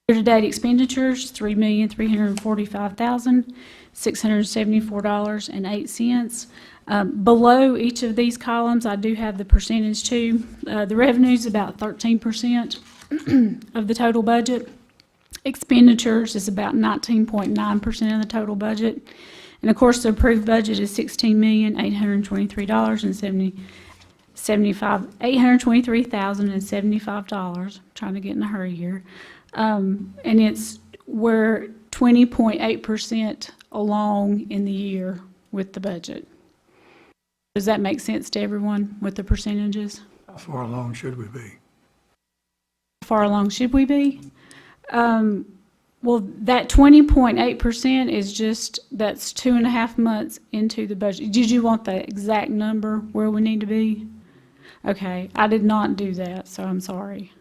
Year-to-date expenditures, $3,345,674.08. Below each of these columns, I do have the percentage too. The revenue is about 13% of the total budget. Expenditures is about 19.9% of the total budget. And of course, the approved budget is $823,075. Trying to get in a hurry here. And we're 20.8% along in the year with the budget. Does that make sense to everyone with the percentages? How far along should we be? How far along should we be? Well, that 20.8% is that's 2.5 months into the budget. Did you want the exact number where we need to be? Okay, I did not do that, so I'm sorry.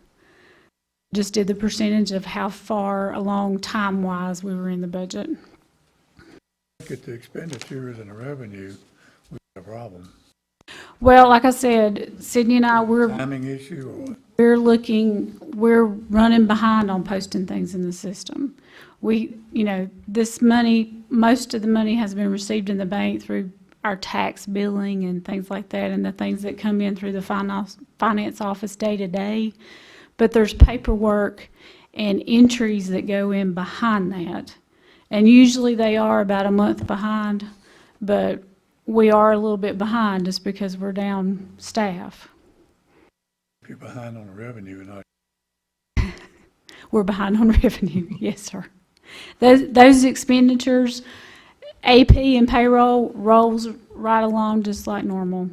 Just did the percentage of how far along time-wise we were in the budget. Look at the expenditures and the revenue, we have a problem. Well, like I said, Sydney and I, Timing issue or what? we're running behind on posting things in the system. This money, most of the money has been received in the bank through our tax billing and things like that, and the things that come in through the finance office day to day. But there's paperwork and entries that go in behind that. And usually they are about a month behind, but we are a little bit behind just because we're down staff. If you're behind on the revenue and not. We're behind on revenue, yes, sir. Those expenditures, AP and payroll rolls right along just like normal.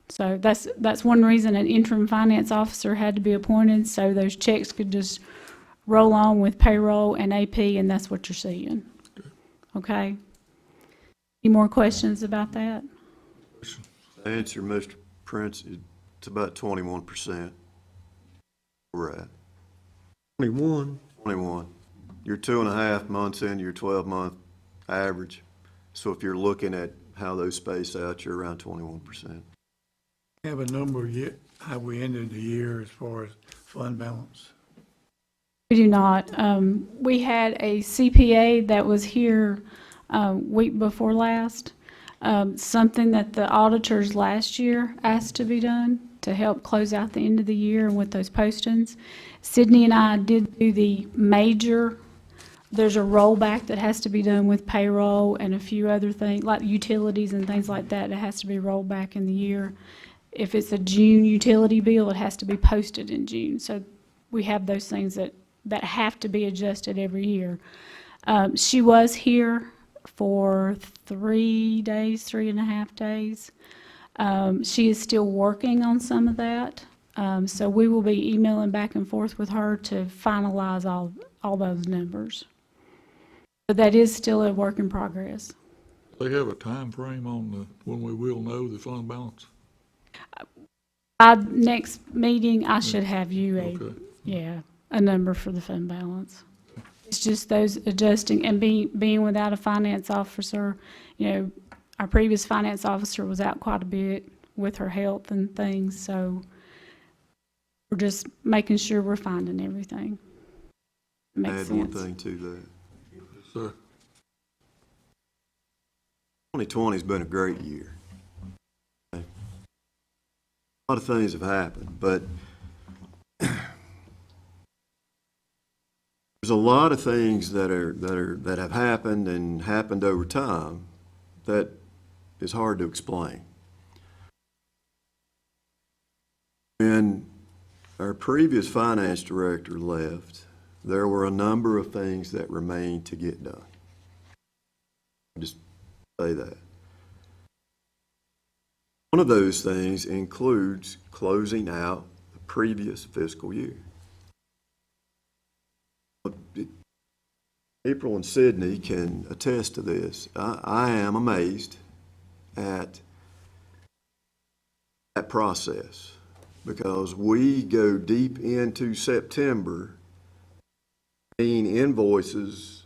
So that's one reason an interim finance officer had to be appointed, so those checks could just roll on with payroll and AP, and that's what you're seeing. Okay? Any more questions about that? To answer Mr. Prince, it's about 21%. We're at 21. 21. You're 2.5 months into your 12-month average. So if you're looking at how those space out, you're around 21%. Have a number yet, how we ended the year as far as fund balance? We do not. We had a CPA that was here week before last, something that the auditors last year asked to be done to help close out the end of the year and with those postings. Sydney and I did do the major, there's a rollback that has to be done with payroll and a few other things, like utilities and things like that, that has to be rolled back in the year. If it's a June utility bill, it has to be posted in June. So we have those things that have to be adjusted every year. She was here for 3 days, 3.5 days. She is still working on some of that. So we will be emailing back and forth with her to finalize all those numbers. But that is still a work in progress. They have a time frame on when we will know the fund balance? By next meeting, I should have you Okay. a number for the fund balance. It's just those adjusting and being without a finance officer. Our previous finance officer was out quite a bit with her health and things, so we're just making sure we're finding everything. Makes Add one sense. thing to that. Yes, sir. 2020's been a great year. A lot of things have happened, but there's a lot of things that have happened and happened over time that is hard to explain. When our previous finance director left, there were a number of things that remained to get done. Just say that. One of those things includes closing out the previous fiscal year. April and Sydney can attest to this. I am amazed at that process because we go deep into September paying invoices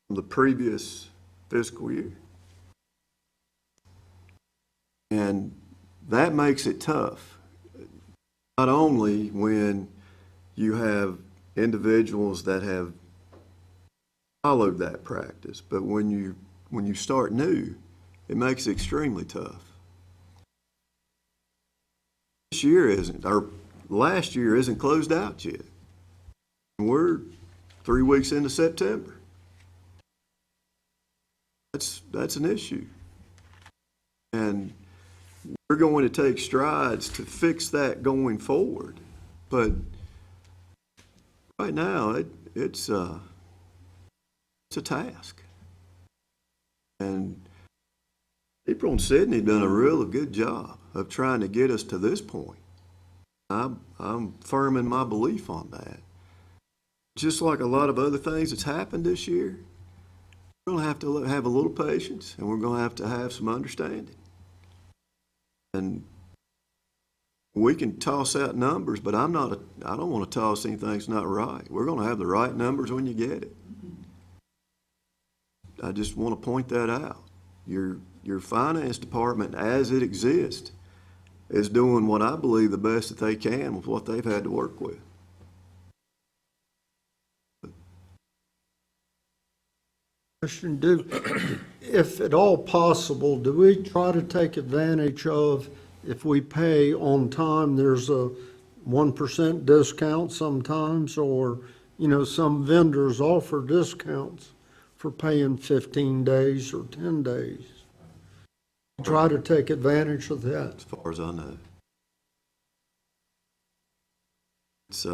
from the previous fiscal year. And that makes it tough, not only when you have individuals that have followed that practice, but when you start new, it makes it extremely tough. This year isn't, or last year isn't closed out yet. We're 3 weeks into September. That's an issue. And we're going to take strides to fix that going forward. But right now, it's a task. And April and Sydney done a really good job of trying to get us to this point. I'm firm in my belief on that. Just like a lot of other things that's happened this year, we're going to have a little patience, and we're going to have some understanding. And we can toss out numbers, but I don't want to toss anything that's not right. We're going to have the right numbers when you get it. I just want to point that out. Your finance department, as it exists, is doing what I believe the best that they can with what they've had to work with. Question, if at all possible, do we try to take advantage of, if we pay on time, there's a 1% discount sometimes, or, some vendors offer discounts for paying 15 days or 10 days. Try to take advantage of that. As far as I know. It's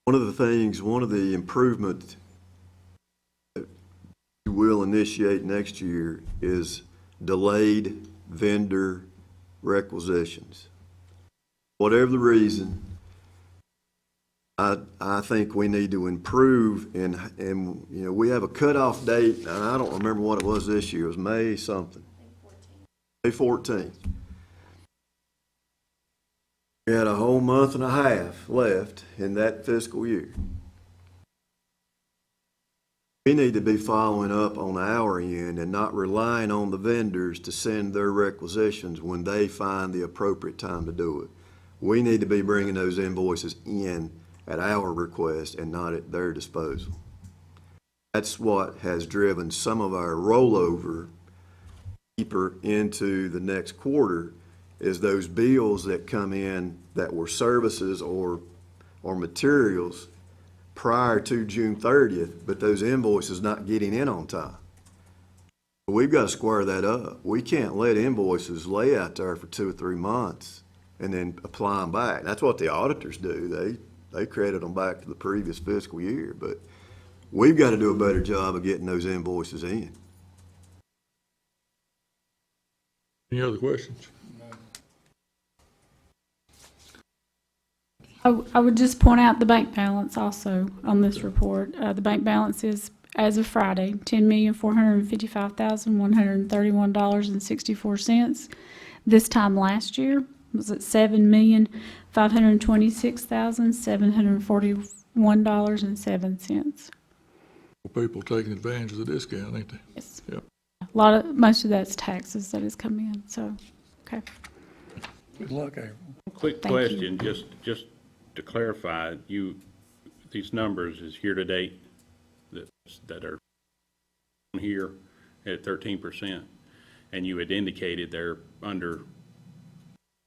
one of the improvements that we will initiate next year is delayed vendor requisitions. Whatever the reason, I think we need to improve, and we have a cutoff date, and I don't remember what it was this year. It was May something. May 14th. We had a whole month and a half left in that fiscal year. We need to be following up on our end and not relying on the vendors to send their requisitions when they find the appropriate time to do it. We need to be bringing those invoices in at our request and not at their disposal. That's what has driven some of our rollover deeper into the next quarter, is those bills that come in that were services or materials prior to June 30th, but those invoices not getting in on time. We've got to square that up. We can't let invoices lay out there for 2 or 3 months and then apply them back. That's what the auditors do. They credit them back to the previous fiscal year, but we've got to do a better job of getting those invoices in. Any other questions? I would just point out the bank balance also on this report. The bank balance is, as of Friday, $10,455,131.64. This time last year was at $7,526,741.07. People taking advantage of the discount, ain't they? Yes. Yep. Most of that's taxes that has come in, so, okay. Good luck, April. Quick Thank you. question, just to clarify, these numbers is year-to-date that are here at 13%, and you had indicated they're under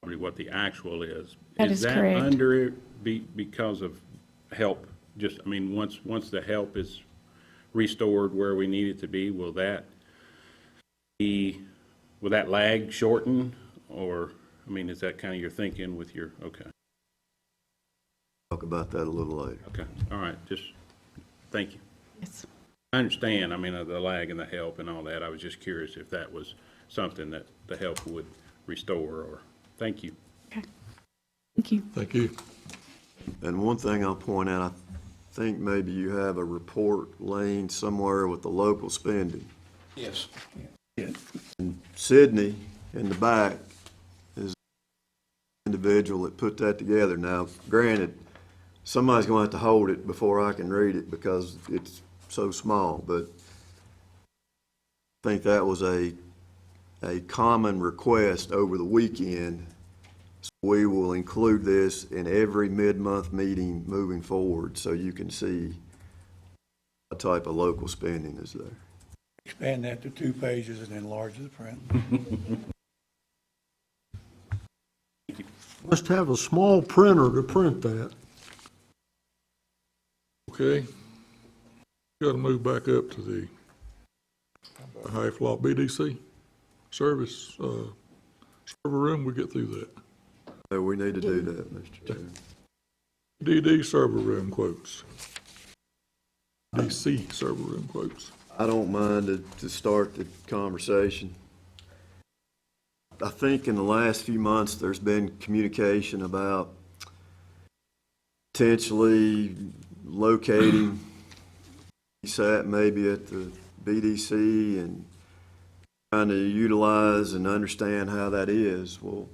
probably what the actual is. That is correct. Is that under it because of help? Just, I mean, once the help is restored where we need it to be, will that lag shorten? Or, I mean, is that kind of your thinking with your, okay. Talk about that a little later. Okay, all right, just, thank you. Yes. I understand, I mean, the lag and the help and all that. I was just curious if that was something that the help would restore, or, thank you. Okay. Thank you. Thank you. And one thing I'll point out, I think maybe you have a report laying somewhere with the local spending. Yes. Sydney in the back is the individual that put that together. Now, granted, somebody's going to have to hold it before I can read it because it's so small, but I think that was a common request over the weekend. So we will include this in every mid-month meeting moving forward so you can see what type of local spending is there. Expand that to 2 pages and enlarge the print. Must have a small printer to print that. Okay. Got to move back up to the high flop BDC service, server room. We get through that. So we need to do that, Mr. Chairman. DD server room quotes. DC server room quotes. I don't mind to start the conversation. I think in the last few months, there's been communication about potentially locating CSAT maybe at the BDC and trying to utilize and understand how that is. Well,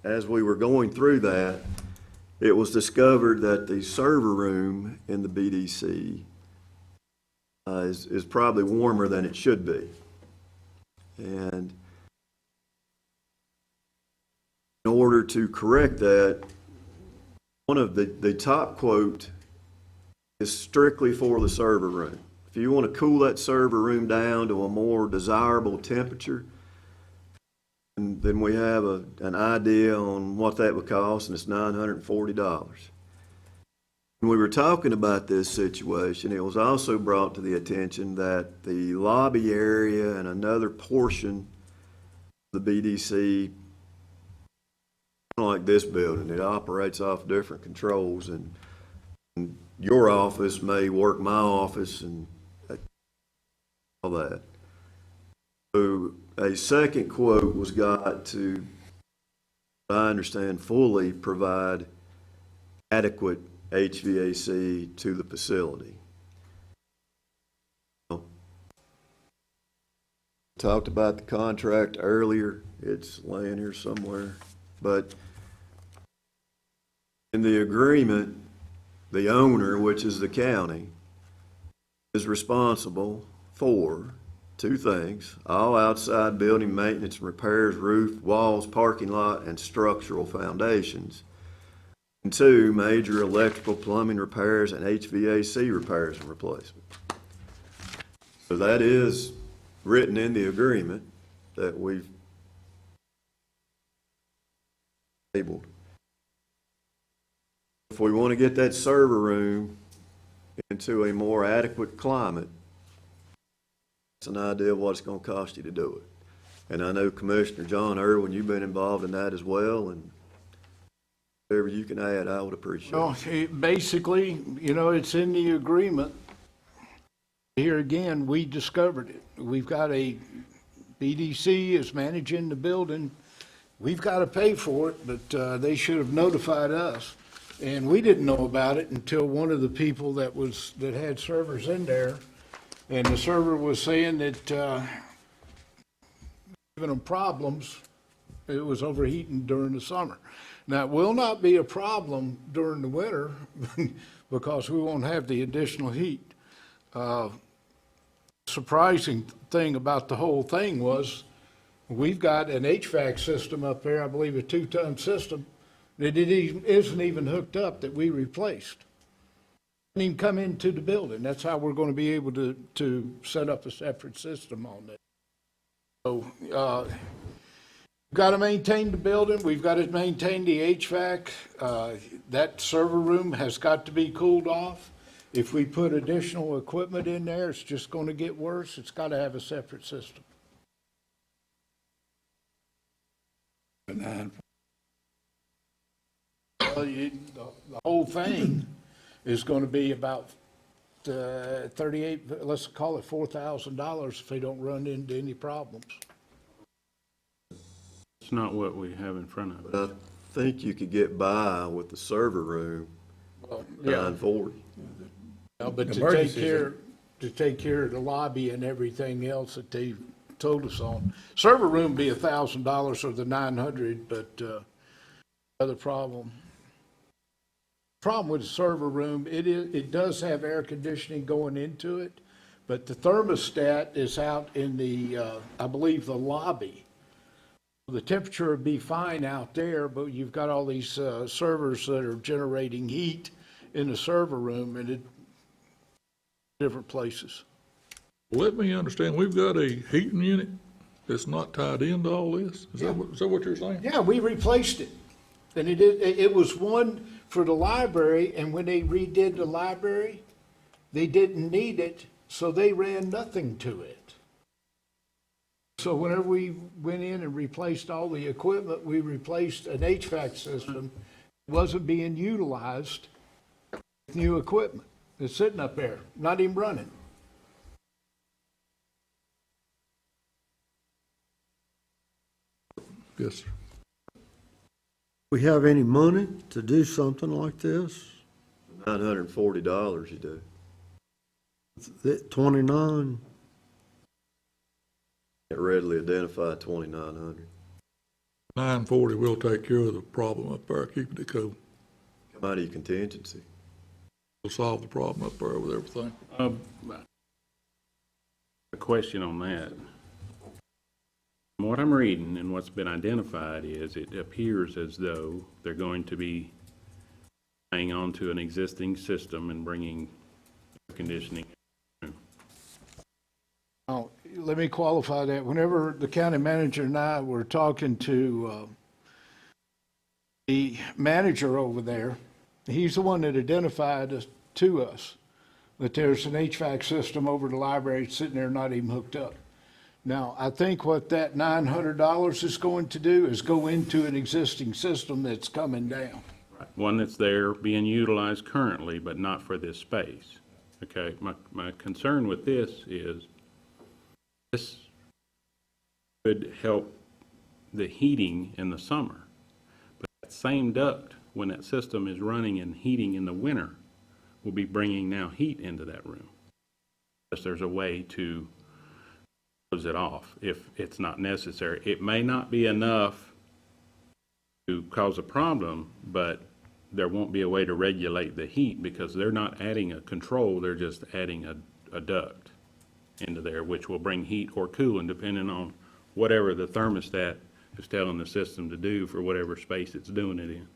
as we were going through that, it was discovered that the server room in the BDC is probably warmer than it should be. And in order to correct that, one of the top quote is strictly for the server room. If you want to cool that server room down to a more desirable temperature, and then we have an idea on what that would cost, and it's $940. When we were talking about this situation, it was also brought to the attention that the lobby area and another portion of the BDC, like this building, it operates off different controls, and your office may work my office and all that. So a second quote was got to, I understand, fully provide adequate HVAC to the facility. Talked about the contract earlier. It's laying here somewhere. But in the agreement, the owner, which is the county, is responsible for 2 things: all outside building maintenance and repairs, roof, walls, parking lot, and structural foundations. And 2, major electrical, plumbing repairs, and HVAC repairs and replacement. So that is written in the agreement that we've tabled. If we want to get that server room into a more adequate climate, it's an idea of what it's going to cost you to do it. And I know Commissioner John Irwin, you've been involved in that as well, and whatever you can add, I would appreciate. Well, basically, it's in the agreement. Here again, we discovered it. We've got a BDC is managing the building. We've got to pay for it, but they should have notified us. And we didn't know about it until one of the people that had servers in there, and the server was saying that giving them problems. It was overheating during the summer. Now, it will not be a problem during the winter because we won't have the additional heat. Surprising thing about the whole thing was we've got an HVAC system up there, I believe a 2-ton system, that isn't even hooked up that we replaced. Didn't even come into the building. That's how we're going to be able to set up a separate system on that. So, we've got to maintain the building. We've got to maintain the HVAC. That server room has got to be cooled off. If we put additional equipment in there, it's just going to get worse. It's got to have a separate system. Well, the whole thing is going to be about 38, let's call it $4,000 if they don't run into any problems. It's not what we have in front of us. But I think you could get by with the server room, $940. But to take care of the lobby and everything else that they told us on. Server room be $1,000 or the $900, but other problem with the server room, it does have air conditioning going into it, but the thermostat is out in the, I believe, the lobby. The temperature would be fine out there, but you've got all these servers that are generating heat in the server room and different places. Let me understand, we've got a heating unit that's not tied into all this? Is that what you're saying? Yeah, we replaced it. And it was one for the library, and when they redid the library, they didn't need it, so they ran nothing to it. So whenever we went in and replaced all the equipment, we replaced an HVAC system. It wasn't being utilized with new equipment. It's sitting up there, not even running. Yes, sir. We have any money to do something like this? $940 you do. 29, Can't readily identify 2,900. 940 will take care of the problem up there, keeping it cool. Come out of your contingency. We'll solve the problem up there with everything. A question on that. From what I'm reading and what's been identified is it appears as though they're going to be hanging on to an existing system and bringing air conditioning. Now, let me qualify that. Whenever the county manager and I were talking to the manager over there, he's the one that identified to us that there's an HVAC system over the library sitting there not even hooked up. Now, I think what that $900 is going to do is go into an existing system that's coming down. One that's there being utilized currently, but not for this space. Okay, my concern with this is this could help the heating in the summer. But that same duct, when that system is running and heating in the winter, will be bringing now heat into that room. Unless there's a way to close it off if it's not necessary. It may not be enough to cause a problem, but there won't be a way to regulate the heat because they're not adding a control, they're just adding a duct into there, which will bring heat or cooling depending on whatever the thermostat is telling the system to do for whatever space it's doing it in.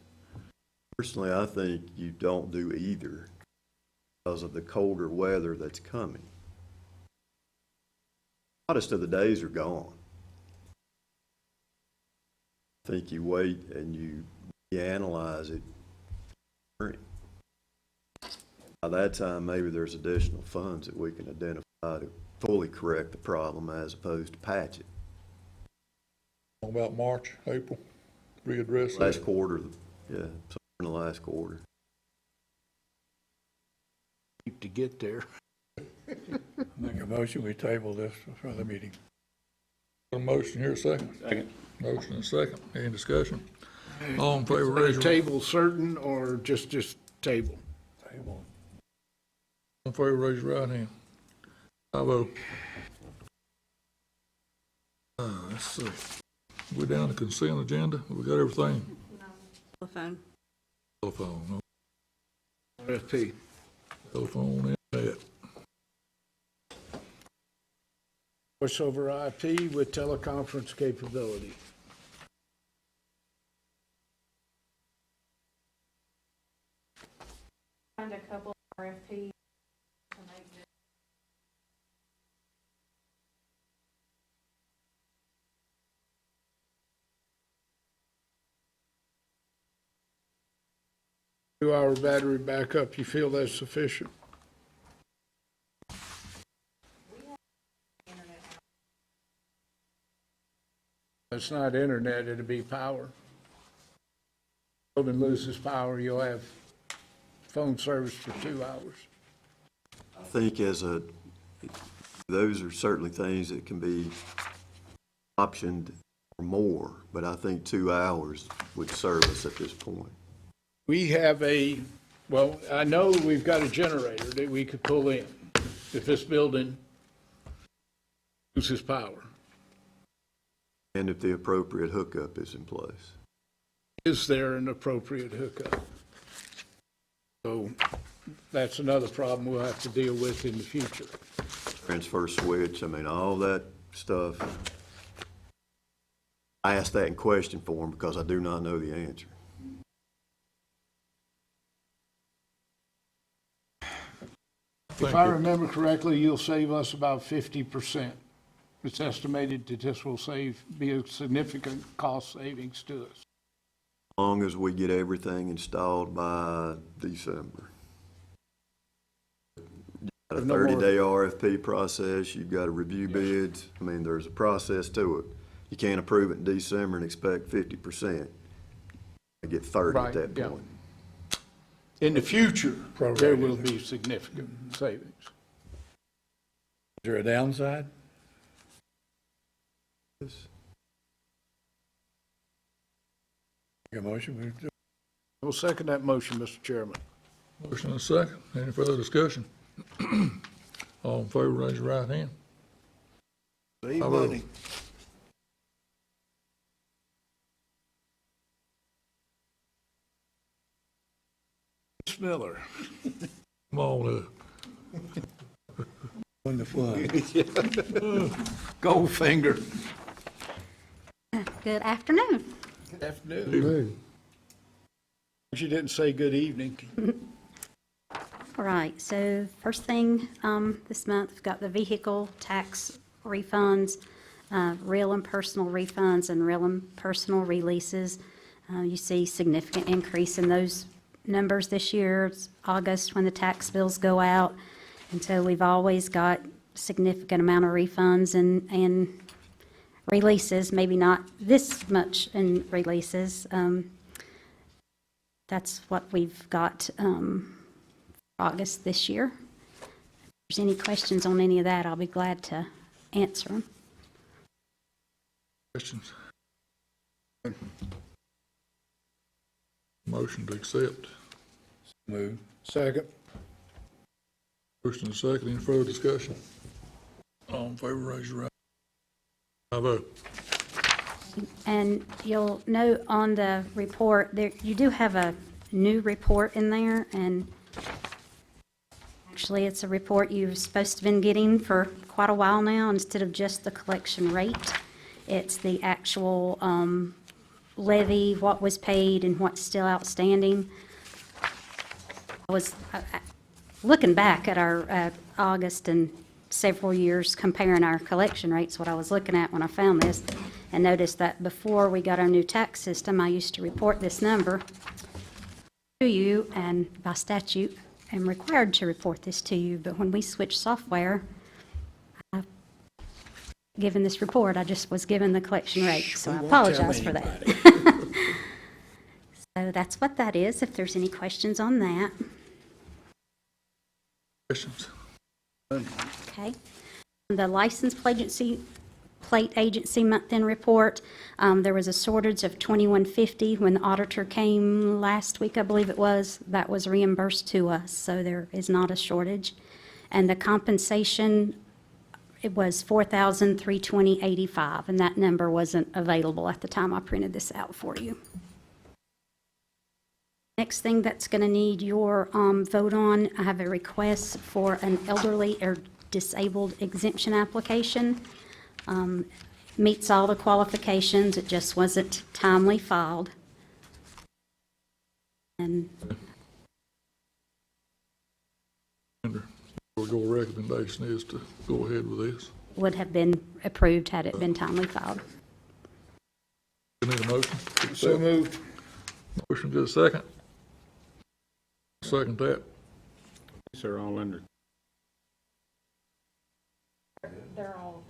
Personally, I think you don't do either because of the colder weather that's coming. Hottest of the days are gone. I think you wait and you analyze it. By that time, maybe there's additional funds that we can identify to fully correct the problem as opposed to patch it. About March, April, readdress Last that. quarter, yeah, somewhere in the last quarter. To get there. Make a motion, we table this for the meeting. A motion here, second. Second. Motion and second. Any discussion? All in favor, raise your. Table certain or just table? Table. All in favor, raise your right hand. 5-0. Let's see. We're down to consent agenda. We got everything. Telephone. Telephone, RFP. telephone, internet. Voice over IP with teleconference capability. Find a couple of RFPs. Two-hour battery backup, you feel that's sufficient? It's not internet, it'll be power. Building loses power, you'll have phone service for 2 hours. I think those are certainly things that can be optioned or more, but I think 2 hours would serve us at this point. We have well, I know we've got a generator that we could pull in if this building loses power. And if the appropriate hookup is in place. Is there an appropriate hookup? So that's another problem we'll have to deal with in the future. Transfer switch, I mean, all that stuff. I asked that in question for him because I do not know the answer. If I remember correctly, you'll save us about 50%. It's estimated that this will be a significant cost savings to us. As long as we get everything installed by December. Got a 30-day RFP process, you've got to review bids. I mean, there's a process to it. You can't approve it in December and expect 50%. You get 30 at that point. In the future, there will be significant savings. Is there a downside? Make a motion, We'll second that motion, Mr. Chairman. Motion and second. Any further discussion? All in favor, raise your right hand. Hey, buddy. Ms. Miller. Come on, on the fly. Goldfinger. Good afternoon. Good afternoon. You didn't say good evening. All right, so first thing this month, we've got the vehicle tax refunds, real and personal refunds, and real and personal releases. You see significant increase in those numbers this year. It's August when the tax bills go out, and so we've always got significant amount of refunds and releases, maybe not this much in releases. That's what we've got August this year. If there's any questions on any of that, I'll be glad to answer them. questions? Motion to accept. Move. Second. Motion and second. Any further discussion? All in favor, raise your right. 5-0. And you'll note on the report, there, you do have a new report in there, and actually it's a report you've supposed to have been getting for quite a while now. Instead of just the collection rate, it's the actual levy, what was paid and what's still outstanding. I was looking back at our August and several years, comparing our collection rates, what I was looking at when I found this, and noticed that before we got our new tax system, I used to report this number to you, and by statute, am required to report this to you. But when we switched software, I given this report. I just was given the collection rate, so I apologize for that. So that's what that is, if there's any questions on that. Questions? Okay. The license plate agency month-end report, there was a shortage of $21.50 when the auditor came last week, I believe it was. That was reimbursed to us, so there is not a shortage. And the compensation, it was $4,320.85, and that number wasn't available at the time I printed this out for you. Next thing that's going to need your vote on, I have a request for an elderly or disabled exemption application. Meets all the qualifications, it just wasn't timely filed. And Your recommendation is to go ahead with this. would have been approved had it been timely filed. You need a motion? So moved. Motion, get a second. Second that. These are all under. They're all.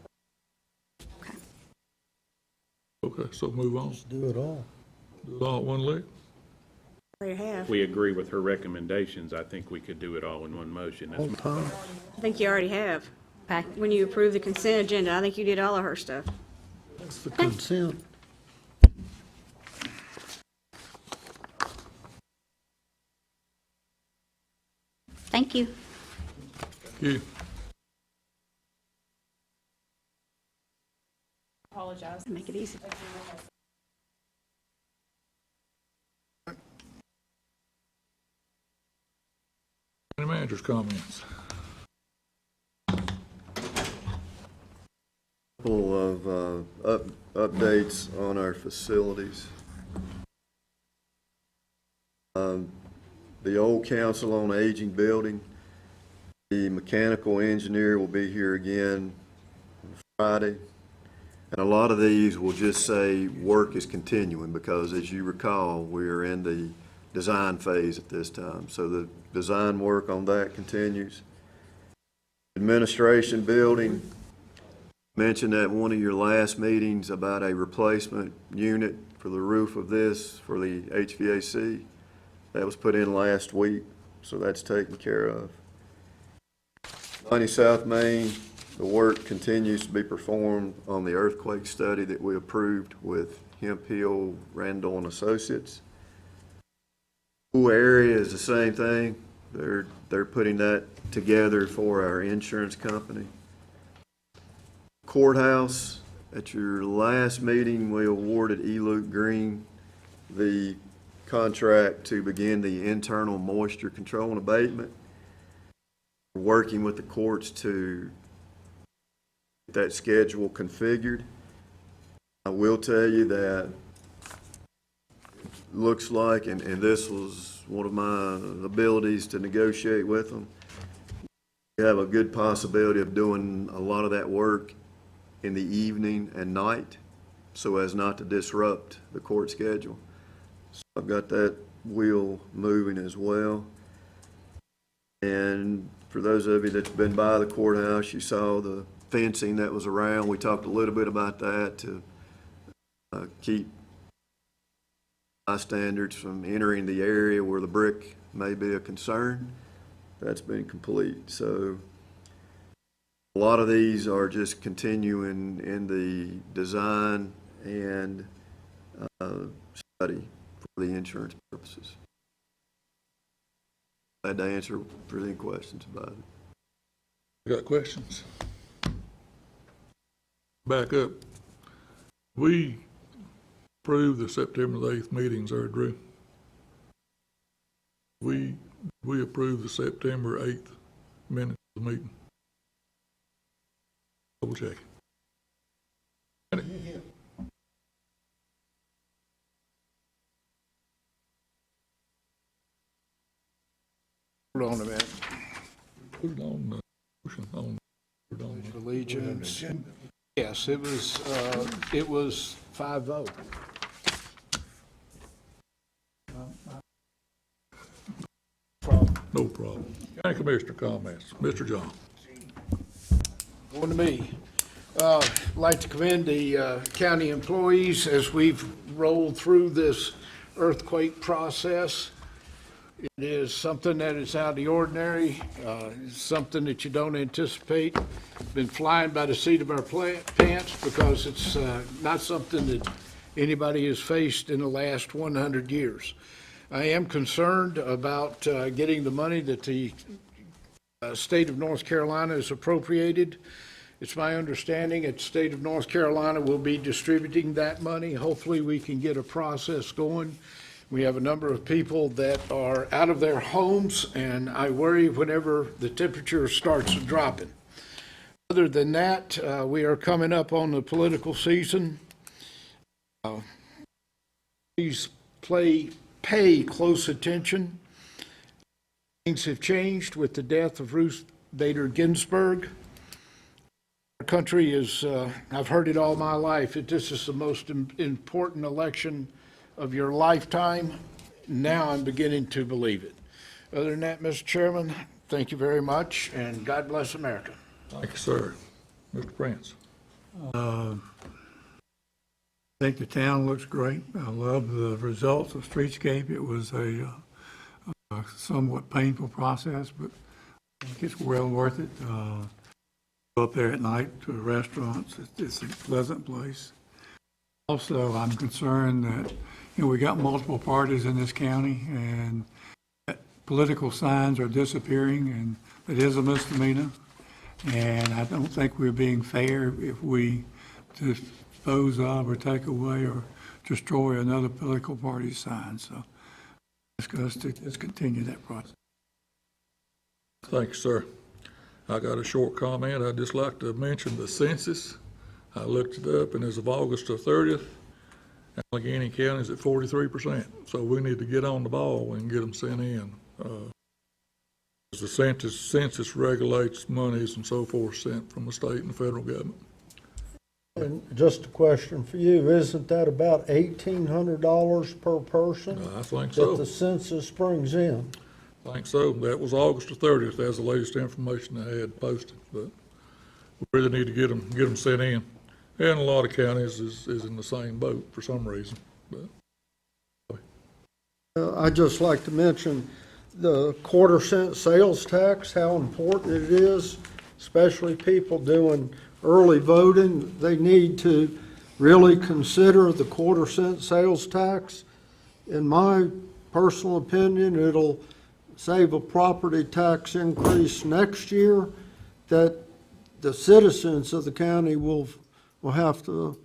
Okay, so move on. Do it all. Do it all at one leg. They have. If we agree with her recommendations, I think we could do it all in one motion. That's my- Time. I think you already have. Okay. When you approved the consent agenda, I think you did all of her stuff. That's the consent. Thank you. Thank you. Apologize. Make it easy. Any manager's comments? Couple of updates on our facilities. The old Council on Aging building, the mechanical engineer will be here again Friday. And a lot of these will just say work is continuing because, as you recall, we're in the design phase at this time. So the design work on that continues. Administration building, mentioned at one of your last meetings about a replacement unit for the roof of this for the HVAC. That was put in last week, so that's taken care of. 90 South Main, the work continues to be performed on the earthquake study that we approved with Hemp Hill, Randall and Associates. Pool area is the same thing. They're putting that together for our insurance company. Courthouse, at your last meeting, we awarded E. Luke Green the contract to begin the internal moisture control and abatement. We're working with the courts to get that schedule configured. I will tell you that it looks like, and this was one of my abilities to negotiate with them, we have a good possibility of doing a lot of that work in the evening and night so as not to disrupt the court schedule. So I've got that wheel moving as well. And for those of you that's been by the courthouse, you saw the fencing that was around. We talked a little bit about that to keep bystanders from entering the area where the brick may be a concern. That's been complete. So a lot of these are just continuing in the design and study for the insurance purposes. Glad to answer for any questions about it. You got questions? Back up. We approved the September the 8th meetings, there, Drew. We approved the September 8th minutes of the meeting. Double check. Hold on a minute. Put it on the motion, put it on the Allegiance. Yes, it was 5-0. no problem. County Commissioner comments. Mr. John. Going to me. Like to commend the county employees as we've rolled through this earthquake process. It is something that is out of the ordinary, it's something that you don't anticipate. Been flying by the seat of our pants because it's not something that anybody has faced in the last 100 years. I am concerned about getting the money that the state of North Carolina has appropriated. It's my understanding that the state of North Carolina will be distributing that money. Hopefully, we can get a process going. We have a number of people that are out of their homes, and I worry whenever the temperature starts dropping. Other than that, we are coming up on the political season. Please pay close attention. Things have changed with the death of Ruth Bader Ginsburg. Our country is, I've heard it all my life, that this is the most important election of your lifetime. Now I'm beginning to believe it. Other than that, Mr. Chairman, thank you very much, and God bless America. Thank you, sir. Mr. Prince. I think the town looks great. I love the results of Streetscape. It was a somewhat painful process, but I think it's well worth it. Go up there at night to restaurants. It's a pleasant place. Also, I'm concerned that, we got multiple parties in this county, and political signs are disappearing, and it is a misdemeanor. And I don't think we're being fair if we dispose of or take away or destroy another political party's sign. So let's continue that process. Thank you, sir. I got a short comment. I'd just like to mention the census. I looked it up, and as of August the 30th, Alleghany County is at 43%. So we need to get on the ball and get them sent in. The census regulates monies and so forth sent from the state and the federal government. And just a question for you, isn't that about $1,800 per person? I think so. That the census brings in? I think so. That was August the 30th. That's the latest information I had posted, but we really need to get them sent in. And a lot of counties is in the same boat for some reason. But I'd just like to mention the quarter-cent sales tax, how important it is, especially people doing early voting. They need to really consider the quarter-cent sales tax. In my personal opinion, it'll save a property tax increase next year that the citizens of the county will have to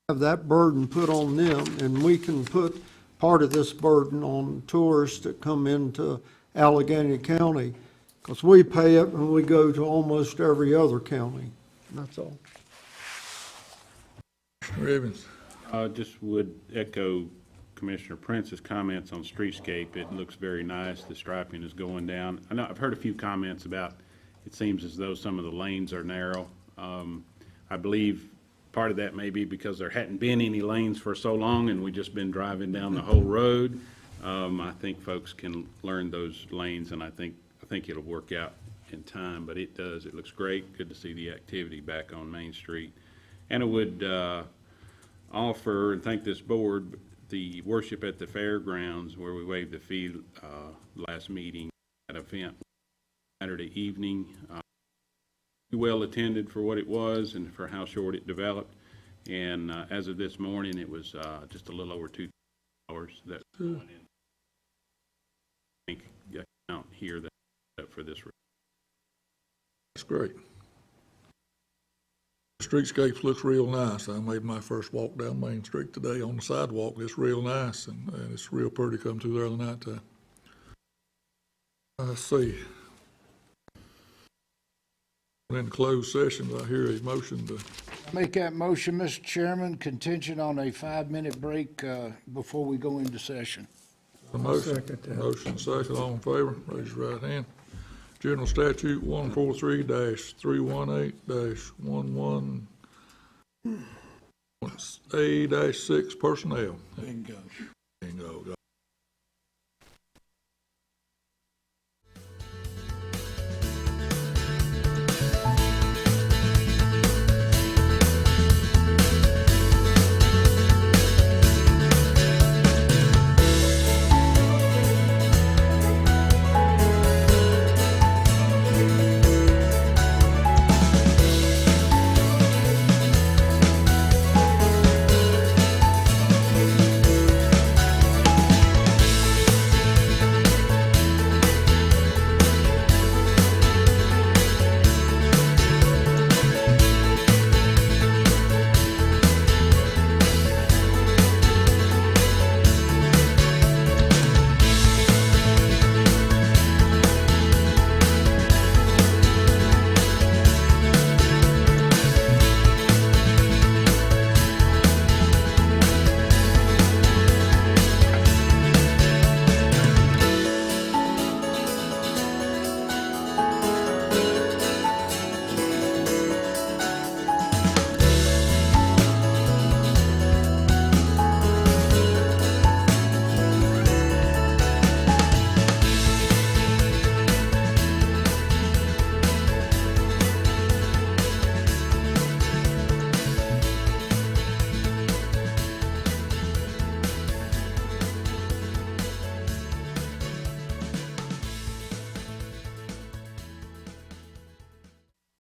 have that burden put on them, and we can put part of this burden on tourists that come into Alleghany County, because we pay it when we go to almost every other county. That's all. Commissioner Evans. I just would echo Commissioner Prince's comments on Streetscape. It looks very nice. The striping is going down. I know I've heard a few comments about it seems as though some of the lanes are narrow. I believe part of that may be because there hadn't been any lanes for so long and we've just been driving down the whole road. I think folks can learn those lanes, and I think it'll work out in time, but it does. It looks great. Good to see the activity back on Main Street. And I would offer and thank this board, the worship at the fairgrounds where we waived the fee last meeting, that event Saturday evening. Well attended for what it was and for how short it developed. And as of this morning, it was just a little over 2 hours that went in. I think I count here that for this. That's great. The streetscapes looks real nice. I made my first walk down Main Street today on the sidewalk. It's real nice, and it's real pretty come through there in the nighttime. Let's see. In closed session, I hear a motion to... Make that motion, Mr. Chairman, contingent on a 5-minute break before we go into session. A motion, motion second, all in favor, raise your right hand. General Statute 143-318-11A-6 personnel. Bingo. Bingo,